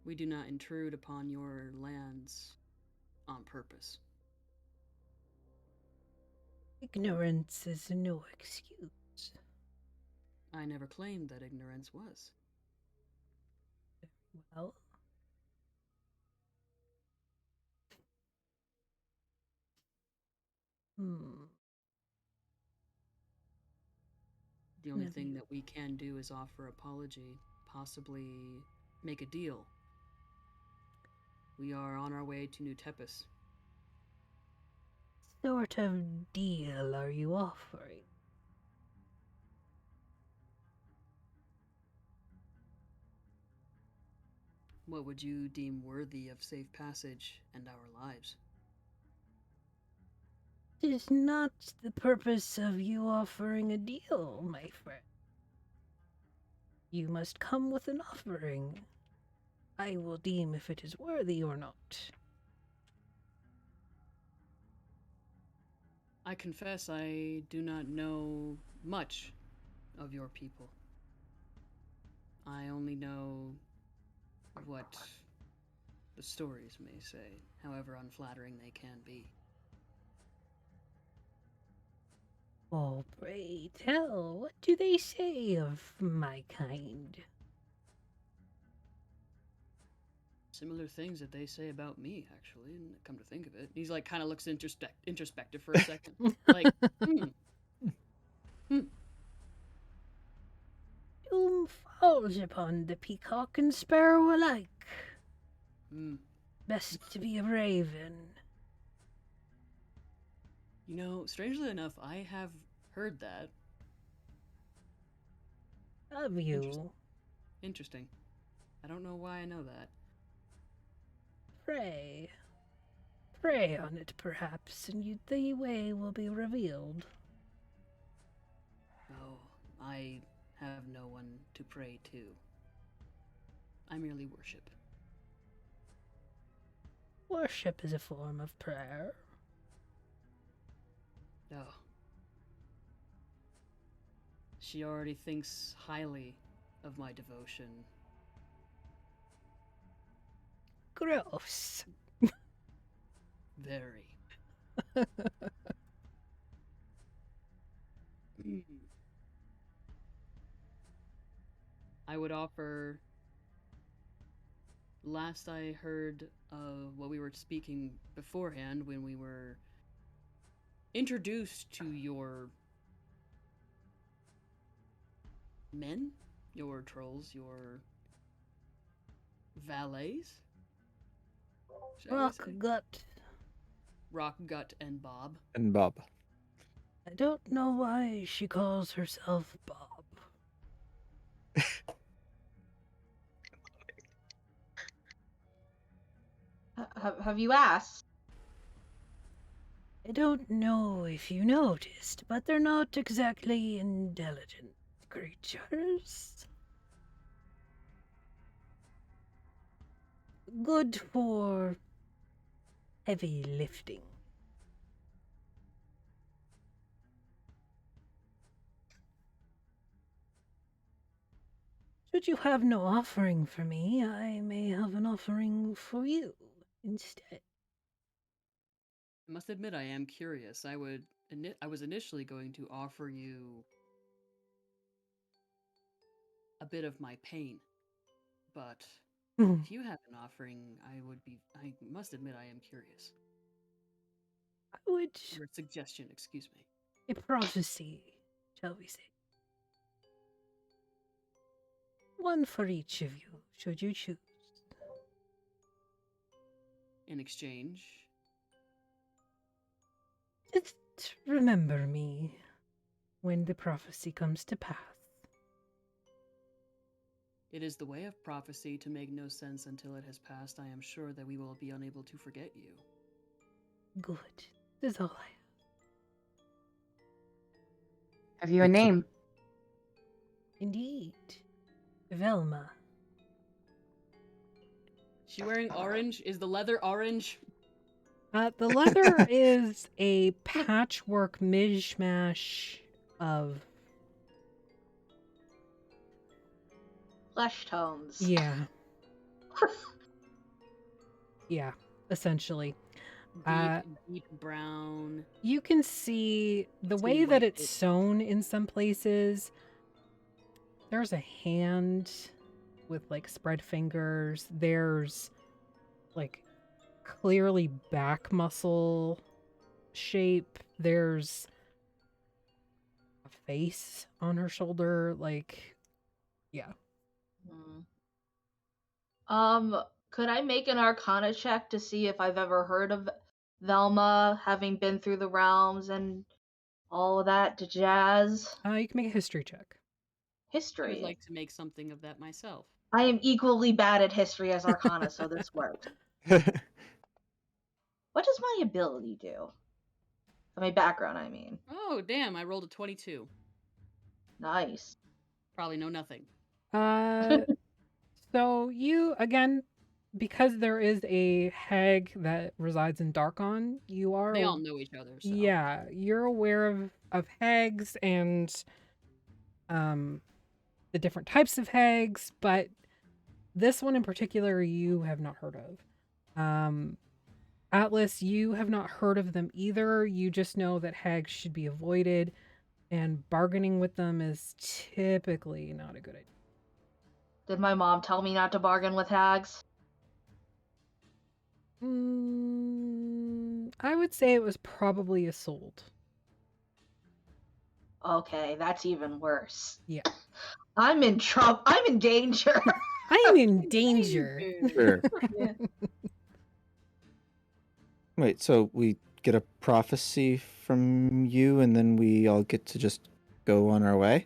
We do not intrude upon your lands on purpose. Ignorance is no excuse. I never claimed that ignorance was. Well, The only thing that we can do is offer apology, possibly make a deal. We are on our way to New Tepes. sort of deal are you offering? What would you deem worthy of safe passage and our lives? It is not the purpose of you offering a deal, my friend. You must come with an offering. I will deem if it is worthy or not. I confess I do not know much of your people. I only know what the stories may say, however unflattering they can be. Oh, pray tell, what do they say of my kind? Similar things that they say about me, actually, and come to think of it. He's like, kind of looks introspective for a second. Like, Doom falls upon the peacock and sparrow alike. Best to be a raven. You know, strangely enough, I have heard that. Have you? Interesting. I don't know why I know that. Pray. Pray on it, perhaps, and the way will be revealed. Oh, I have no one to pray to. I merely worship. Worship is a form of prayer. Oh. She already thinks highly of my devotion. Gross. Very. I would offer. Last I heard of what we were speaking beforehand, when we were introduced to your men, your trolls, your valets, shall we say? Rockgut. Rockgut and Bob. And Bob. I don't know why she calls herself Bob. Have you asked? I don't know if you noticed, but they're not exactly intelligent creatures. Good for heavy lifting. Should you have no offering for me, I may have an offering for you instead. I must admit, I am curious. I was initially going to offer you a bit of my pain, but if you have an offering, I must admit, I am curious. I would... Or a suggestion, excuse me. A prophecy, shall we say. One for each of you, should you choose. In exchange? Just remember me when the prophecy comes to pass. It is the way of prophecy to make no sense until it has passed. I am sure that we will be unable to forget you. Good. That's all I have. Have you a name? Indeed. Velma. She wearing orange? Is the leather orange? The leather is a patchwork mishmash of... Flesh tones. Yeah. Yeah, essentially. Deep brown. You can see the See way what that it's it- sewn in some places. There's a hand with like spread fingers. There's like clearly back muscle shape. There's a face on her shoulder. Like, yeah. Could I make an Arcana check to see if I've ever heard of Velma, having been through the realms and all of that jazz? You can make a history check. I History. would like to make something of that myself. I am equally bad at history as Arcana, so this works. What does my ability do? My background, I mean. Oh, damn, I rolled a 22. Nice. Probably know nothing. So you, again, because there is a hag that resides in Darkon, you are... They all know each other, so. Yeah, you're aware of hags and the different types of hags, but this one in particular you have not heard of. Atlas, you have not heard of them either. You just know that hags should be avoided, and bargaining with them is typically not a good idea. Did my mom tell me not to bargain with hags? I would say it was probably a sold. Okay, that's even worse. Yeah. I'm in trouble. I'm in danger. I am in danger. Sure. Yeah. Wait, so we get a prophecy from you, and then we all get to just go on our way?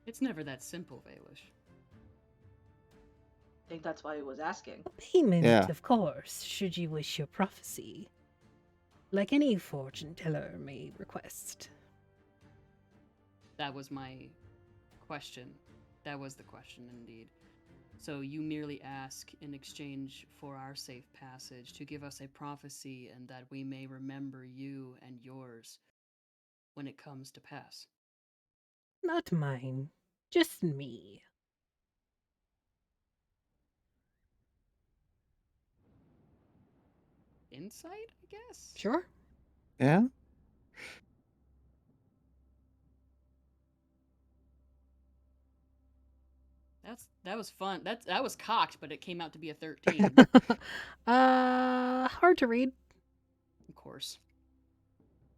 It's never that simple, Valish. I think that's why he was asking. Payment, Yeah. of course, should you wish your prophecy. Like any fortune teller may request. That was my question. That was the question, indeed. So you merely ask in exchange for our safe passage to give us a prophecy and that we may remember you and yours when it comes to pass. Not mine, just me. Insight, I guess? Sure. Yeah? That was fun. That was cocked, but it came out to be a 13. Hard to read. Of course.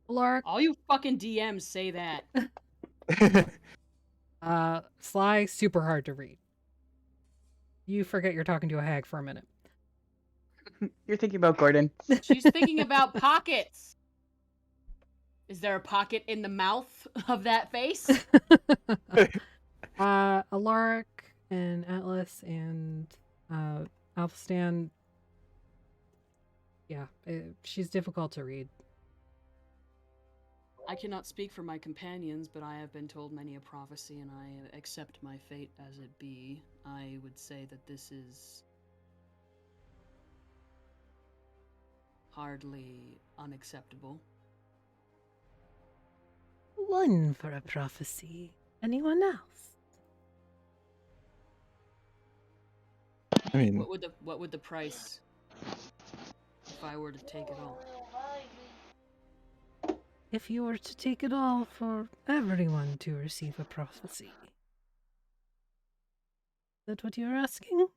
Alaric. All you fucking DMs say that. Sly, super hard to read. You forget you're talking to a hag for a minute. You're thinking about Gordon. She's thinking about pockets. Is there a pocket in the mouth of that face? Alaric and Atlas and Athelstan. Yeah, she's difficult to read. I cannot speak for my companions, but I have been told many a prophecy, and I accept my fate as it be. I would say that this is hardly unacceptable. One for a prophecy. Anyone else? I mean, What would the price if I were to take it all? If you were to take it all for everyone to receive a prophecy. Is that what you're asking?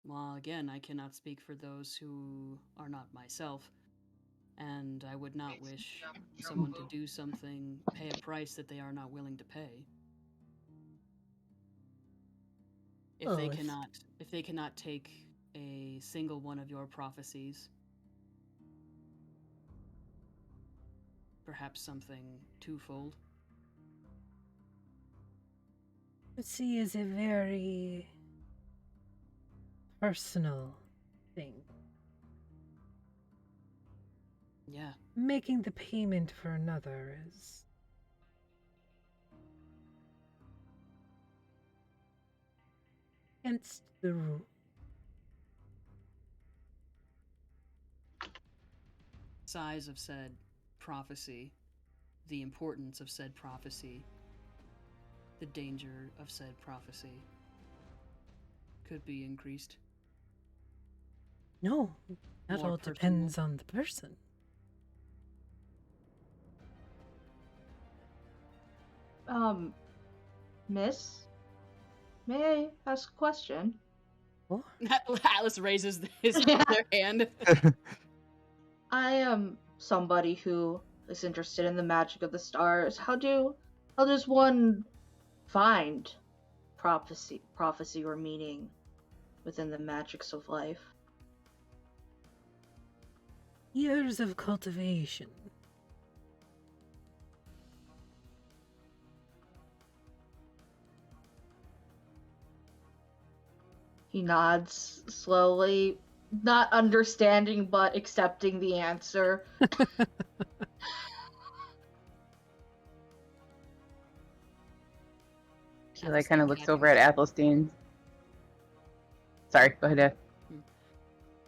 Well, again, I cannot speak for those who are not myself, and I would not wish someone to do something, pay a price that they are not willing to pay. If they cannot take a single one of your prophecies, perhaps something twofold. Prophecy is a very personal thing. Yeah. Making the payment for another is against the rule. Size of said prophecy, the importance of said prophecy, the danger of said prophecy could be increased. No, that More all personal. depends on the person. Miss? May I ask a question? What? Atlas raises his other hand. I am somebody who is interested in the magic of the stars. How does one find prophecy or meaning within the magics of life? Years of cultivation. He nods slowly, not understanding but accepting the answer. She like kind of looks over at Athelstan. Sorry, go ahead, Dad.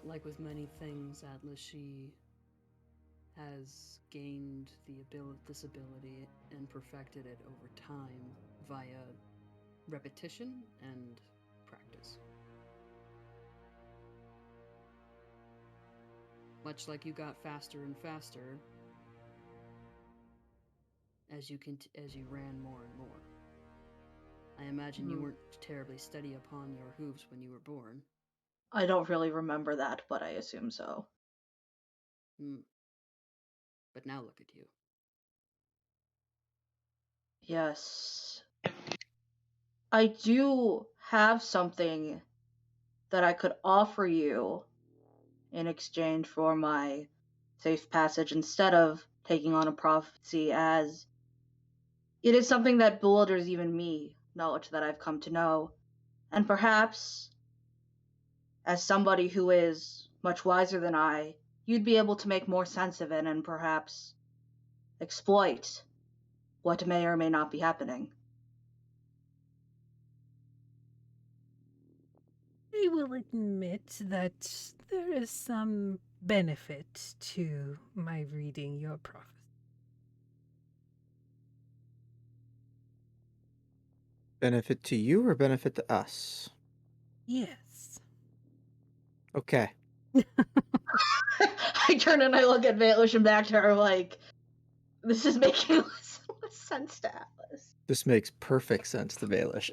Like with many things, Atlas, she has gained this ability and perfected it over time via repetition and practice. Much like you got faster and faster as you ran more and more. I imagine you weren't terribly steady upon your hooves when you were born. I don't really remember that, but I assume so. But now look at you. Yes. I do have something that I could offer you in exchange for my safe passage instead of taking on a prophecy, as it is something that bewilders even me, knowledge that I've come to know. And perhaps, as somebody who is much wiser than I, you'd be able to make more sense of it and perhaps exploit what may or may not be happening. I will admit that there is some benefit to my reading your prophecy. Benefit to you or benefit to us? Yes. Okay. I turn and I look at Baelish and back to her like, this is making less sense to Atlas. This makes perfect sense to Baelish.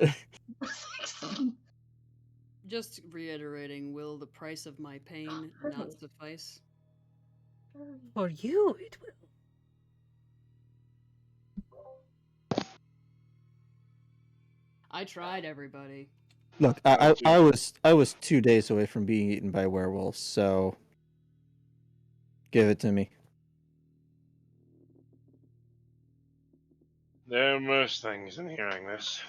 Just reiterating, will the price of my pain not suffice? For you, it will. I tried, everybody. Look, I was 2 days away from being eaten by werewolves, so give it to me. There are most things in hearing this.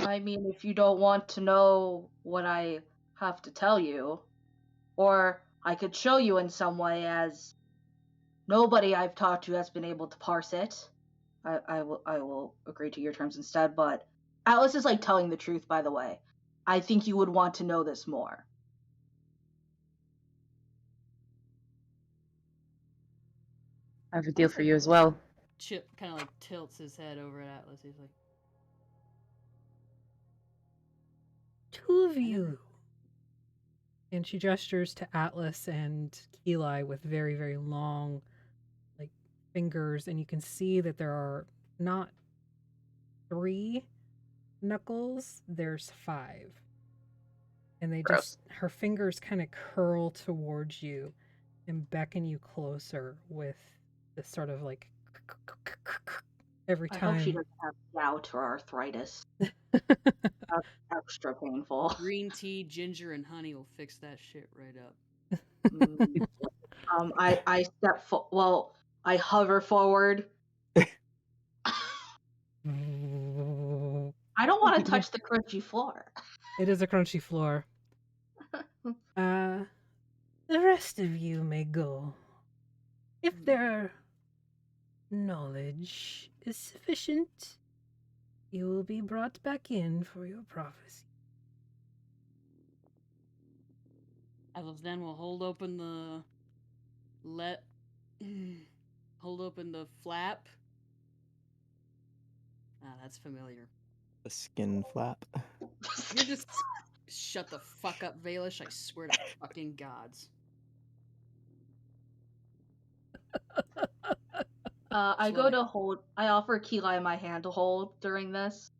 I mean, if you don't want to know what I have to tell you, or I could show you in some way, as nobody I've talked to has been able to parse it. I will agree to your terms instead, but Atlas is like telling the truth, by the way. I think you would want to know this more. I have a deal for you as well. Chip kind of like tilts his head over at Atlas. He's like, Two of you. And she gestures to Atlas and Eli with very, very long, like, fingers, and you can see that there are not 3 knuckles, there's 5. And they Gross. just, her fingers kind of curl towards you and beckon you closer with this sort of like every I hope she time. doesn't have gout or arthritis. Extra painful. green tea, ginger, and honey will fix that shit right up. I step I hover forward. I don't want to touch the crunchy floor. It is a crunchy floor. The rest of you may go. If their knowledge is sufficient, you will be brought back in for your prophecy. Athelstan will hold open the flap. Ah, that's familiar. The skin flap. You're just shut the fuck up, Baelish. I swear to fucking gods. I go to hold. I offer Keli my hand to hold during this.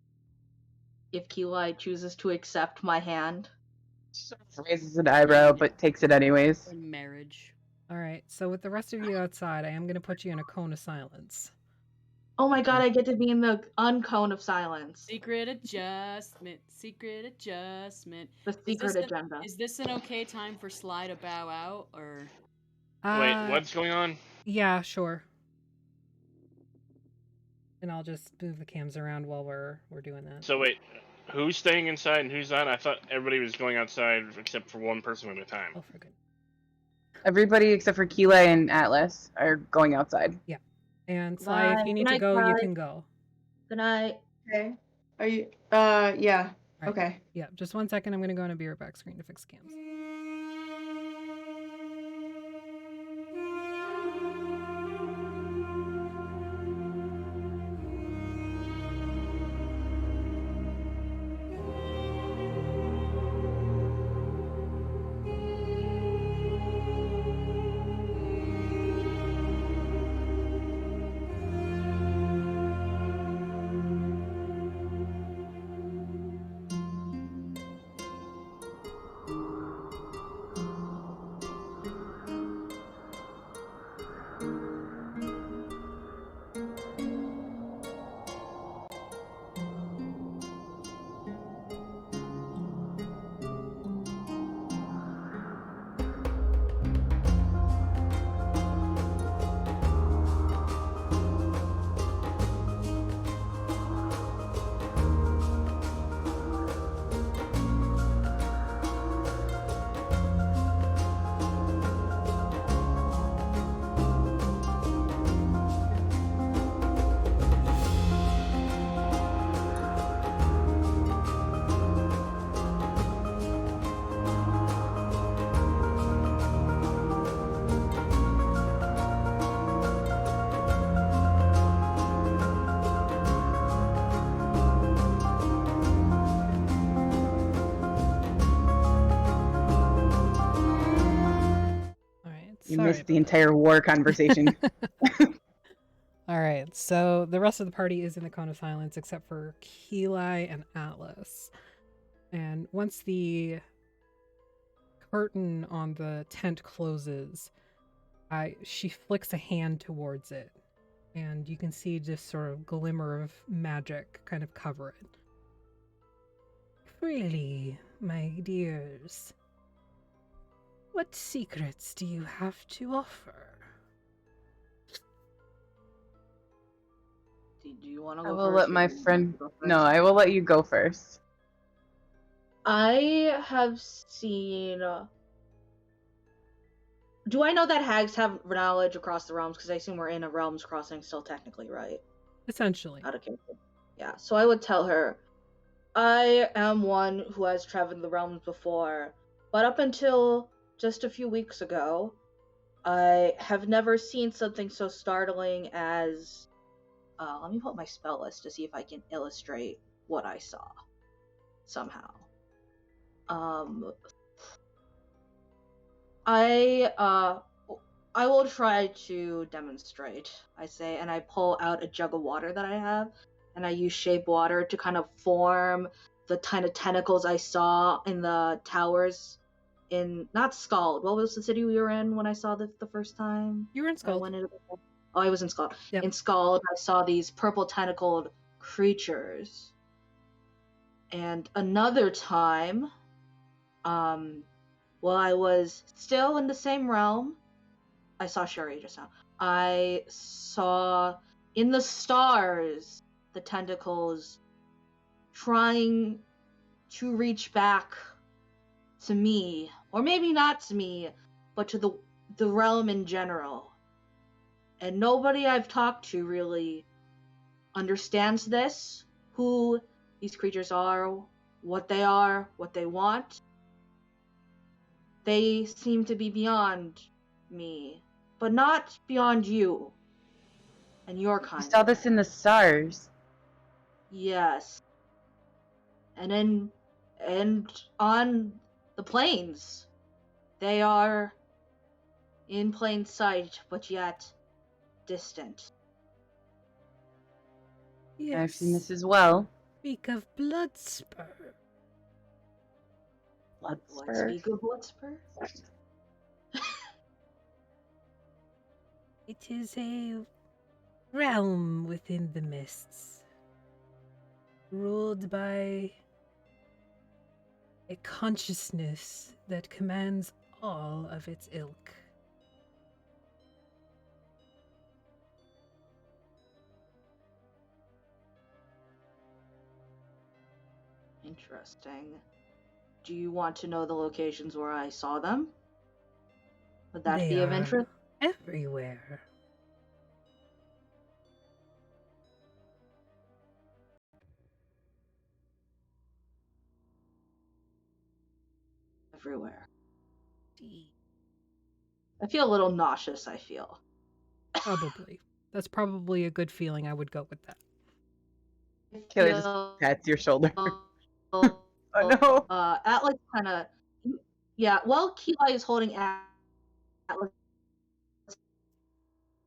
If Keli chooses to accept my hand. Raises an eyebrow, but takes it anyways. In marriage. All right, so with the rest of you outside, I am going to put you in a cone of silence. Oh my god, I get to be in the uncone of silence. Secret adjustment. Secret adjustment. The secret agenda. Is this an okay time for Sly to bow out, or? Wait, what's going on? Yeah, sure. And I'll just move the cams around while we're doing that. So wait, who's staying inside and who's not? I thought everybody was going outside except for one person at a time. Oh, for good. Everybody except for Keli and Atlas are going outside. Yeah. And Sly, if you need to go, you can go. Good night. Okay. Are you? Yeah. Right. Okay. Yeah, just 1 second. I'm going to go on a beer back screen to fix cams. You Sorry missed the about that. entire war conversation. All right, so the rest of the party is in the cone of silence except for Keli and Atlas. And once the curtain on the tent closes, she flicks a hand towards it, and you can see just sort of glimmer of magic kind of cover it. Freely, my dears. What secrets do you have to offer? Do you want to I go will first? let or my do you want friend. me to go No, first? I will let you go first. I have seen. Do I know that hags have knowledge across the realms? Because I assume we're in a realms crossing still, technically, right? Essentially. Out of character. Yeah. So I would tell her, I am one who has traveled the realms before, but up until just a few weeks ago, I have never seen something so startling as. Let me pull up my spell list to see if I can illustrate what I saw somehow. I will try to demonstrate, I say, and I pull out a jug of water that I have, and I use shape water to kind of form the kind of tentacles I saw in the towers in, not Scald, what was the city we were in when I saw this the first time? You were in I Scald. went into the... Oh, I was in Scald. Yep. In Scald, I saw these purple tentacled creatures. And another time, while I was still in the same realm, I saw Sherry just now. I saw in the stars the tentacles trying to reach back to me, or maybe not to me, but to the realm in general. And nobody I've talked to really understands this, who these creatures are, what they want. They seem to be beyond me, but not beyond you and your You kind. saw this in the stars. Yes. And on the plains, they are in plain sight, but yet distant. Yes. I've seen this as well. Speak of Bloodspur. Let's Bloodspur. speak of Bloodspur. It is a realm within the mists, ruled by a consciousness that commands all of its ilk. Interesting. Do you want to know the locations where I saw them? Would that They be of are interest? everywhere. Everywhere. I feel a little nauseous, I feel. Probably. That's probably a good feeling. I would go with that. Kayla just pats your shoulder. Oh no. Atlas kind of... Yeah, well, Keli is holding Atlas'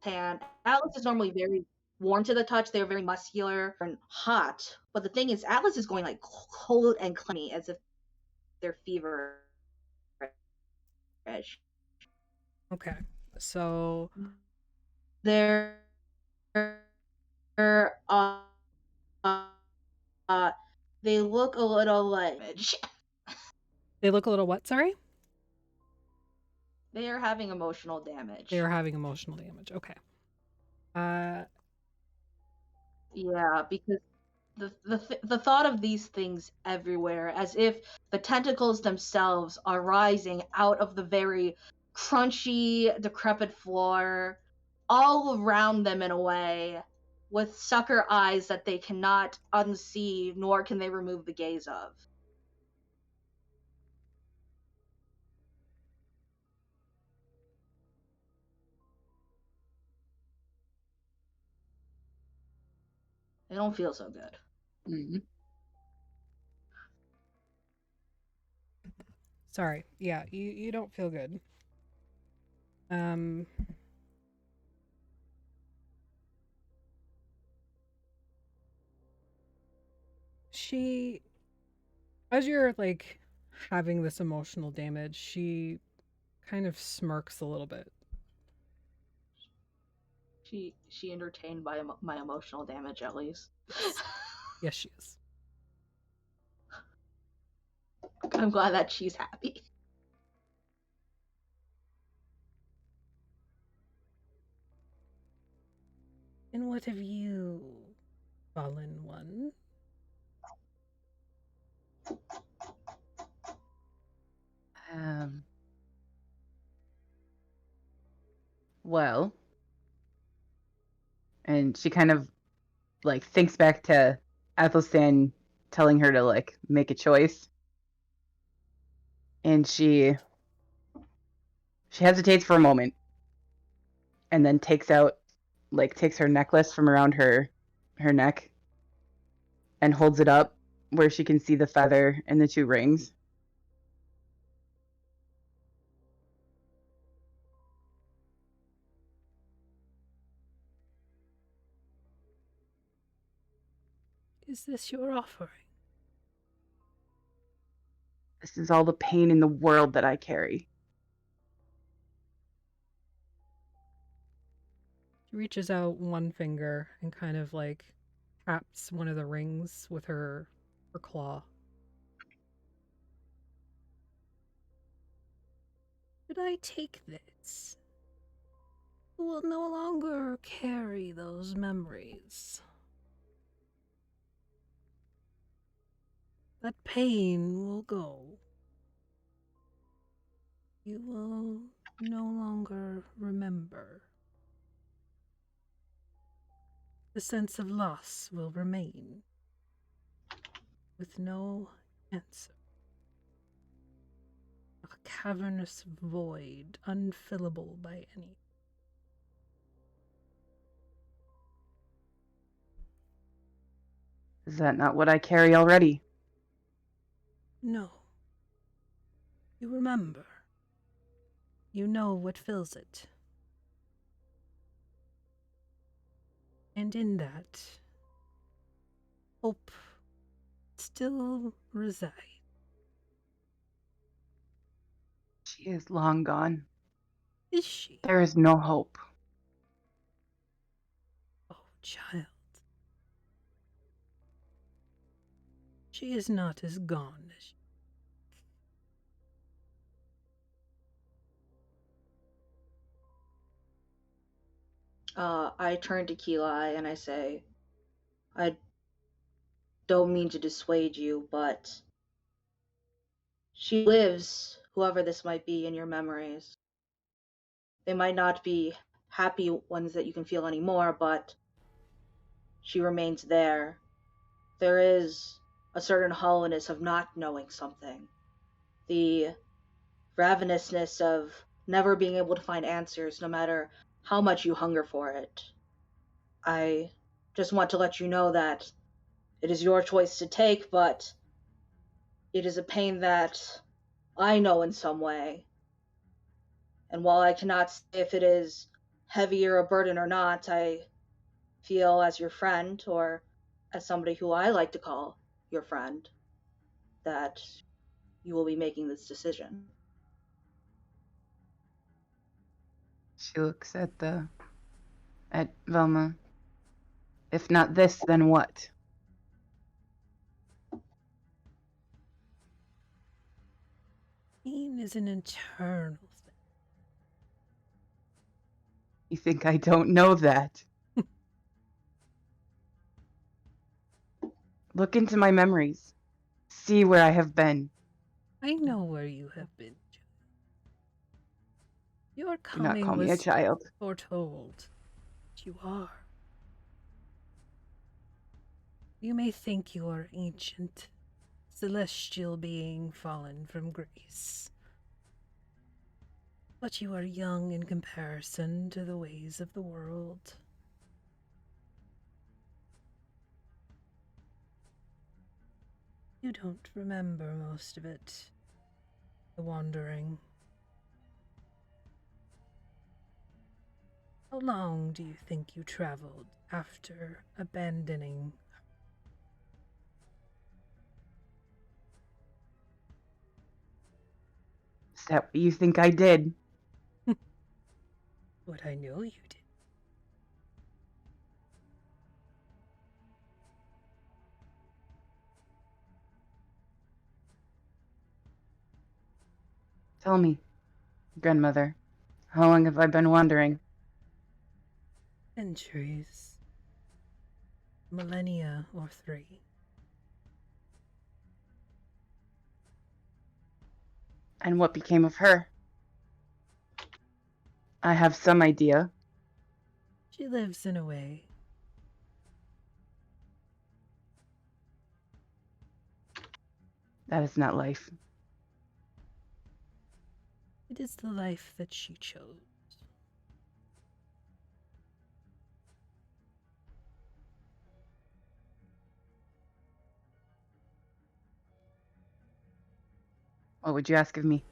hand. Atlas is normally very warm to the touch. They're very muscular and hot. But the thing is, Atlas is going like cold and clammy as if they're feverish. Okay. So They're uh, they look a little like... they look a little what? Sorry? They are having emotional damage. They are having emotional damage. Okay. Yeah, because the thought of these things everywhere, as if the tentacles themselves are rising out of the very crunchy, decrepit floor, all around them in a way, with sucker eyes that they cannot unsee, nor can they remove the gaze of. They don't feel so good. Mm-hmm. Sorry. Yeah, you don't feel good. Um, she, as you're like having this emotional damage, she kind of smirks a little bit. She entertained by my emotional damage at least. Yes, she is. I'm glad that she's happy. And what have you, fallen one? Um. Well, and she kind of like thinks back to Athelstan telling her to like make a choice, and she hesitates for a moment, and then takes her necklace from around her neck, and holds it up where she can see the feather and the 2 rings. Is this your offering? This is all the pain in the world that I carry. She reaches out one finger and kind of like taps one of the rings with her claw. Should I take this? You will no longer carry those memories. That pain will go. You will no longer remember. The sense of loss will remain, with no answer. A cavernous void, unfillable by any. Is that not what I carry already? No. You remember. You know what fills it. And in that, hope still resides. She is long gone. Is she? There is no hope. Oh, child. She is not as gone as you. I turn to Keli and I say, I don't mean to dissuade you, but she lives, whoever this might be, in your memories. They might not be happy ones that you can feel anymore, but she remains there. There is a certain hollowness of not knowing something. The ravenousness of never being able to find answers, no matter how much you hunger for it. I just want to let you know that it is your choice to take, but it is a pain that I know in some way. And while I cannot say if it is heavy or a burden or not, I feel as your friend, or as somebody who I like to call your friend, that you will be making this decision. She looks at Velma. If not this, then what? Pain is an internal thing. You think I don't know that? Look into my memories. See where I have been. I know where you have been. Your Do not call coming me a was child. foretold. You are. You may think you are ancient, celestial being fallen from grace. But you are young in comparison to the ways of the world. You don't remember most of it. The wandering. How long do you think you traveled after abandoning? Is that what you think I did? What I know you did. Tell me, grandmother, how long have I been wandering? Centuries. Millennia or 3. And what became of her? I have some idea. She lives in a way. That is not life. It is the life that she chose. What would you ask of me?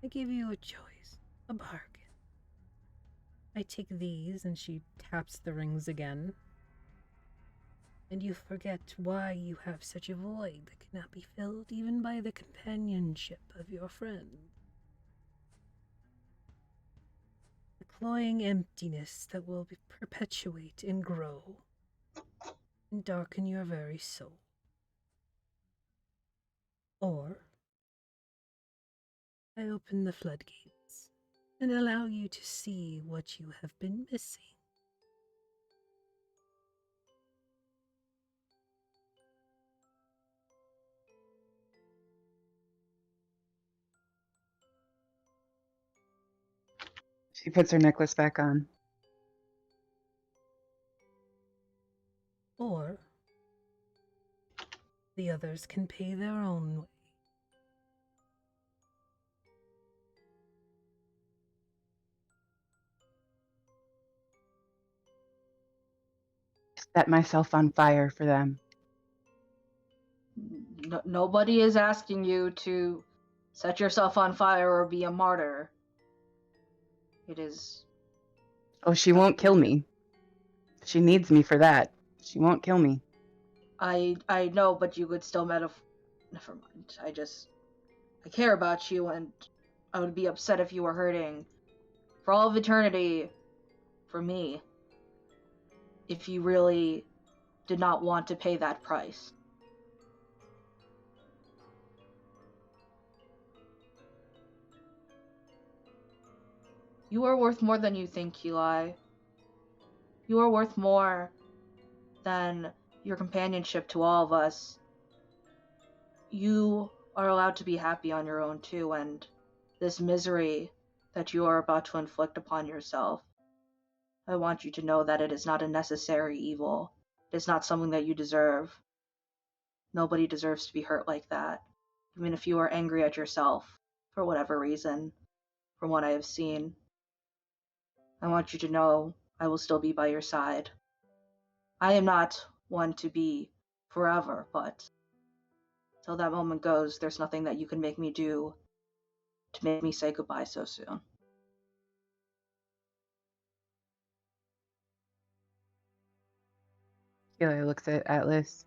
I give you a choice, a bargain. I take these, and she taps the rings again. And you forget why you have such a void that cannot be filled even by the companionship of your friend. The cloying emptiness that will perpetuate and grow and darken your very soul. Or I open the floodgates and allow you to see what you have been missing. She puts her necklace back on. Or the others can pay their own way. Set myself on fire for them. Nobody is asking you to set yourself on fire or be a martyr. It is... Oh, she won't kill me. She needs me for that. She won't kill me. I know, but you could still Never mind. I care about you, and I would be upset if you were hurting for all of eternity for me if you really did not want to pay that price. You are worth more than you think, Eli. You are worth more than your companionship to all of us. You are allowed to be happy on your own too, and this misery that you are about to inflict upon yourself, I want you to know that it is not a necessary evil. It is not something that you deserve. Nobody deserves to be hurt like that, even if you are angry at yourself, for whatever reason, from what I have seen. I want you to know I will still be by your side. I am not one to be forever, but till that moment goes, there's nothing that you can make me do to make me say goodbye so soon. Eli looks at Atlas.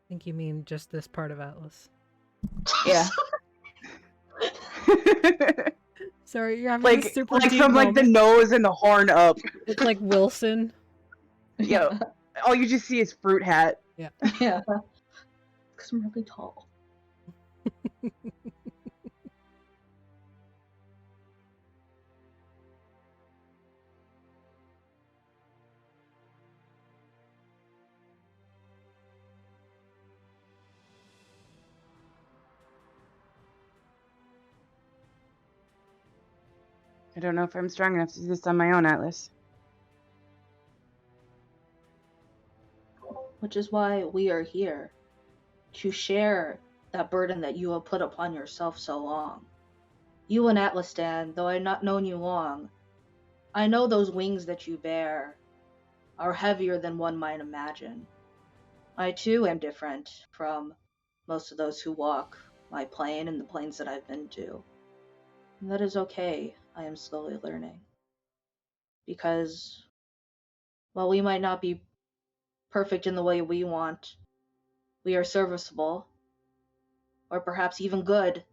I think you mean just this part of Atlas. Yeah. Sorry, you're having like a super like deep from like the moment. nose and the horn up. It's like Wilson. Yeah. All you just see is fruit hat. Yeah. Yeah. Because I'm really tall. I don't know if I'm strong enough to do this on my own, Atlas. Which is why we are here. To share that burden that you have put upon yourself so long. You and Athelstan, though I have not known you long, I know those wings that you bear are heavier than one might imagine. I too am different from most of those who walk my plane and the planes that I've been to. And that is okay. I am slowly learning. Because while we might not be perfect in the way we want, we are serviceable, or perhaps even good,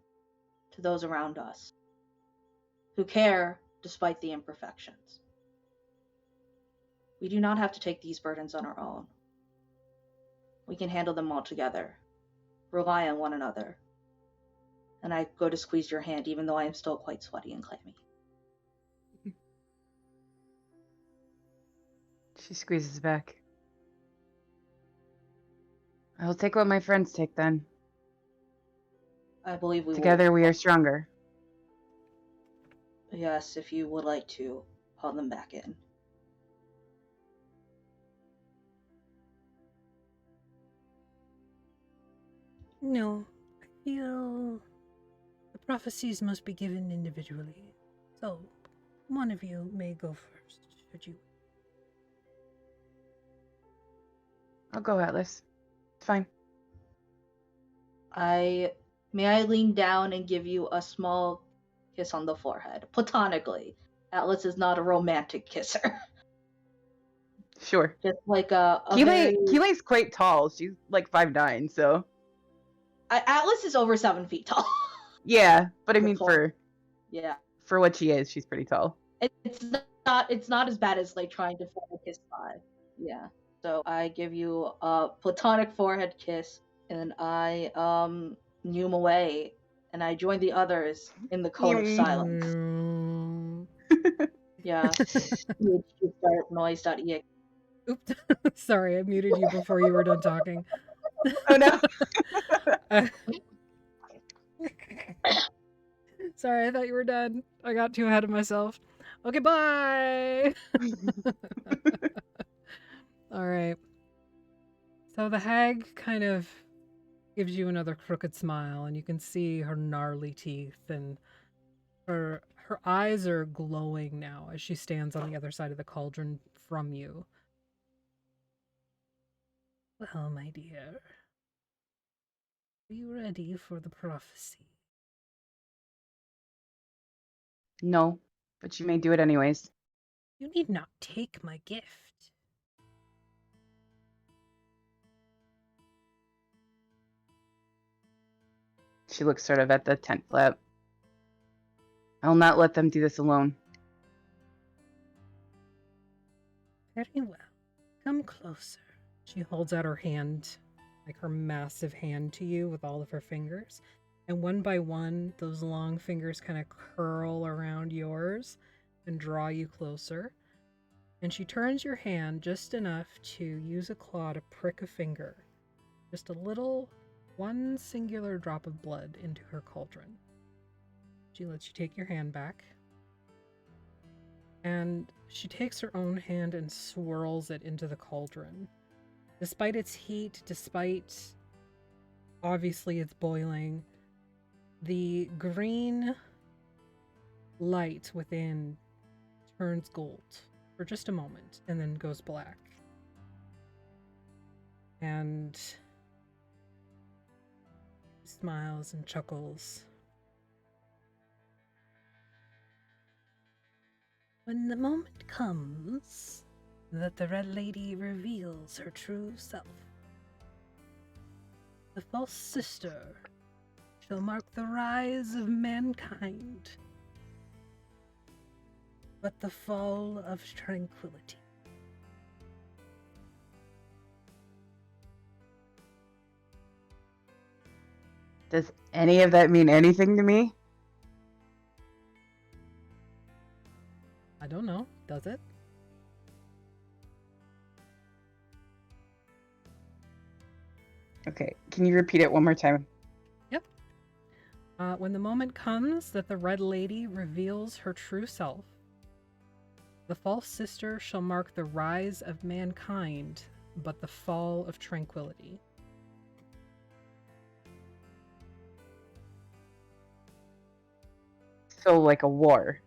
to those around us, who care despite the imperfections. We do not have to take these burdens on our own. We can handle them all together, rely on one another. And I go to squeeze your hand, even though I am still quite sweaty and clammy. She squeezes back. I'll take what my friends take then. I believe we Together will. we are stronger. Yes, if you would like to haul them back in. No, I feel the prophecies must be given individually. So, one of you may go first, should you? I'll go, Atlas. It's fine. May I lean down and give you a small kiss on the forehead, platonically. Atlas is not a romantic kisser. Sure. Just like a very... Keelay's quite tall. She's like 5'9", so. Atlas is over 7 feet tall. Yeah, but I mean for what she is, she's pretty tall. It's not as bad as like trying to form a kiss by. Yeah. So I give you a platonic forehead kiss, and I noom away, and I join the others in the cone of silence. Yeah. noise.exe. Oops. Sorry, I muted you before you were done talking. Oh no. Sorry, I thought you were done. I got too ahead of myself. Okay, bye! Alright. So the hag kind of gives you another crooked smile, and you can see her gnarly teeth, and her eyes are glowing now as she stands on the other side of the cauldron from you. Well, my dear, are you ready for the prophecy? No, but you may do it anyways. You need not take my gift. She looks sort of at the tent flap. I'll not let them do this alone. Very well. Come closer. She holds out her hand, like her massive hand to you with all of her fingers. And one by one, those long fingers kind of curl around yours and draw you closer. And she turns your hand just enough to use a claw to prick a finger. Just a little, one singular drop of blood into her cauldron. She lets you take your hand back. And she takes her own hand and swirls it into the cauldron. Despite its heat, despite obviously it's boiling, the green light within turns gold for just a moment and then goes black. And he smiles and chuckles. When the moment comes that the Red Lady reveals her true self, the false sister shall mark the rise of mankind, but the fall of tranquility. Does any of that mean anything to me? I don't know. Does it? Okay, can you repeat it one more time? Yep. When the moment comes that the Red Lady reveals her true self, the false sister shall mark the rise of mankind, but the fall of tranquility. So, like a war.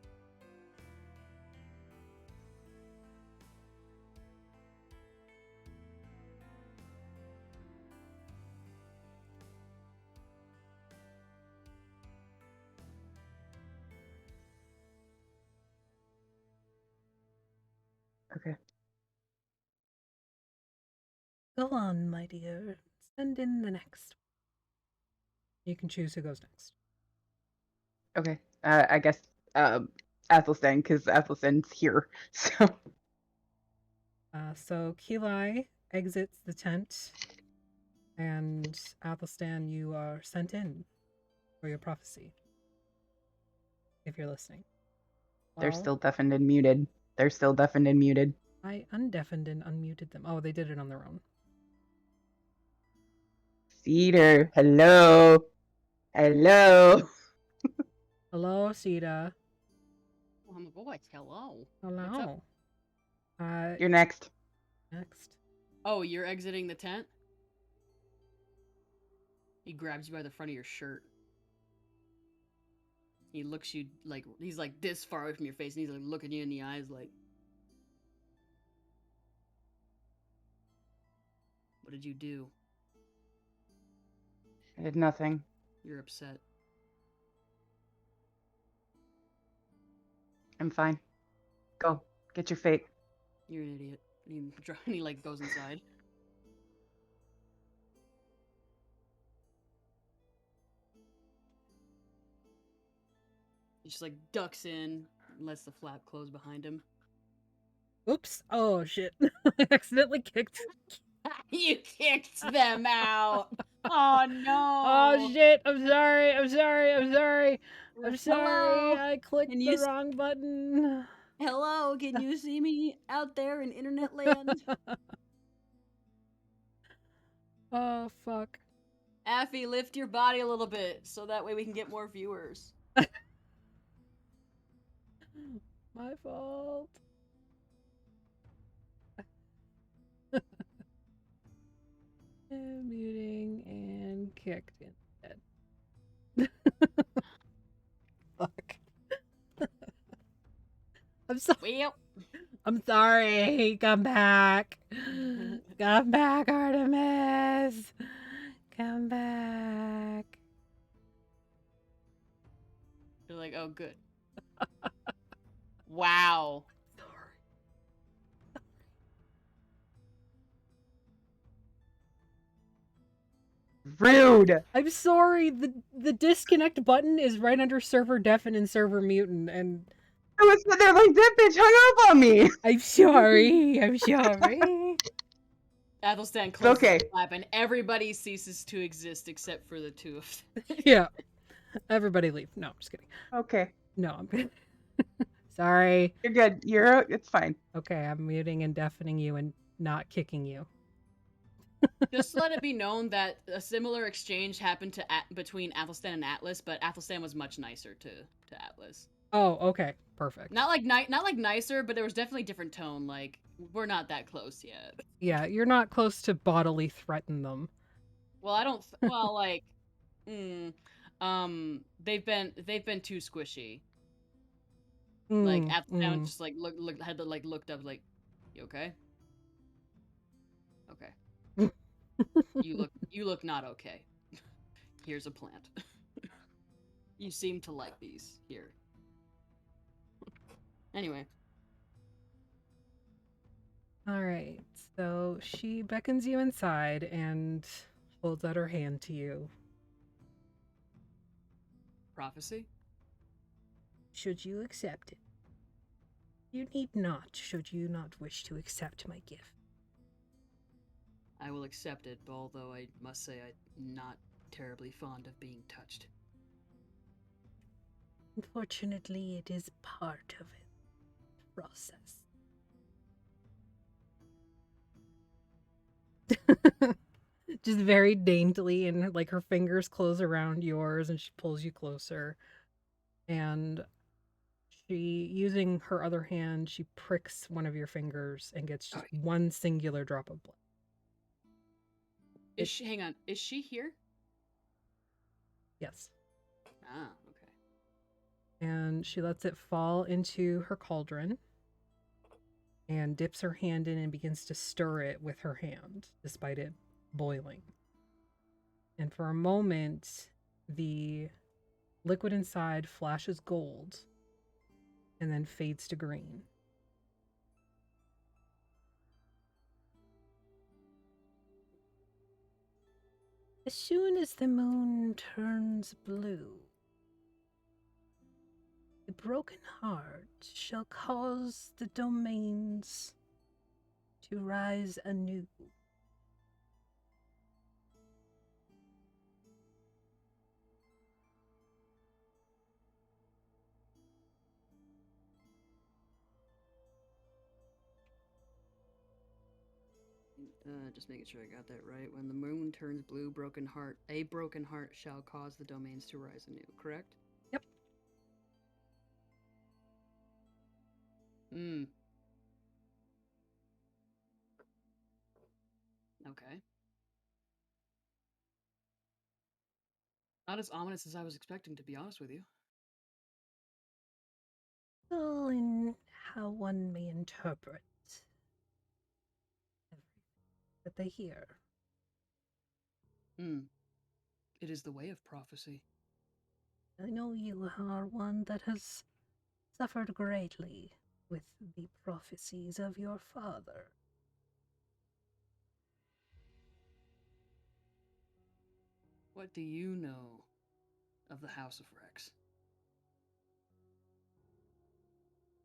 Okay. Go on, my dear. Send in the next. You can choose who goes next. Okay. I guess Athelstan, because Athelstan's here. So Keli exits the tent, and Athelstan, you are sent in for your prophecy. If you're listening. They're Well, still deafened and muted. They're still deafened and muted. I undeafened and unmuted them. Oh, they did it on their own. Cedar, hello. Hello. Hello, Cedar. Oh, I'm a voice. Hello. What's Hello. up? You're next. Next. Oh, you're exiting the tent? He grabs you by the front of your shirt. He looks you like he's like this far away from your face, and he's like looking you in the eyes, like, "What did you do?" I did nothing. You're upset. I'm fine. Go. Get your fate. You're an idiot. And he like goes inside. He just like ducks in, and lets the flap close behind him. Oops. Oh, shit. I accidentally kicked. You kicked them out. Oh no. Oh, shit. I'm sorry. I'm sorry. I'm sorry. I'm sorry. Hello? I clicked Can the you wrong button. Hello, can you see me out there in internet land? Oh, fuck. Affy, lift your body a little bit so that way we can get more viewers. My fault. And muting and kicked instead. Fuck. I'm sorry. Well, I'm sorry. Come back. Come back, Artemis. Come back. you're like, oh, good. Wow. Rude. I'm sorry. The disconnect button is right under server deafen and server mutant, and I was sitting there like, that bitch hung up on me. I'm sorry. I'm sorry. Athelstan closes Okay. the flap and everybody ceases to exist except for the two of them. Yeah. Everybody leave. No, I'm just kidding. Okay. No, I'm good. Sorry. You're good. It's fine. Okay, I'm muting and deafening you and not kicking you. Just to let it be known that a similar exchange happened between Athelstan and Atlas, but Athelstan was much nicer to Atlas. Oh, okay. Perfect. Not like nicer, but there was definitely different tone. Like, we're not that close yet. Yeah, you're not close to bodily threaten them. Well, I don't. Well, like, they've been too squishy. Like, Athelstan just like looked up like, you okay? Okay. You look not okay. Here's a plant. You seem to like these. Here. Anyway. Alright, so she beckons you inside and holds out her hand to you. Prophecy? Should you accept it? You need not, should you not wish to accept my gift. I will accept it, although I must say I'm not terribly fond of being touched. Unfortunately, it is part of the process. Just very daintily, and like her fingers close around yours and she pulls you closer. And she, using her other hand, she pricks one of your fingers and gets just one singular drop of blood. Hang on, is she here? Yes. Ah, okay. And she lets it fall into her cauldron and dips her hand in and begins to stir it with her hand, despite it boiling. And for a moment, the liquid inside flashes gold and then fades to green. As soon as the moon turns blue, the broken heart shall cause the domains to rise anew. Just making sure I got that right. When the moon turns blue, a broken heart shall cause the domains to rise anew, correct? Yep. Okay. Not as ominous as I was expecting, to be honest with you. All in how one may interpret everything that they hear. It is the way of prophecy. I know you are one that has suffered greatly with the prophecies of your father. What do you know of the House of Rex?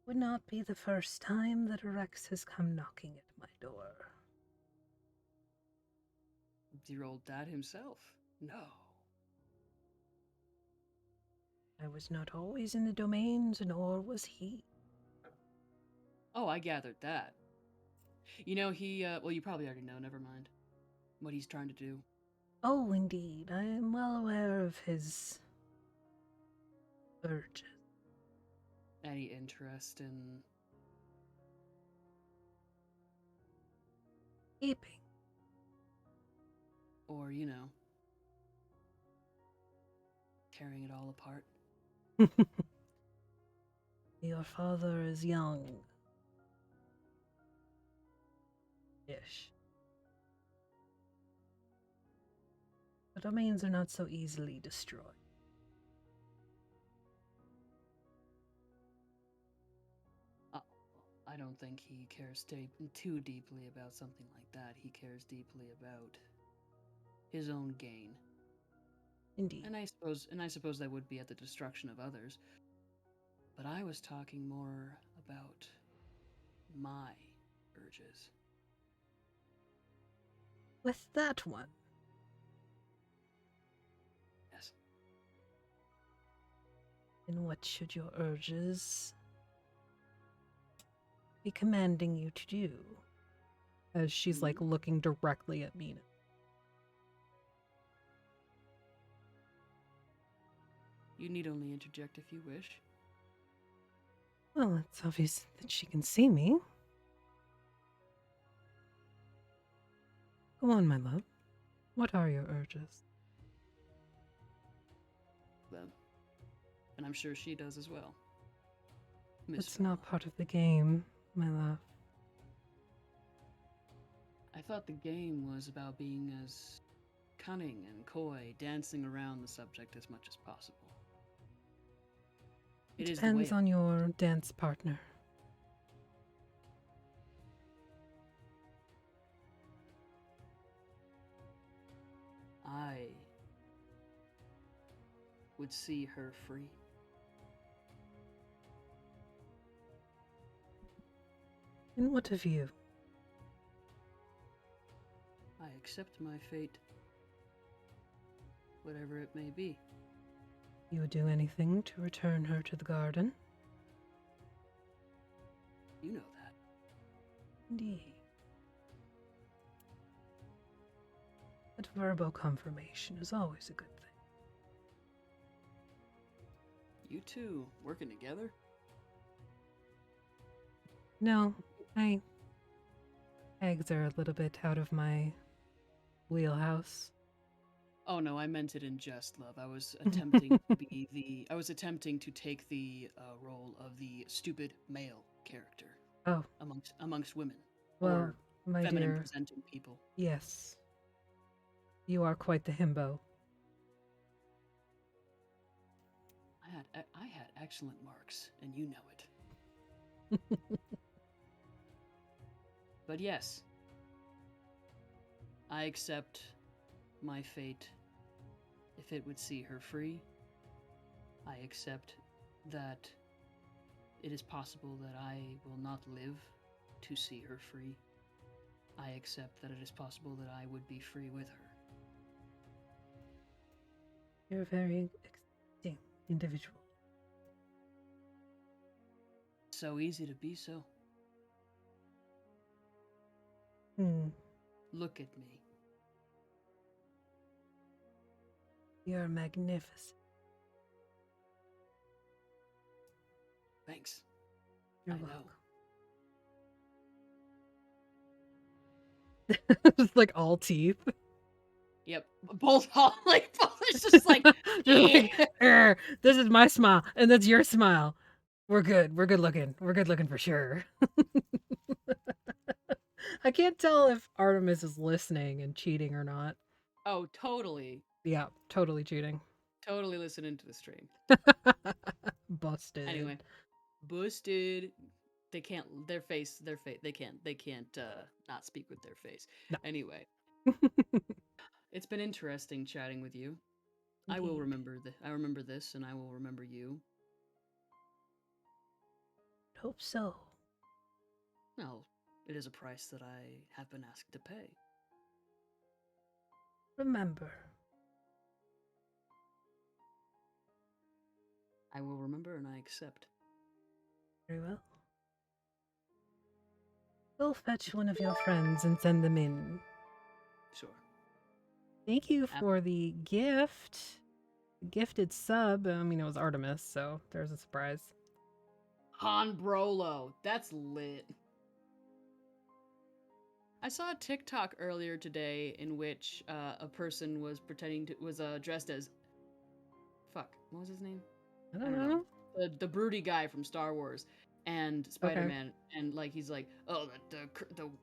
Would not be the first time that Rex has come knocking at my door. Your old dad himself? No. I was not always in the domains, nor was he. Oh, I gathered that. You know, well, you probably already know, never mind. What he's trying to do. Oh, indeed, I am well aware of his urges. Any interest in Aping. or, tearing it all apart? Your father is young. Ish. The domains are not so easily destroyed. I don't think he cares too deeply about something like that. He cares deeply about his own gain. Indeed. And I suppose that would be at the destruction of others. But I was talking more about my urges. With that one? Yes. And what should your urges be commanding you to do? As she's like looking directly at Mina. You need only interject if you wish. Well, it's obvious that she can see me. Go on, my love. What are your urges? Them. And I'm sure she does as well. Miss It's not Velma. part of the game, my love. I thought the game was about being as cunning and coy, dancing around the subject as much as possible. It is the way depends on your dance partner. I would see her free. And what of you? I accept my fate, whatever it may be. You would do anything to return her to the garden? You know that. Indeed. But verbal confirmation is always a good thing. You two working together? No, eggs are a little bit out of my wheelhouse. Oh no, I meant it in jest, love. I was attempting to take the role of the stupid male character. Oh. Amongst women. Well, or my feminine dear, presenting people. yes. You are quite the himbo. I had excellent marks, and you know it. But yes, I accept my fate, if it would see her free, I accept that it is possible that I will not live to see her free. I accept that it is possible that I would be free with her. You're a very accepting individual. So easy to be so. Look at me. You're magnificent. Thanks. You're I know. welcome. Just like all teeth. Yep. Both like it's just like Just like, "Arr, this is my smile, and that's your smile. We're good. We're good looking. We're good looking for sure." I can't tell if Artemis is listening and cheating or not. oh, totally. Yeah, totally cheating. Totally listening to the stream. Busted. Anyway, busted. They can't they can't not speak with their face. No. Anyway, it's been interesting chatting with you. I will Indeed. remember I remember this, and I will remember you. Hope so. Well, it is a price that I have been asked to pay. Remember. I will remember, and I accept. Very well. Go fetch one of your friends and send them in. Sure. Thank you for the gift. Gifted sub. I mean, it was Artemis, so there's a surprise. Han Brolo. That's lit. I saw a TikTok earlier today in which a person was dressed as fuck. What was his name? I don't know. The broody guy from Star Wars and Spider-Man, and like he's like, oh,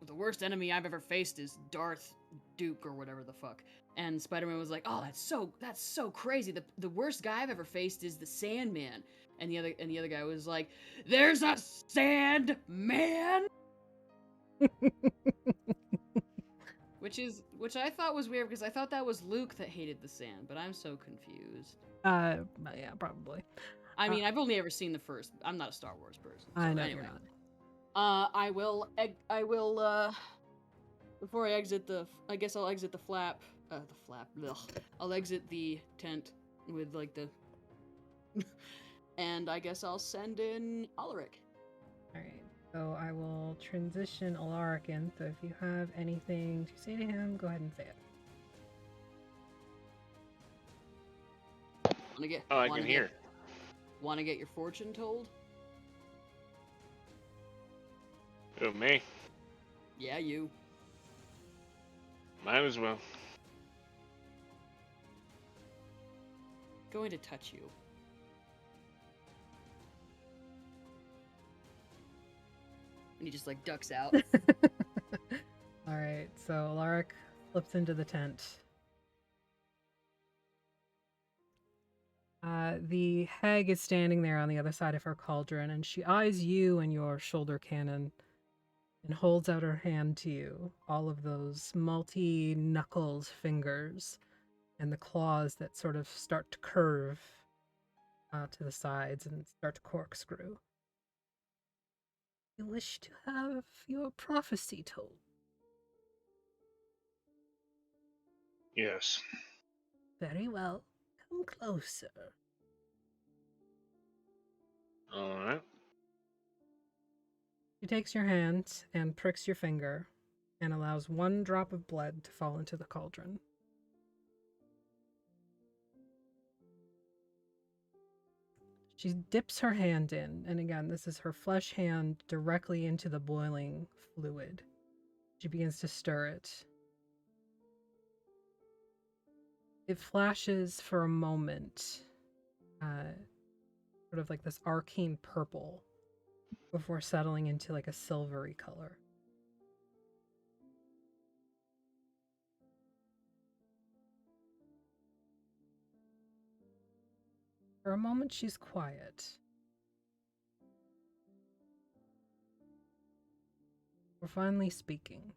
the worst enemy I've ever faced is Darth Duke or whatever the fuck. And Spider-Man was like, oh, that's so crazy. The worst guy I've ever faced is the Sandman. And the other guy was like, there's a Sandman. Which I thought was weird because I thought that was Luke that hated the sand, but I'm so confused. Yeah, probably. I mean, I've only ever seen the first. I'm not a Star Wars person. So I know anyway. you're not. I will before I exit I guess I'll exit the flap. Ugh. I'll exit the tent with like the and I guess I'll send in Alaric. Alright, so I will transition Alaric in, so if you have anything to say to him, go ahead and say it. I can hear. Want to get your fortune told? Oh, me? Yeah, you. Might as well. Going to touch you. And he just like ducks out. Alright, so Alaric flips into the tent. The hag is standing there on the other side of her cauldron, and she eyes you and your shoulder cannon and holds out her hand to you. All of those multi-knuckled fingers and the claws that sort of start to curve to the sides and start to corkscrew. You wish to have your prophecy told? Yes. Very well. Come closer. Alright. She takes your hand and pricks your finger and allows one drop of blood to fall into the cauldron. She dips her hand in, and again, this is her flesh hand directly into the boiling fluid. She begins to stir it. It flashes for a moment, sort of like this arcane purple, before settling into like a silvery color. For a moment, she's quiet. We're finally speaking.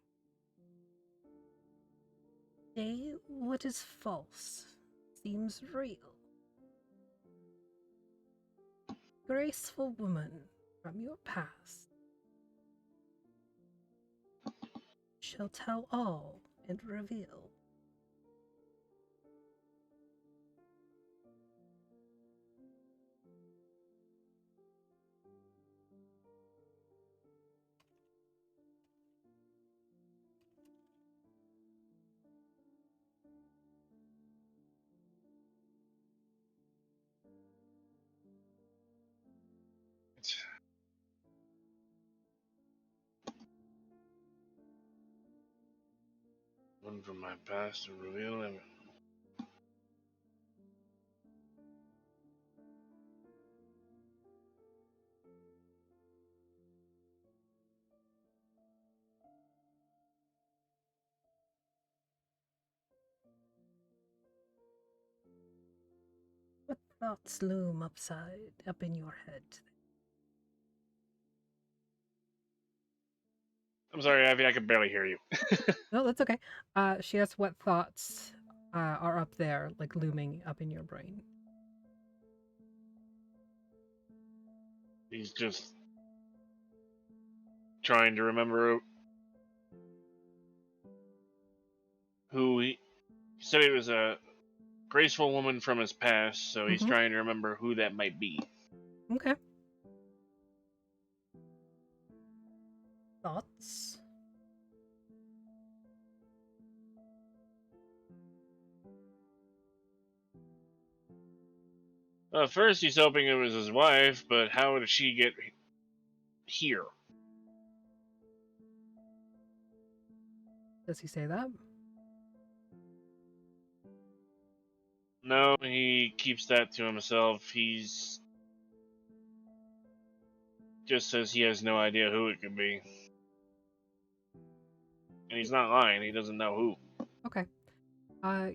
Today, what is false seems real. Graceful woman from your past shall tell all and reveal. One from my past to reveal him. What thoughts loom up in your head? I'm sorry, Ivy, I can barely hear you. No, that's okay. She asks what thoughts are up there, like looming up in your brain. He's just trying to remember who he said it was a graceful woman from his past, so he's trying to remember who that might be. Okay. Thoughts? First he's hoping it was his wife, but how did she get here? Does he say that? No, he keeps that to himself. He's just says he has no idea who it could be. And he's not lying, he doesn't know who. Okay.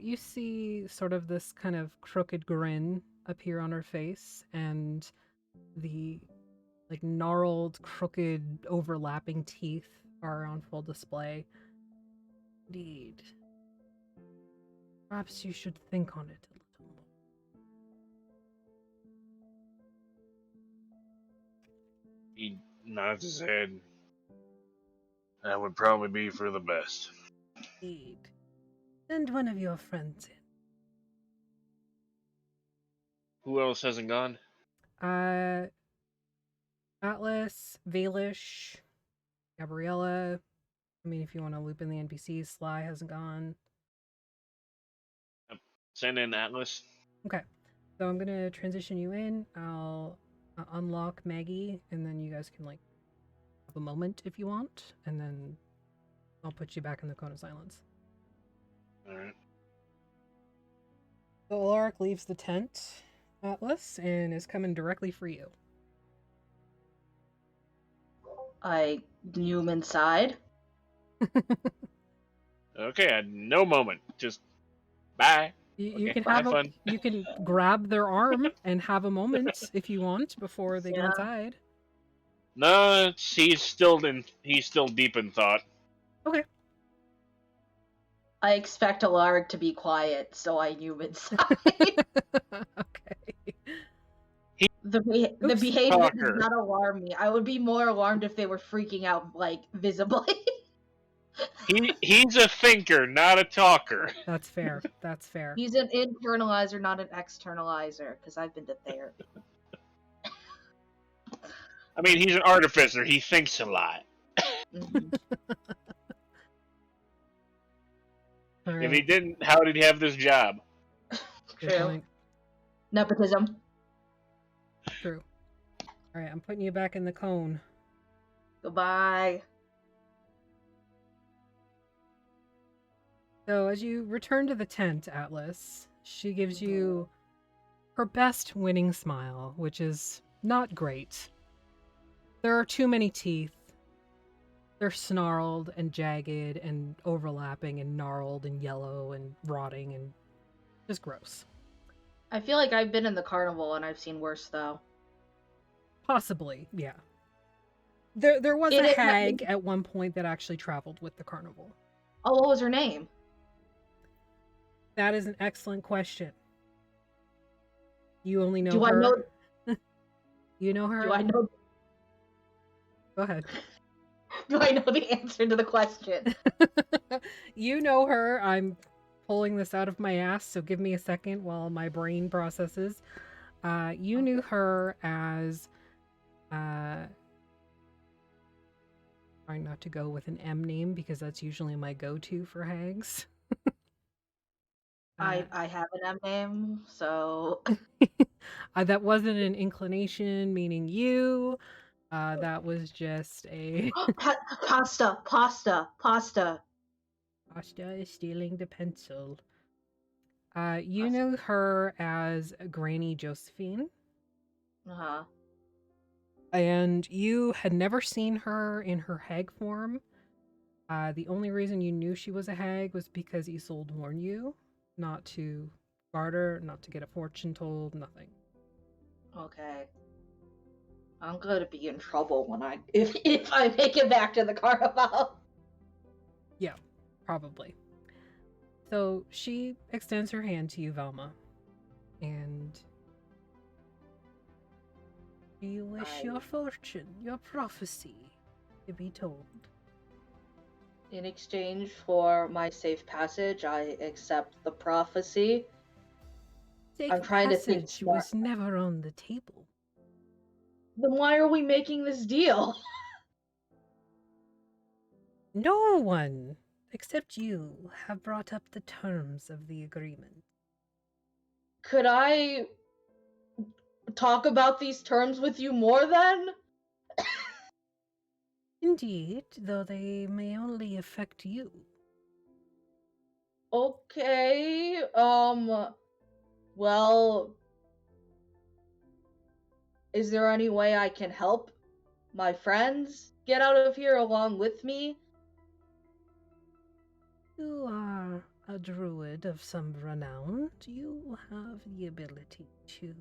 You see sort of this kind of crooked grin appear on her face, and the like gnarled, crooked, overlapping teeth are on full display. Indeed. Perhaps you should think on it a little more. He nods his head. That would probably be for the best. Indeed. Send one of your friends Who else hasn't gone? in. Atlas, Valish, Gabriella. I mean, if you want to loop in the NPCs, Sly hasn't gone. Send in Atlas. Okay. So I'm going to transition you in. I'll unlock Maggie, and then you guys can, like, have a moment if you want, and then I'll put you back in the cone of silence. Alright. So Alaric leaves the tent, Atlas, and is coming directly for you. I zoom inside. Okay, I had no moment. Just bye. You Okay, can have fun. you can grab their arm and have a moment if you want before they go Yeah. inside. No, he's still deep in thought. Okay. I expect Alaric to be quiet, so I zoom inside. Okay. The Oops. behavior Talker. does not alarm me. I would be more alarmed if they were freaking out, like, visibly. He's a thinker, not a talker. That's fair. That's fair. He's an internalizer, not an externalizer, because I've been to therapy. I mean, he's an artificer. He thinks a lot. Mhm. All If he right. didn't, how did he have this job? Good True. point. Nepotism. True. All right. I'm putting you back in the cone. Goodbye. So as you return to the tent, Atlas, she gives you her best winning smile, which is not great. There are too many teeth. They're snarled and jagged and overlapping and gnarled and yellow and rotting and just gross. I feel like I've been in the carnival and I've seen worse, though. Possibly, yeah. There was It a is- hag at one point that actually traveled with the carnival. Oh, what was her name? That is an excellent question. You only know Do her. I know? You know her? Do I know? Go ahead. Do I know the answer to the question? You know her. I'm pulling this out of my ass, so give me a second while my brain processes. You knew her as trying not to go with an M name because that's usually my go-to for hags. I have an M name, so That wasn't an inclination, meaning you. That was just a pasta. Pasta is stealing the pencil. You knew her as Granny Josephine, Uh-huh. and you had never seen her in her hag form. The only reason you knew she was a hag was because Isolde warned you not to barter, not to get a fortune told, nothing. Okay. I'm gonna be in trouble when if I make it back to the carnival. Yeah, probably. So she extends her hand to you, Velma, and do you wish your fortune, your prophecy, to be told? In exchange for my safe passage, I accept the prophecy. I'm trying to think Passage smart. was never on the table. Then why are we making this deal? No one, except you, have brought up the terms of the agreement. Could I talk about these terms with you more then? Indeed, though they may only affect you. Okay, well, is there any way I can help my friends get out of here along with me? You are a druid of some renown. You have the ability to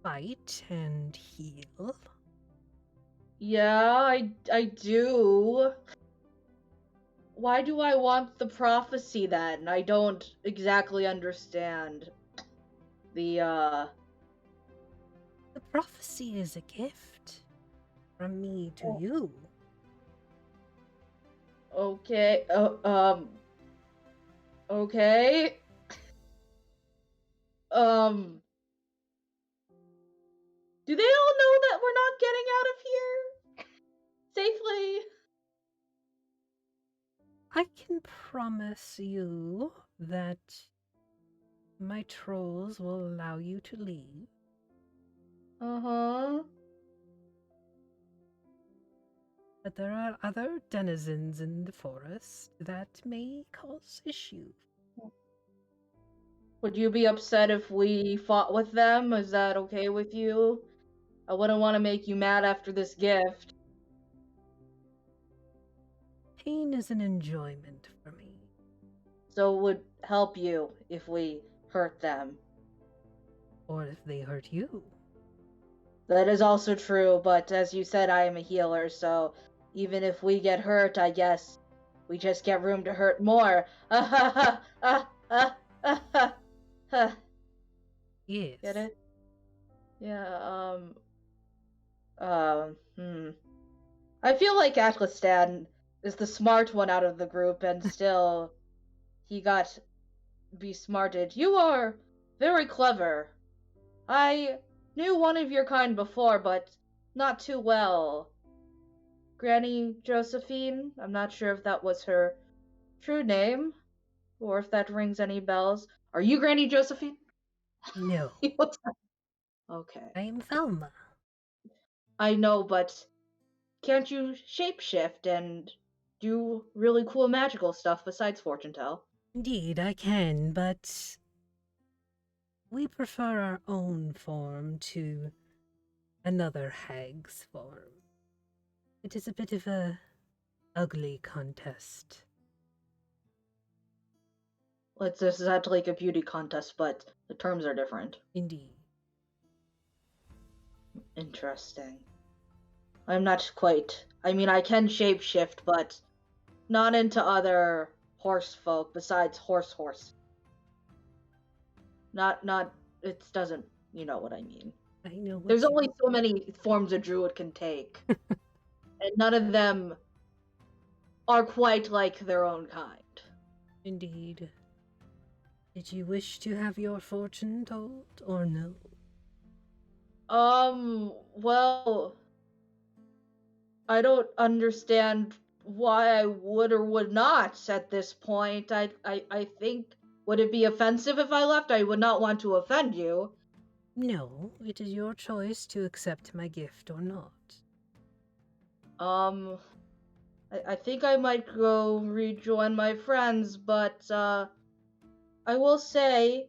fight and heal. Yeah, I do. Why do I want the prophecy then? I don't exactly understand. The prophecy is a gift from me to you. Okay, okay. Do they all know that we're not getting out of here safely? I can promise you that my trolls will allow you to leave. Uh-huh. But there are other denizens in the forest that may cause issue. Would you be upset if we fought with them? Is that okay with you? I wouldn't want to make you mad after this gift. Pain is an enjoyment for me. So it would help you if we hurt them. Or if they hurt you. That is also true, but as you said, I am a healer, so even if we get hurt, I guess we just get room to hurt more. Yes. Get it? Yeah, I feel like Athelstan is the smart one out of the group, and still he got besmarted. You are very clever. I knew one of your kind before, but not too well. Granny Josephine? I'm not sure if that was her true name, or if that rings any bells. Are you Granny Josephine? No. Okay. I am Velma. I know, but can't you shapeshift and do really cool magical stuff besides fortune tell? Indeed, I can, but we prefer our own form to another hag's form. It is a bit of a ugly contest. This is not like a beauty contest, but the terms are different. Indeed. Interesting. I'm not quite. I mean, I can shapeshift, but not into other horse folk besides horse. Not. It doesn't. You know what I mean. I know what There's you- only so many forms a druid can take, and none of them are quite like their own kind. Indeed. Did you wish to have your fortune told, or no? Well, I don't understand why I would or would not at this point. I think, would it be offensive if I left? I would not want to offend you. No, it is your choice to accept my gift or not. I think I might go rejoin my friends, but, I will say,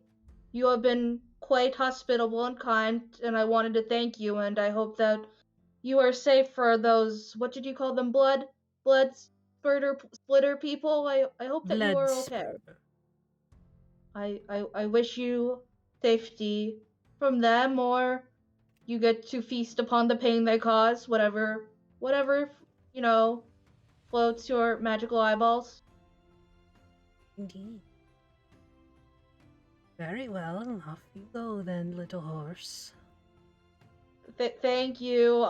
you have been quite hospitable and kind, and I wanted to thank you, and I hope that you are safe for those, what did you call them, blood splitter people? I hope that you are okay. I wish you safety from them, or you get to feast upon the pain they cause, whatever, you know, floats your magical eyeballs. Indeed. Very well, off you go then, little horse. Thank you.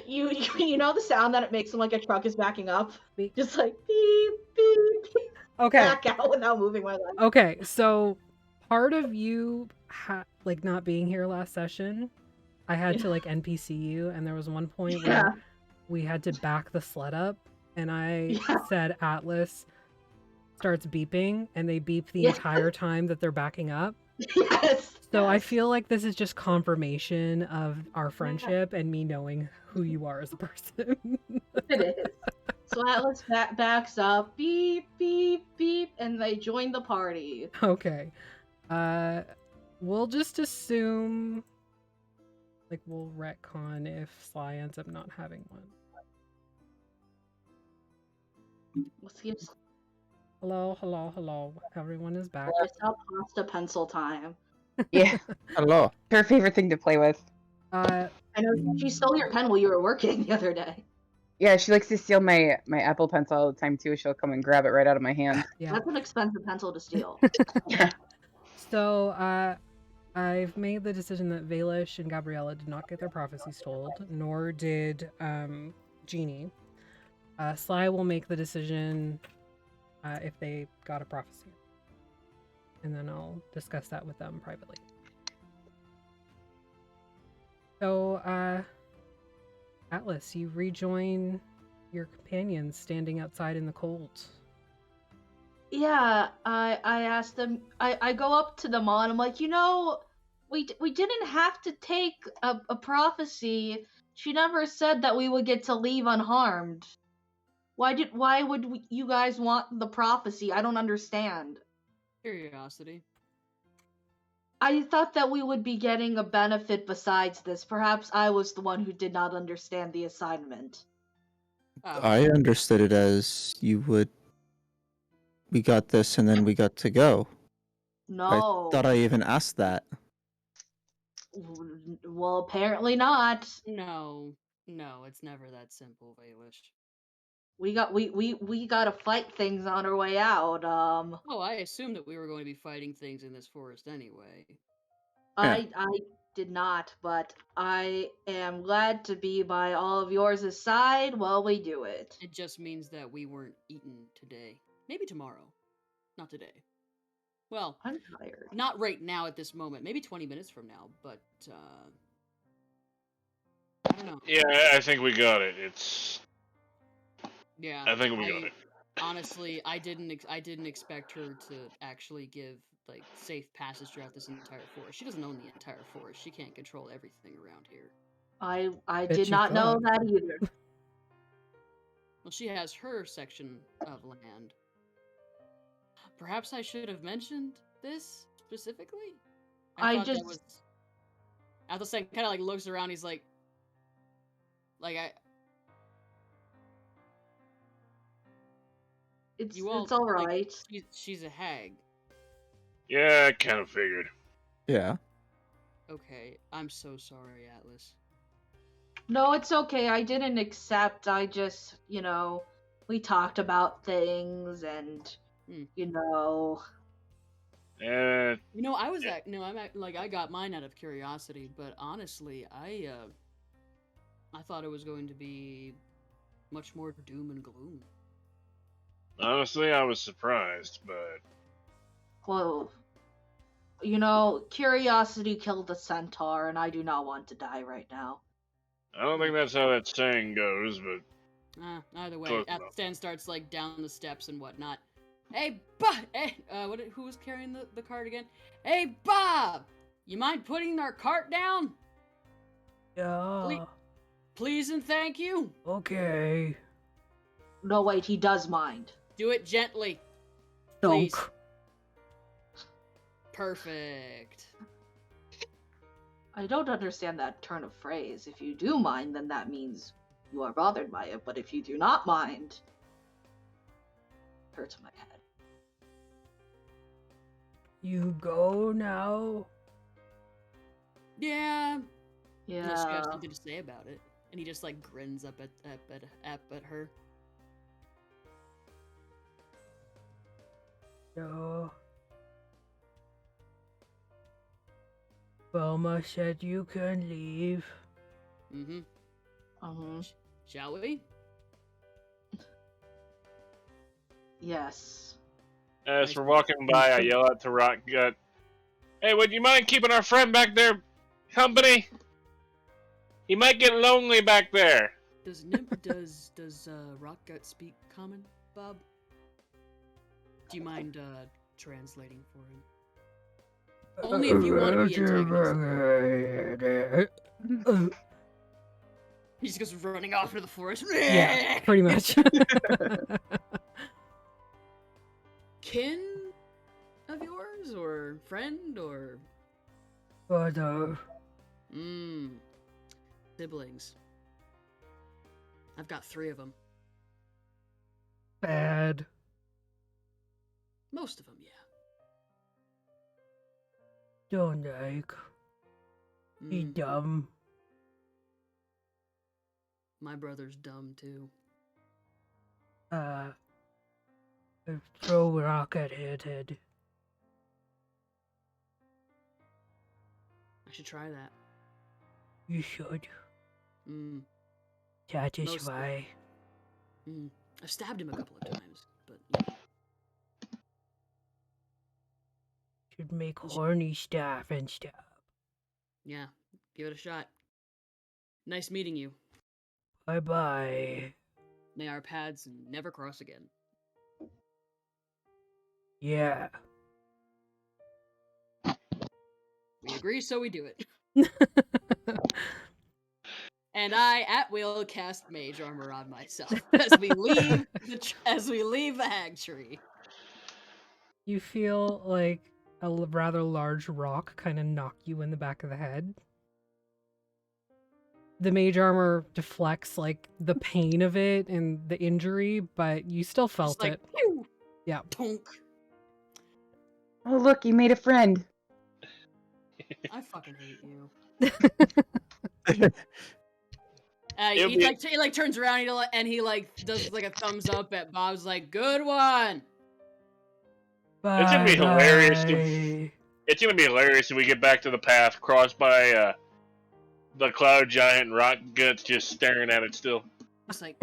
You know the sound that it makes when like a truck is backing up, Beep. just like beep beep, beep, Okay. back out without moving my leg. Okay, so part of you, like not being here last session, I had to like NPC you, and there was one point Yeah. where we had to back the sled up, and I said Atlas starts beeping, and they beep the entire time that they're backing up. Yes. So I yes. feel like this is just confirmation of our friendship and me knowing who you are as a person. It is. So Atlas backs up, beep beep beep, and they join the party. Okay. We'll just assume, like, we'll retcon if Sly ends up not having one. Hello, hello, hello. Everyone is back. It's now pasta pencil time. Yeah, Hello. her favorite thing to play with. I know she stole your pen while you were working the other day. Yeah, she likes to steal my Apple Pencil all the time too. She'll come and grab it right out of my hand. Yeah. That's an expensive pencil to steal. Yeah. So, I've made the decision that Valish and Gabriella did not get their prophecies told, nor did Jeannie. Sly will make the decision if they got a prophecy. And then I'll discuss that with them privately. So, Atlas, you rejoin your companions standing outside in the cold. Yeah, I asked them. I go up to them all and I'm like, we didn't have to take a prophecy. She never said that we would get to leave unharmed. Why would you guys want the prophecy? I don't understand. Curiosity. I thought that we would be getting a benefit besides this. Perhaps I was the one who did not understand the assignment. I understood it as we got this and then we got to go. No. I thought I even asked that. Well, apparently not. No, it's never that simple, Valish. We gotta fight things on our way out. Oh, I assumed that we were going to be fighting things in this forest anyway. I did not, but I am glad to be by all of yours' side while we do it. It just means that we weren't eaten today. Maybe tomorrow. Not today. Well, I'm tired. not right now at this moment. Maybe 20 minutes from now, but I don't know. Yeah, I think we got it. Yeah. I think we got it. Honestly, I didn't expect her to actually give like safe passage throughout this entire forest. She doesn't own the entire forest. She can't control everything around here. I Bet did you not know thought. that either. Well, she has her section of land. Perhaps I should have mentioned this specifically. Athelstan kind of like looks around. He's like It's you all, all right. Like, she's a hag. Yeah, I kind of figured. Yeah. Okay, I'm so sorry, Atlas. No, it's okay. I didn't accept. I just, we talked about things and You know. Uh, You know, I was at no, like I got mine out of curiosity, but honestly, I thought it was going to be much more doom and gloom. honestly, I was surprised, but Well, you know, curiosity killed the centaur, and I do not want to die right now. I don't think that's how that saying goes. But Either way, close enough. Athelstan starts like down the steps and whatnot. Hey, Bob! Hey, who was carrying the cart again? Hey, Bob! You mind putting our cart down? Yeah. Please and thank you. Okay. No, wait, he does mind. Do it gently. Dunk. Please. Perfect. I don't understand that turn of phrase. If you do mind, then that means you are bothered by it. But if you do not mind, it hurts my head. You go now. Yeah. Unless you have Yeah. something to say about it. And he just like grins up at her. No. Velma said you can leave. Mm-hmm. Mm-hmm. Shall we? Yes. as Nice we're one. walking by, I yell out to Rockgut, "Hey, would you mind keeping our friend back there company? He might get lonely back there." Does Rockgut speak common, Bob? Do you mind translating for him? Only if you want to be antagonist. He just goes running off into the forest. Yeah, pretty much. Kin of yours, or friend, or Brother. Siblings. I've got 3 of them. Bad. Most of them, yeah. Don't like. He dumb. My brother's dumb too. Throw rock at his head. I should try that. You should. Mm. Satisfy. I've stabbed him a couple of times, but yeah. Should make horny staff and stuff. Yeah, give it a shot. Nice meeting you. Bye-bye. May our paths never cross again. Yeah. We agree, so we do it. And I, at will, cast mage armor on myself as we leave the hag tree. You feel like a rather large rock kind of knock you in the back of the head. The mage armor deflects like the pain of it and the injury, but you still felt like, it. Pew! Yeah. Tonk. Oh, look, you made a friend. I fucking hate you. It'll He be- like turns around and he does like a thumbs up at Bob's like, good one. It's gonna be hilarious. It's gonna be hilarious if we get back to the path crossed by the cloud giant and Rockgut's just staring at it still. It's like,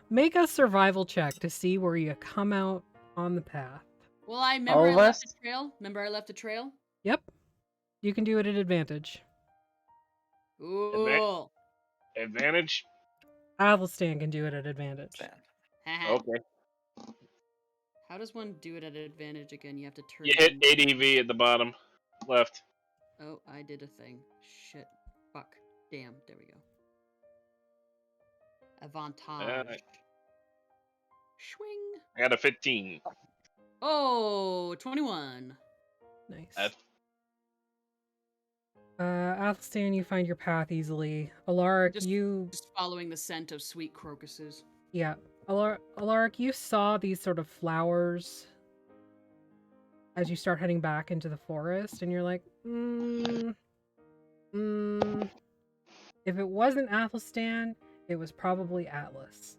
make a survival check to see where you come out on the path. well, I All of left us? the trail. Remember I left a trail? Yep. You can do it at advantage. Ooh. Advantage? Athelstan can do it at advantage. Okay. How does one do it at advantage again? You have to turn You hit in- ADV at the bottom left. Oh, I did a thing. Shit. Fuck. Damn. There we go. Avantage. Swing. I got a 15. Oh, 21. Nice. That's... Athelstan, you find your path easily. Alaric, Just following the scent of sweet crocuses. Yeah. Alaric, you saw these sort of flowers as you start heading back into the forest, and you're like, if it wasn't Athelstan, it was probably Atlas.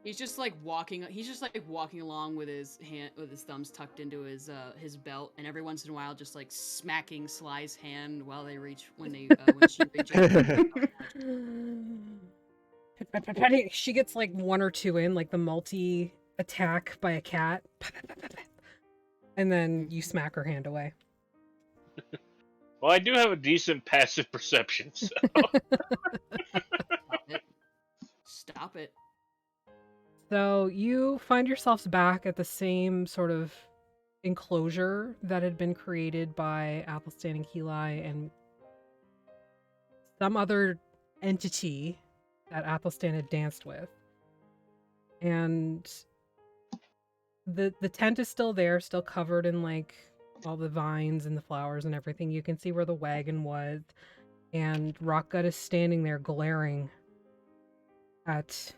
He's just like walking. He's just like walking along with his thumbs tucked into his belt, and every once in a while, just like smacking Sly's hand while they reach when she reaches. She gets like 1 or 2 in, like the multi attack by a cat, and then you smack her hand away. Well, I do have a decent passive perception, so. Stop it. So you find yourselves back at the same sort of enclosure that had been created by Athelstan and Keli and some other entity that Athelstan had danced with. And the tent is still there, still covered in like all the vines and the flowers and everything. You can see where the wagon was, and Rockgut is standing there glaring at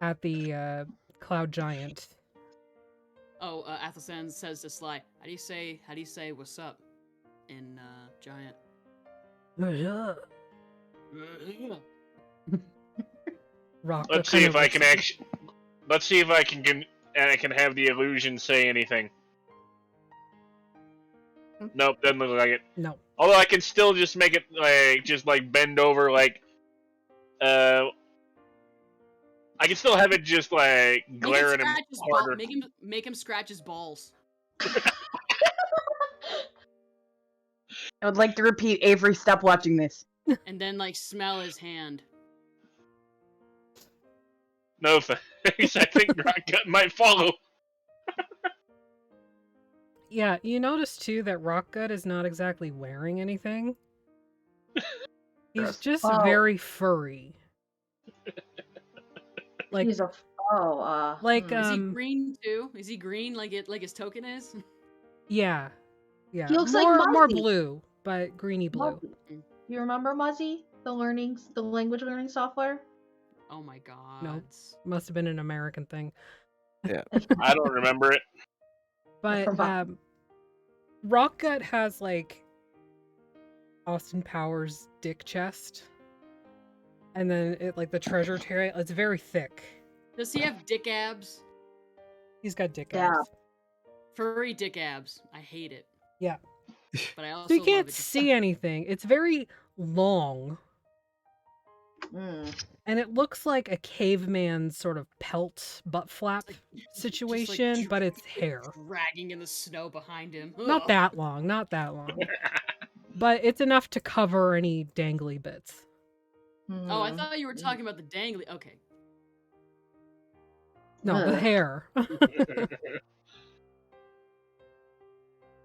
at the cloud giant. Oh, Athelstan says to Sly, "How do you say what's up in giant?" Rockgut Let's see if I can looks- actually. Let's see if I can have the illusion say anything. Nope, doesn't look like it. No. Although I can still just make it like bend over like I can still have it just like glare at him harder. Make him scratch his balls. I would like to repeat, Avery, stop watching this. And then like smell his hand. No thanks. I think Rockgut might follow. Yeah, you notice too that Rockgut is not exactly wearing anything. He's Gross. just Oh. very furry. Like He's a like Is he green too? Is he green like his token is? yeah. He looks like more Muzzy. blue, but greeny blue. Muzzy. You remember Muzzy? The language learning software? Oh my god. Nope. Must have been an American thing. I don't remember it. But Rockgut has like Austin Powers dick chest. And then it like the treasure tray, it's very thick. Does he have dick abs? He's got dick Yeah. abs. Furry dick abs. I hate it. Yeah. But I also So you love can't it. see anything. It's very long. Mm. And it looks like a caveman sort of pelt butt flap situation, but it's hair. Dragging in the snow behind him. Not that long, not that long. But it's enough to cover any dangly bits. Oh, I thought you were talking about the dangly. Okay. No, the Ugh. hair.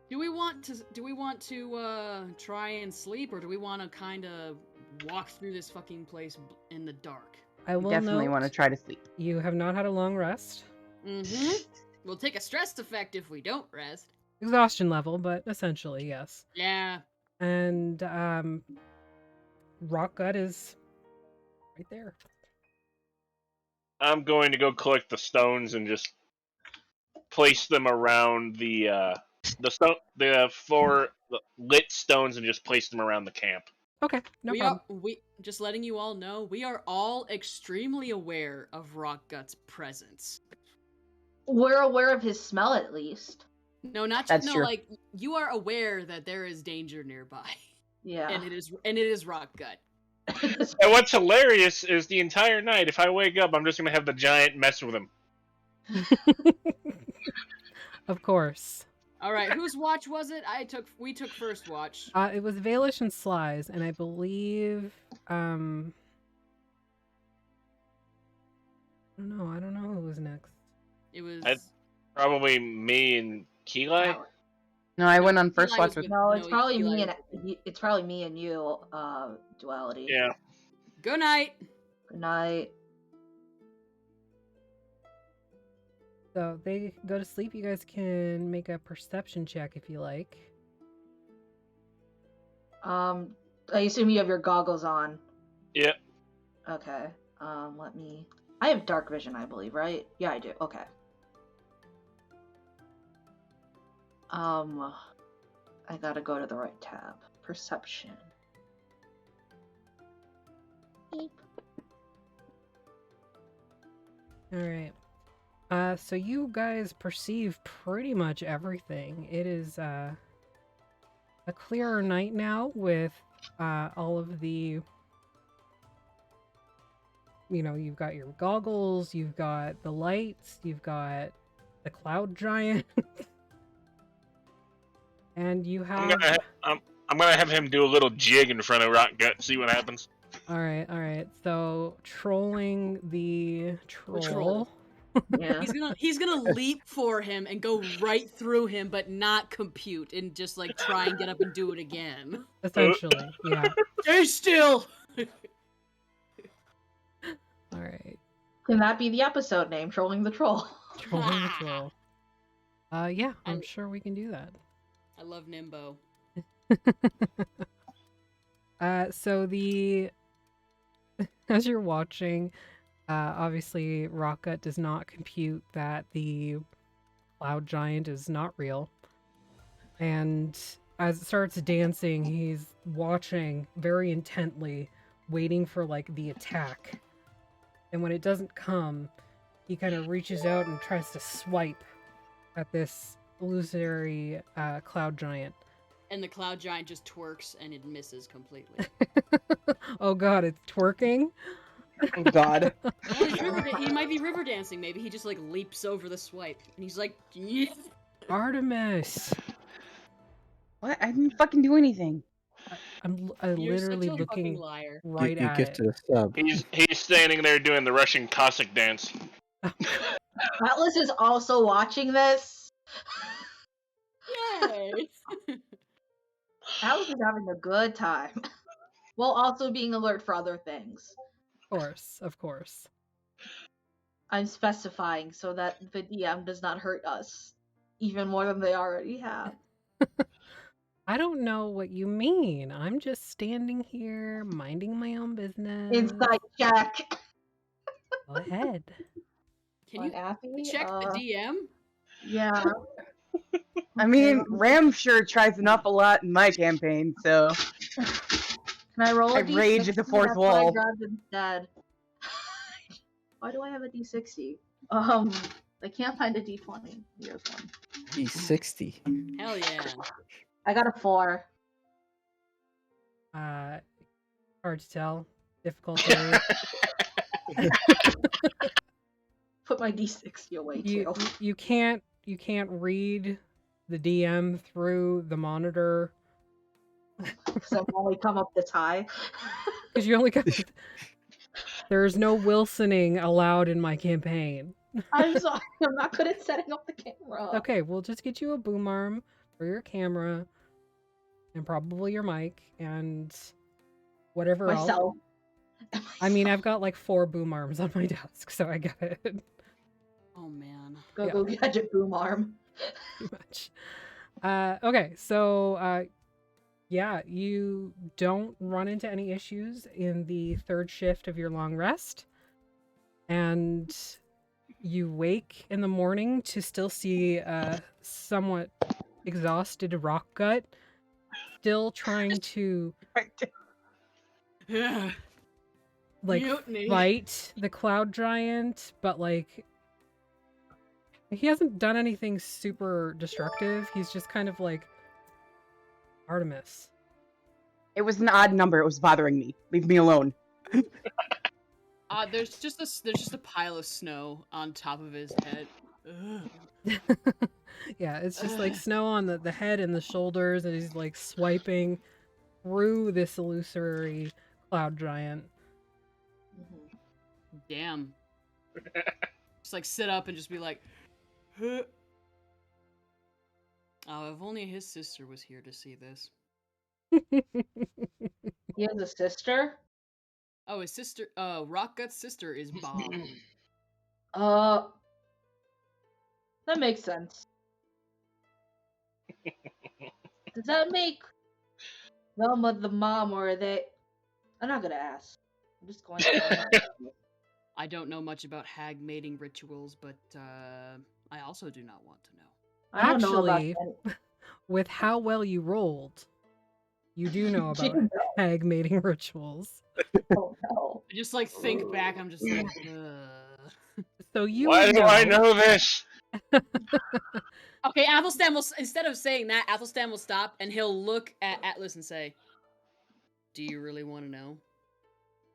Do we want to try and sleep, or do we want to kind of walk through this fucking place in the dark? I will Definitely note, want to try to sleep. you have not had a long rest. Mm-hmm. We'll take a stress effect if we don't rest. Exhaustion level, but essentially, yes. Yeah. And Rockgut is right there. I'm going to go collect the stones and just place them around the lit stones and just place them around the camp. Okay, no problem. We just letting you all know, we are all extremely aware of Rockgut's presence. We're aware of his smell at least. No, not That's no, true. like you are aware that there is danger nearby. Yeah. And it is Rockgut. And what's hilarious is the entire night, if I wake up, I'm just going to have the giant mess with him. Of course. All right, whose watch was it? We took first watch. It was Valish and Sly's, and I believe I don't know who was next. It was Probably me and Keli. No, I went on first Eli watch was with. with- No, it's No, probably Eli- me and it's probably me and you, Duality. Yeah. Good night. Good night. So they go to sleep. You guys can make a perception check if you like. I assume you have your goggles on. Yep. Okay. I have dark vision, I believe, right? Yeah, I do. Okay. I gotta go to the right tab. Perception. Beep. Alright. So you guys perceive pretty much everything. It is a clearer night now with all of the, you know, you've got your goggles, you've got the lights, you've got the cloud giant, and you have... I'm gonna have him do a little jig in front of Rockgut, see what happens. Alright. So, trolling the troll. Yeah. He's gonna leap for him and go right through him, but not compute and just like try and get up and do it again. Essentially, yeah. Stay still. Alright. Can that be the episode name? Trolling the Troll. Trolling the troll. Yeah, I'm And- sure we can do that. I love Nimbo. So the as you're watching, obviously Rockgut does not compute that the cloud giant is not real. And as it starts dancing, he's watching very intently, waiting for like the attack. And when it doesn't come, he kind of reaches out and tries to swipe at this illusory cloud giant. And the cloud giant just twerks and it misses completely. Oh god, it's twerking? Oh god. Oh, he might be river dancing. Maybe he just like leaps over the swipe and he's like, "Yeah." Artemis! What? I didn't fucking do anything. I'm You're literally such a fucking looking liar. right you at gifted it. a sub. He's standing there doing the Russian Cossack dance. Atlas is also watching this. Yay! Atlas is having a good time. While also being alert for other things. Of course. I'm specifying so that the DM does not hurt us even more than they already have. I don't know what you mean. I'm just standing here, minding my own business. Insight check. Go ahead. Can you Athy? check the DM? Yeah. I mean, Ram sure tries an awful lot in my campaign, so Can I roll a I rage D60? at the fourth That's what I wall. grabbed instead. Why do I have a D60? I can't find a D20. Here's one. E60. Hell yeah. I got a 4. Hard to tell. Difficulty. Put my D60 away too. you can't read the DM through the monitor Because I've only come up this high. because you only got. There's no Wilsoning allowed in my campaign. I'm sorry. I'm not good at setting up the camera. Okay, we'll just get you a boom arm for your camera, and probably your mic and whatever else. Myself. I mean, I've got like 4 boom arms on my desk, so I got it. Oh man. Go gadget boom arm. Pretty much. Okay, so yeah, you don't run into any issues in the 3rd shift of your long rest, and you wake in the morning to still see a somewhat exhausted Rockgut still trying to like Mutiny. fight the cloud giant, but like he hasn't done anything super destructive. He's just kind of like, Artemis. It was an odd number. It was bothering me. Leave me alone. There's just a pile of snow on top of his head. Ugh. Yeah, it's just like snow on the head and the shoulders, and he's like swiping through this illusory cloud giant. Damn. Just like sit up and just be like, huh. Oh, if only his sister was here to see this. He has a sister? Oh, his sister, Rockgut's sister is Bob. That makes sense. Does that make Velma the mom, or are they... I'm not gonna ask. I'm just going to... I don't know much about hag mating rituals, but I also do not want to know. I don't know about Actually, with how well you rolled, you do know about hag mating rituals. Oh no. I just like think back, I'm just like, ugh. So you Why would do I know this? Okay, Athelstan will, instead of saying that, Athelstan will stop and he'll look at Atlas and say, "Do you really want to know?"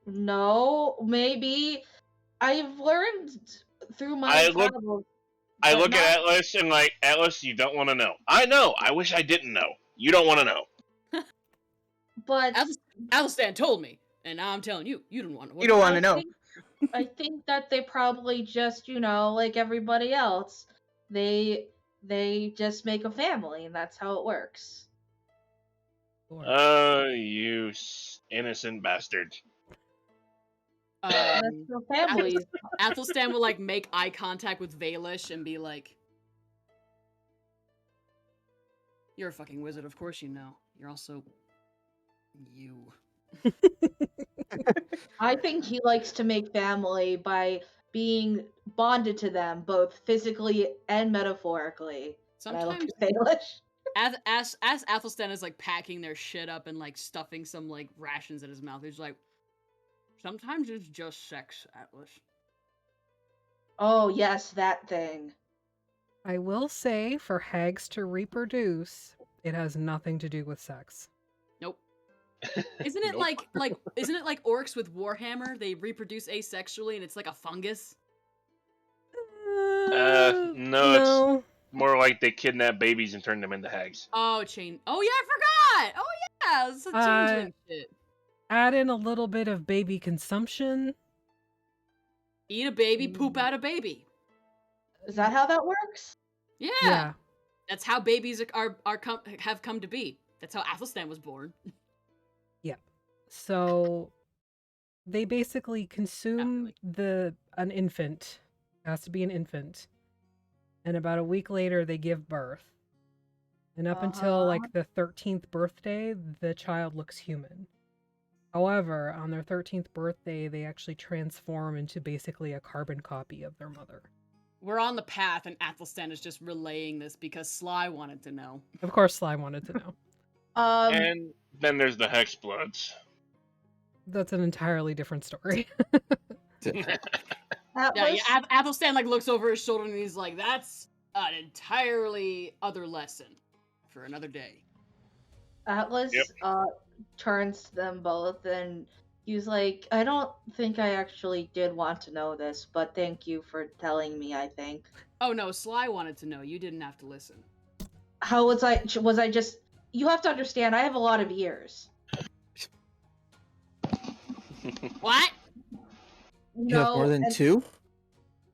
No, maybe. I've learned through my I look travels. I but look not- at Atlas and like, Atlas, you don't want to know. I know. I wish I didn't know. You don't want to know. But Athelstan told me, and now I'm telling you, you don't want to know. You don't want I to know. think- I think that they probably just, like everybody else, they just make a family, and that's how it works. You innocent bastard. That's how families. Athelstan will like make eye contact with Valish and be like, "You're a fucking wizard, of course you know. You're also you." I think he likes to make family by being bonded to them, both physically and metaphorically. And I look Sometimes, at Baelish. as Athelstan is like packing their shit up and like stuffing some like rations in his mouth, he's like, "Sometimes it's just sex, Atlas." Oh yes, that thing. I will say, for hags to reproduce, it has nothing to do with sex. Nope. Isn't it Nope. isn't it like orcs with Warhammer? They reproduce asexually and it's like a fungus. No, it's more like they kidnap babies and turn them into hags. Oh, chain. Oh yeah, I forgot. Oh yeah, it's a changeling shit. Add in a little bit of baby consumption. Eat a baby, poop out a baby. Is that how that works? Yeah. Yeah. That's how babies have come to be. That's how Athelstan was born. So they basically consume an infant. It has to be an infant. And about a week later they give birth. And up until like the 13th birthday, the child looks human. However, on their 13th birthday, they actually transform into basically a carbon copy of their mother. We're on the path, and Athelstan is just relaying this because Sly wanted to know. Of course, Sly wanted to know. And then there's the Hexbloods. That's an entirely different story. Atlas, Athelstan like looks over his shoulder and he's like, "That's an entirely other lesson for another day." Atlas turns to them both and he's like, I don't think I actually did want to know this, but thank you for telling me, I think. Oh no, Sly wanted to know. You didn't have to listen. How was I just... You have to understand, I have a lot of ears. What? You have more than two?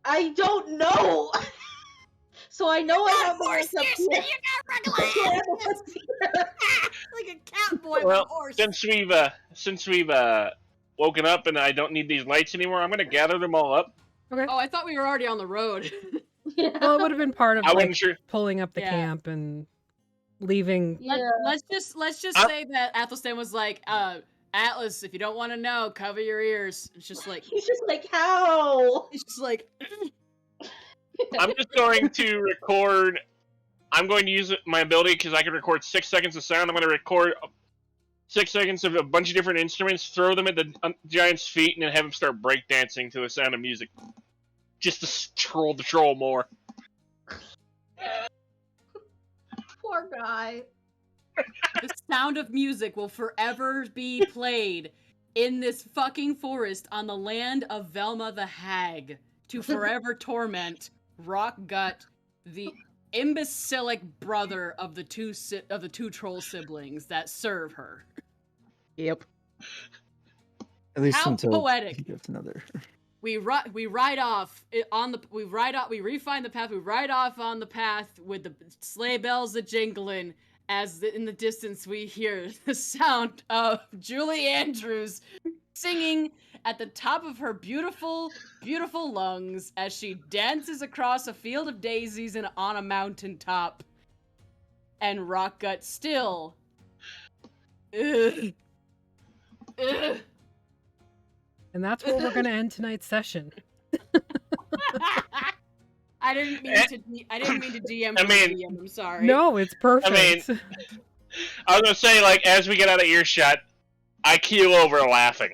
I don't know! So I know I have horse up you here. got regular like a cat boy with a Well, horse. since we've woken up and I don't need these lights anymore, I'm gonna gather them all up. Okay. Oh, I thought we were already on the road. Well, it would have been part of I like, wasn't sure. pulling up the Yeah. camp and leaving. Let's just say that Athelstan was like, Atlas, if you don't want to know, cover your ears. It's just like He's just like, how? it's just like I'm just going to record. I'm going to use my ability because I can record 6 seconds of sound. I'm going to record 6 seconds of a bunch of different instruments, throw them at the giant's feet, and then have him start breakdancing to the sound of music. Just to troll the troll more. Poor guy. the sound of music will forever be played in this fucking forest on the land of Velma the Hag to forever torment Rockgut, the imbecilic brother of the two troll siblings that serve her. Yep. At least How until poetic. he gets another. We ride off we refine the path. We ride off on the path with the sleigh bells a jingling. As in the distance we hear the sound of Julie Andrews singing at the top of her beautiful, beautiful lungs as she dances across a field of daisies and on a mountaintop. And Rockgut still. Ugh. Ugh. And that's where we're going to end tonight's session. I didn't mean to DM. DM, I'm sorry. No, it's perfect. I was gonna say, like, as we get out of earshot, I keel over laughing.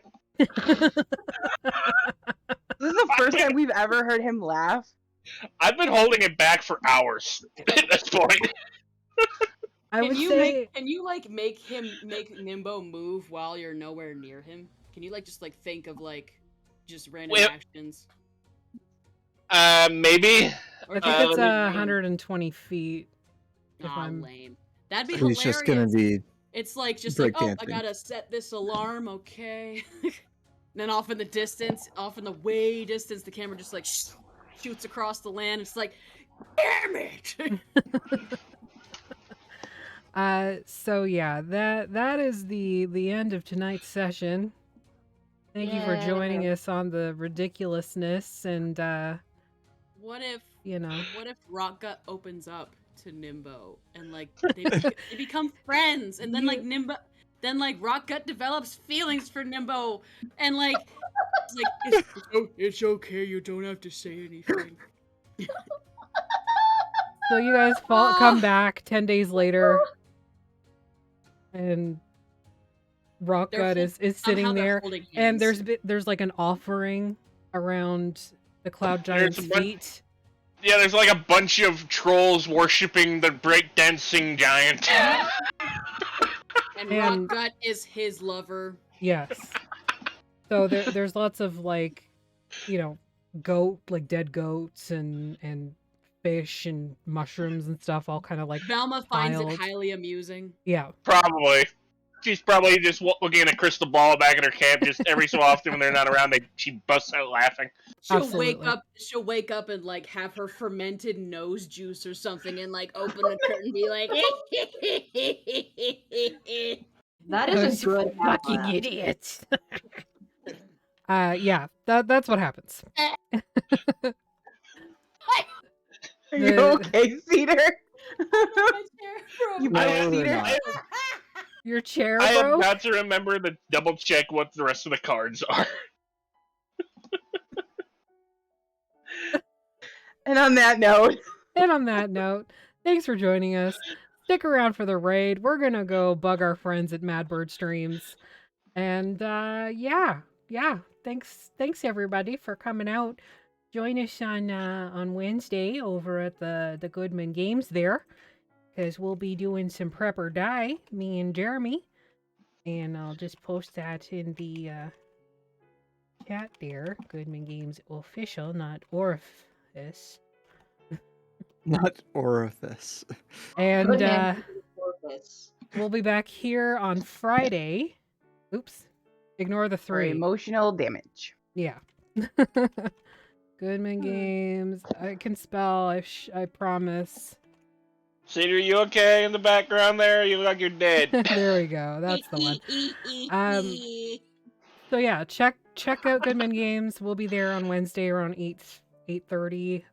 This is the first time we've ever heard him laugh. I've been holding it back for hours at this point. I would say Can you like make Nimbo move while you're nowhere near him? Can you like just like think of like just random Well, actions? Maybe. Or I can think you it's like, 120 feet. If Aw, I'm lame. That'd be He's hilarious. just gonna be It's like just like, oh, I breakdancing. gotta set this alarm, okay. Then off in the distance, off in the way distance, the camera just like shoots across the land. It's like, damn it! So yeah, that is the end of tonight's session. Thank you for joining us on the ridiculousness and What if you know. What if Rockgut opens up to Nimbo and like they become friends, and then like Rockgut develops feelings for Nimbo, and like it's like it's okay, you don't have to say anything. So you guys come back 10 days later, and Rockgut is sitting there, and there's like an offering around the Cloud Giant's feet. Yeah, there's like a bunch of trolls worshipping the breakdancing giant. And Rockgut is his lover. Yes. So there's lots of like, you know, dead goats and fish and mushrooms and stuff, all kind of like Velma finds it highly amusing. Yeah. Probably. She's probably just looking at a crystal ball back in her camp. Just every so often when they're not around, she busts out laughing. She'll wake up and like have her fermented nose juice or something, and like open the curtain and be like, that is a good fucking idiot. Yeah, that's what happens. Are you okay, Cedar? You Cedar? Your chair, I bro? have got to remember to double check what the rest of the cards are. And on that note, thanks for joining us. Stick around for the raid. We're gonna go bug our friends at Madbird Streams. And yeah. Thanks everybody for coming out. Join us on Wednesday over at the Goodman Games there, because we'll be doing some Prep or Die, me and Jeremy. And I'll just post that in the chat there. Goodman Games official, not orifice. Not orifice. And we'll be back here on Friday. Oops. Ignore the 3. For emotional damage. Yeah. Goodman Games. I can spell. I promise. Cedar, you okay in the background there? You look like you're dead. There we go. That's the one. So yeah, check out Goodman Games. We'll be there on Wednesday around 8:30.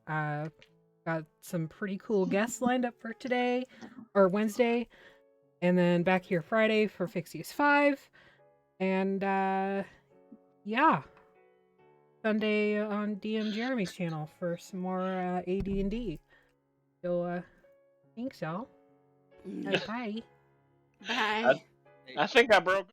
Got some pretty cool guests lined up for today or Wednesday, and then back here Friday for Fixies 5, and yeah, Sunday on DM Jeremy's channel for some more AD&D. So thanks y'all. Bye. Bye. I think I broke.